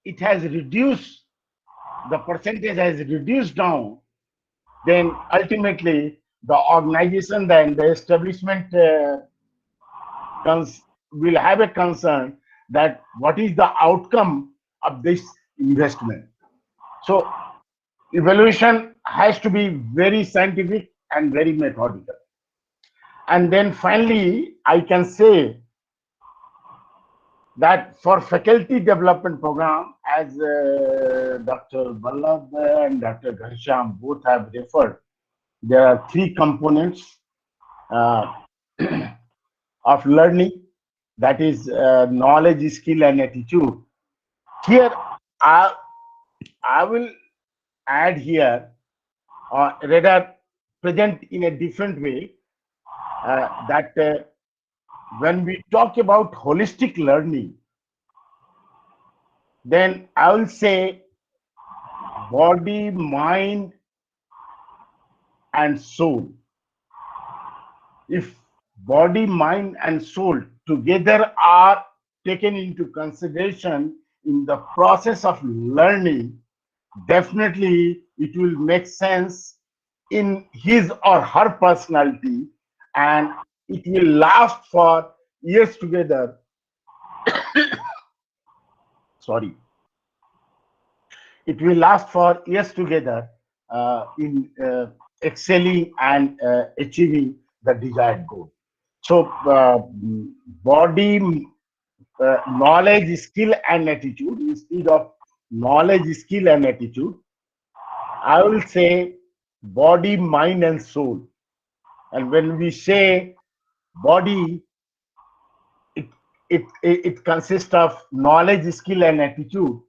it has reduced, the percentage has reduced down, then ultimately the organization and the establishment will have a concern that what is the outcome of this investment. So evaluation has to be very scientific and very methodical. And then finally, I can say that for faculty development program, as Dr. Ballabh and Dr. Ghanshyam both have referred, there are three components of learning, that is knowledge, skill, and attitude. Here, I will add here, or rather present in a different way, that when we talk about holistic learning, then I will say body, mind, and soul. If body, mind, and soul together are taken into consideration in the process of learning, definitely it will make sense in his or her personality, and it will last for years together sorry. It will last for years together in excelling and achieving the desired goal. So body, knowledge, skill and attitude, instead of knowledge, skill and attitude, I will say body, mind and soul. And when we say body, it consists of knowledge, skill and attitude.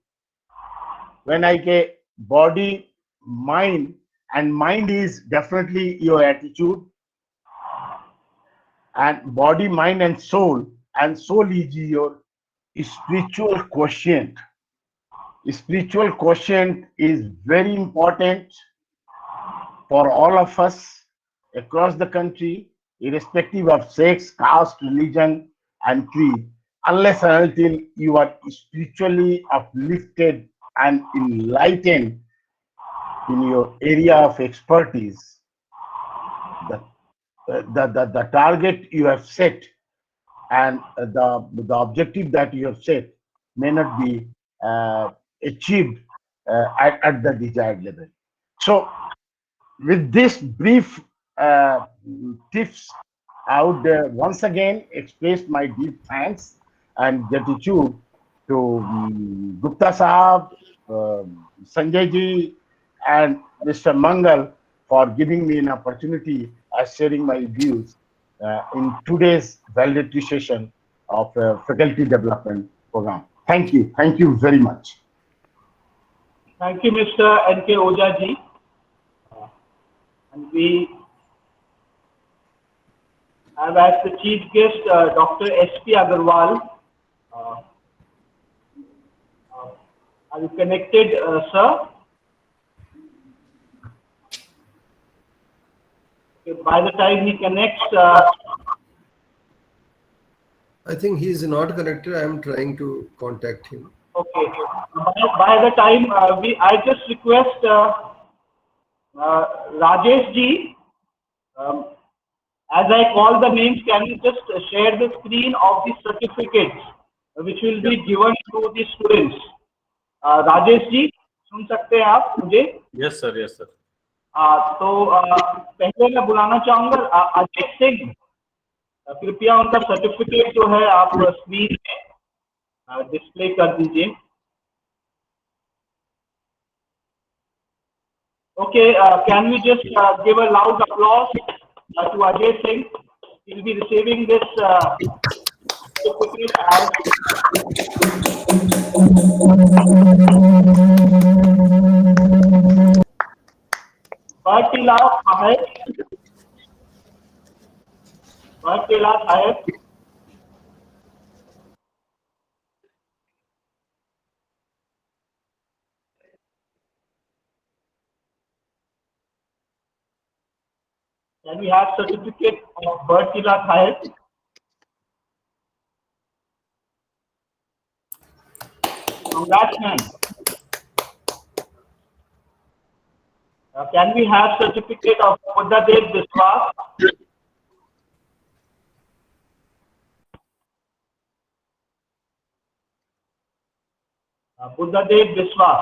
When I say body, mind, and mind is definitely your attitude, and body, mind and soul is your spiritual quotient. Spiritual quotient is very important for all of us across the country, irrespective of sex, caste, religion, and creed, unless and until you are spiritually uplifted and enlightened in your area of expertise. The target you have set and the objective that you have set may not be achieved at the desired level. So with this brief tips, I would once again express my deep thanks and gratitude to Gupta Sahab, Sanjay ji, and Mr. Mangal for giving me an opportunity as sharing my views in today's valedictory session of faculty development program. Thank you. Thank you very much. Thank you, Mr. N.K. Oja ji. And we have as the chief guest Dr. S.P. Agarwal. Are you connected, sir? Okay, by the time he connects, I think he is not connected. I am trying to contact him. okay. By the time I just request Rajesh ji, as I call the names, can you just share the screen of the certificates which will be given to the students? Rajesh ji सुन सकते हैं आप मुझे? Yes sir, yes sir. तो पहले मैं बुलाना चाहूंगा अजय सिंह, कृपया उनका सर्टिफिकेट जो है आप स्क्रीन में डिस्प्ले कर दीजिए। Okay, can we just give a loud applause to Ajay Singh? He will be receiving this certificate as Bartila Sahib. Can we have certificate of Bartila Sahib? Congrats, man. Can we have certificate of Buddhadev Biswas? Buddhadev Biswas.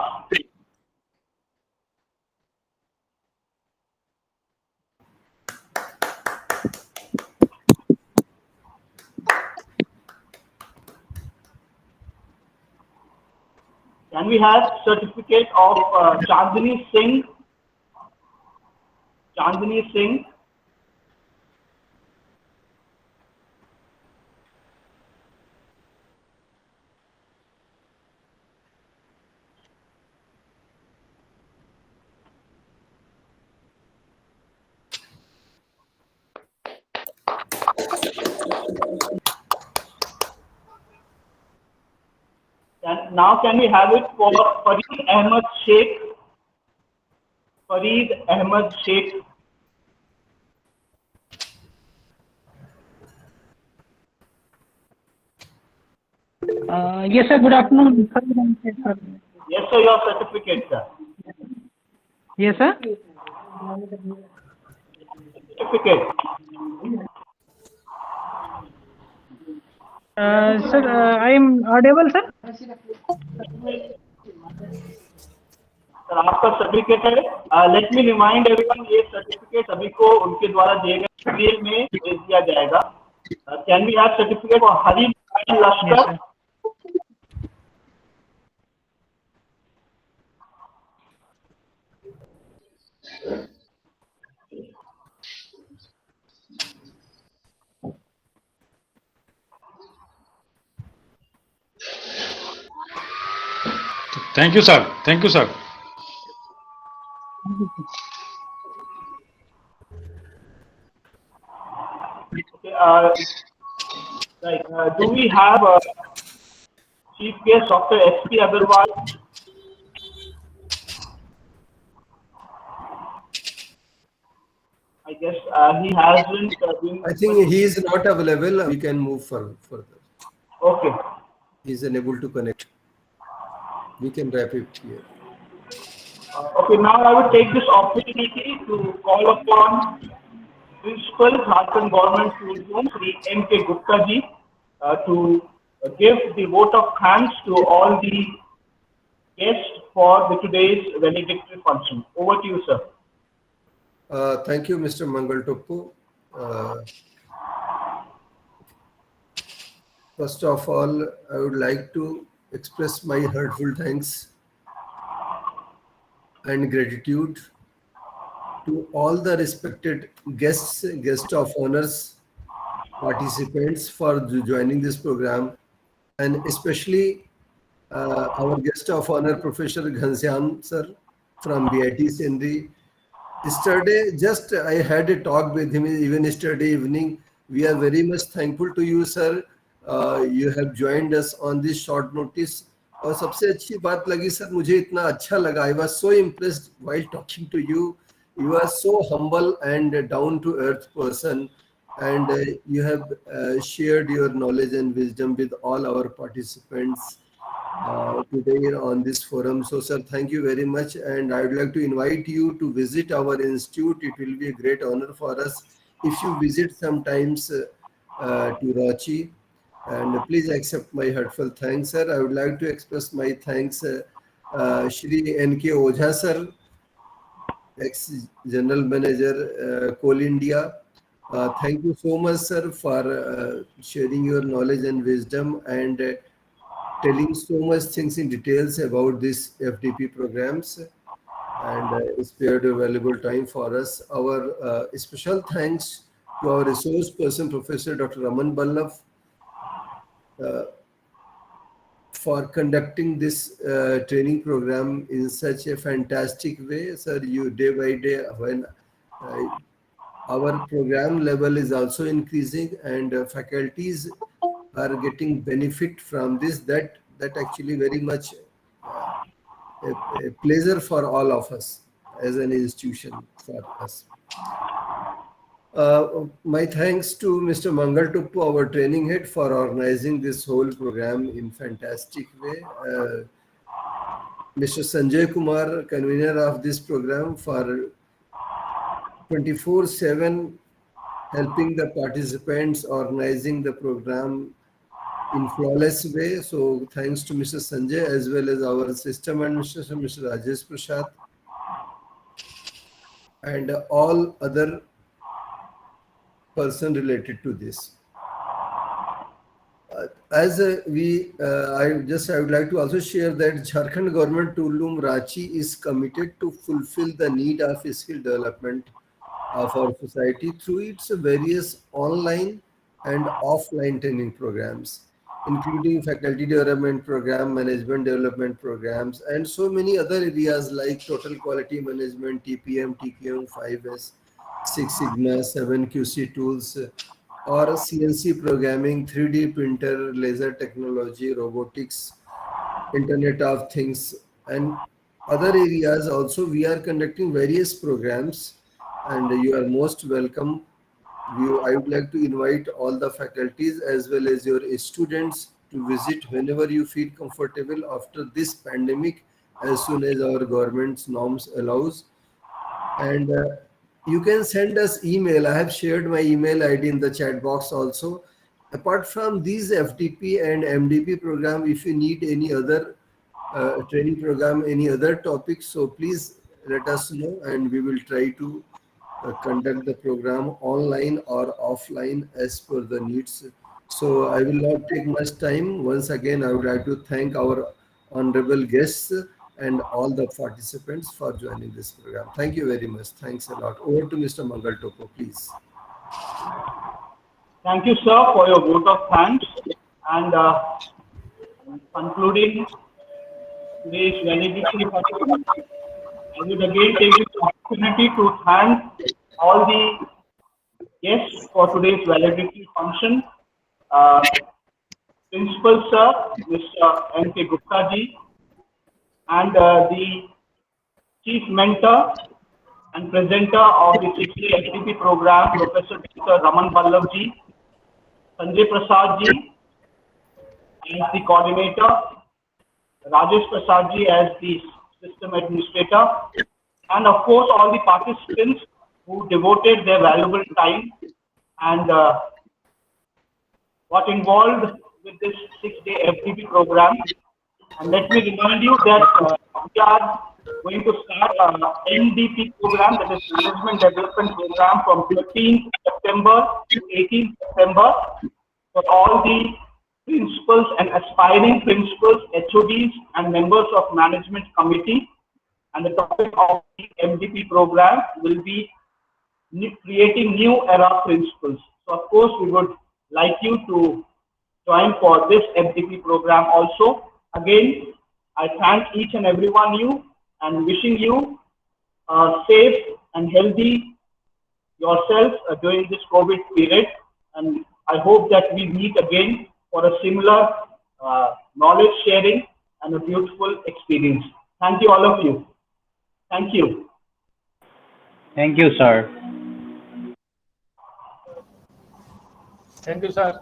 Can we have certificate of Chandni Singh? Chandni Singh. Now can we have it for Fareed Ahmed Sheikh? Fareed Ahmed Sheikh. Yes, sir. Good afternoon. Yes, sir. Your certificate, sir. Yes, sir. Certificate. Sir, I am audible, sir. Sir आपका certificate है. Let me remind everyone, ये certificate सभी को उनके द्वारा दिए गए email में भेज दिया जाएगा. Can we have certificate for Hari Lashkar? Thank you, sir. Thank you, sir. Okay, right. Do we have chief guest Dr. S.P. Agarwal? I guess he hasn't been. I think he is not available. We can move further. Okay. He is unable to connect. We can wrap it here. Okay, now I would take this opportunity to call upon Principal Jharkhand Government School, Sri M.K. Gupta ji, to give the vote of thanks to all the guests for today's valedictory function. Over to you, sir. Thank you, Mr. Mangal Toppu. First of all, I would like to express my heartfelt thanks and gratitude to all the respected guests, guest of honors, participants for joining this program, and especially our guest of honor, Professor Ghansyam sir from BIT Sindhi. Yesterday, just I had a talk with him even yesterday evening. We are very much thankful to you, sir. You have joined us on this short notice. और सबसे अच्छी बात लगी sir, मुझे इतना अच्छा लगा. I was so impressed while talking to you. You are so humble and down to earth person, and you have shared your knowledge and wisdom with all our participants today on this forum. So sir, thank you very much, and I would like to invite you to visit our institute. It will be a great honor for us if you visit sometimes to Ranchi. And please accept my heartfelt thanks, sir. I would like to express my thanks Shri N.K. Ojha sir, ex-General Manager, Coal India. Thank you so much, sir, for sharing your knowledge and wisdom and telling so much things in details about this FDP programs, and spared a valuable time for us. Our special thanks to our resource person, Professor Dr. Raman Ballabh, for conducting this training program in such a fantastic way. Sir, you day by day, when our program level is also increasing and faculties are getting benefit from this, that actually very much a pleasure for all of us as an institution for us. My thanks to Mr. Mangal Tuppu, our training head, for organizing this whole program in fantastic way. Mr. Sanjay Kumar, convener of this program, for 24/7 helping the participants organizing the program in flawless way. So thanks to Mr. Sanjay as well as our system administrator, Mr. Rajesh Prasad, and all other person related to this. I would like to also share that Jharkhand government Tulum Ranchi is committed to fulfill the need of skill development of our society through its various online and offline training programs, including faculty development program, management development programs, and so many other areas like total quality management, TPM, TQM, 5S, 6 Sigma, 7 QC tools, or CNC programming, 3D printer, laser technology, robotics, Internet of Things, and other areas. Also, we are conducting various programs, and you are most welcome. I would like to invite all the faculties as well as your students to visit whenever you feel comfortable after this pandemic, as soon as our government's norms allows. And you can send us email. I have shared my email ID in the chat box also. apart from these FTP and MDP program, if you need any other training program, any other topics, so please let us know and we will try to conduct the program online or offline as per the needs. So I will not take much time. Once again, I would like to thank our honorable guests and all the participants for joining this program. Thank you very much. Thanks a lot. Over to Mr. Mangal Topo, please. Thank you, sir, for your vote of thanks. And concluding today's valedictory function, I would again take this opportunity to thank all the guests for today's valedictory function. Principal Sir, Mr. M.K. Gupta ji, and the Chief Mentor and Presenter of the 6th FTP program, Professor Dr. Raman Ballabh ji, Sanjay Prasad ji as the coordinator, Rajesh Prasad ji as the system administrator, and of course all the participants who devoted their valuable time and got involved with this 6-day FTP program. And let me remind you that we are going to start an MDP program, that is Management Development Program, from 13th September to 18th September for all the principals and aspiring principals, HODs, and members of management committee. And the topic of the MDP program will be creating new era principles. So of course we would like you to join for this MDP program also. Again, I thank each and every one of you and wishing you safe and healthy yourself during this COVID period. And I hope that we meet again for a similar knowledge sharing and a beautiful experience. Thank you, all of you. Thank you. Thank you, sir. Thank you, sir.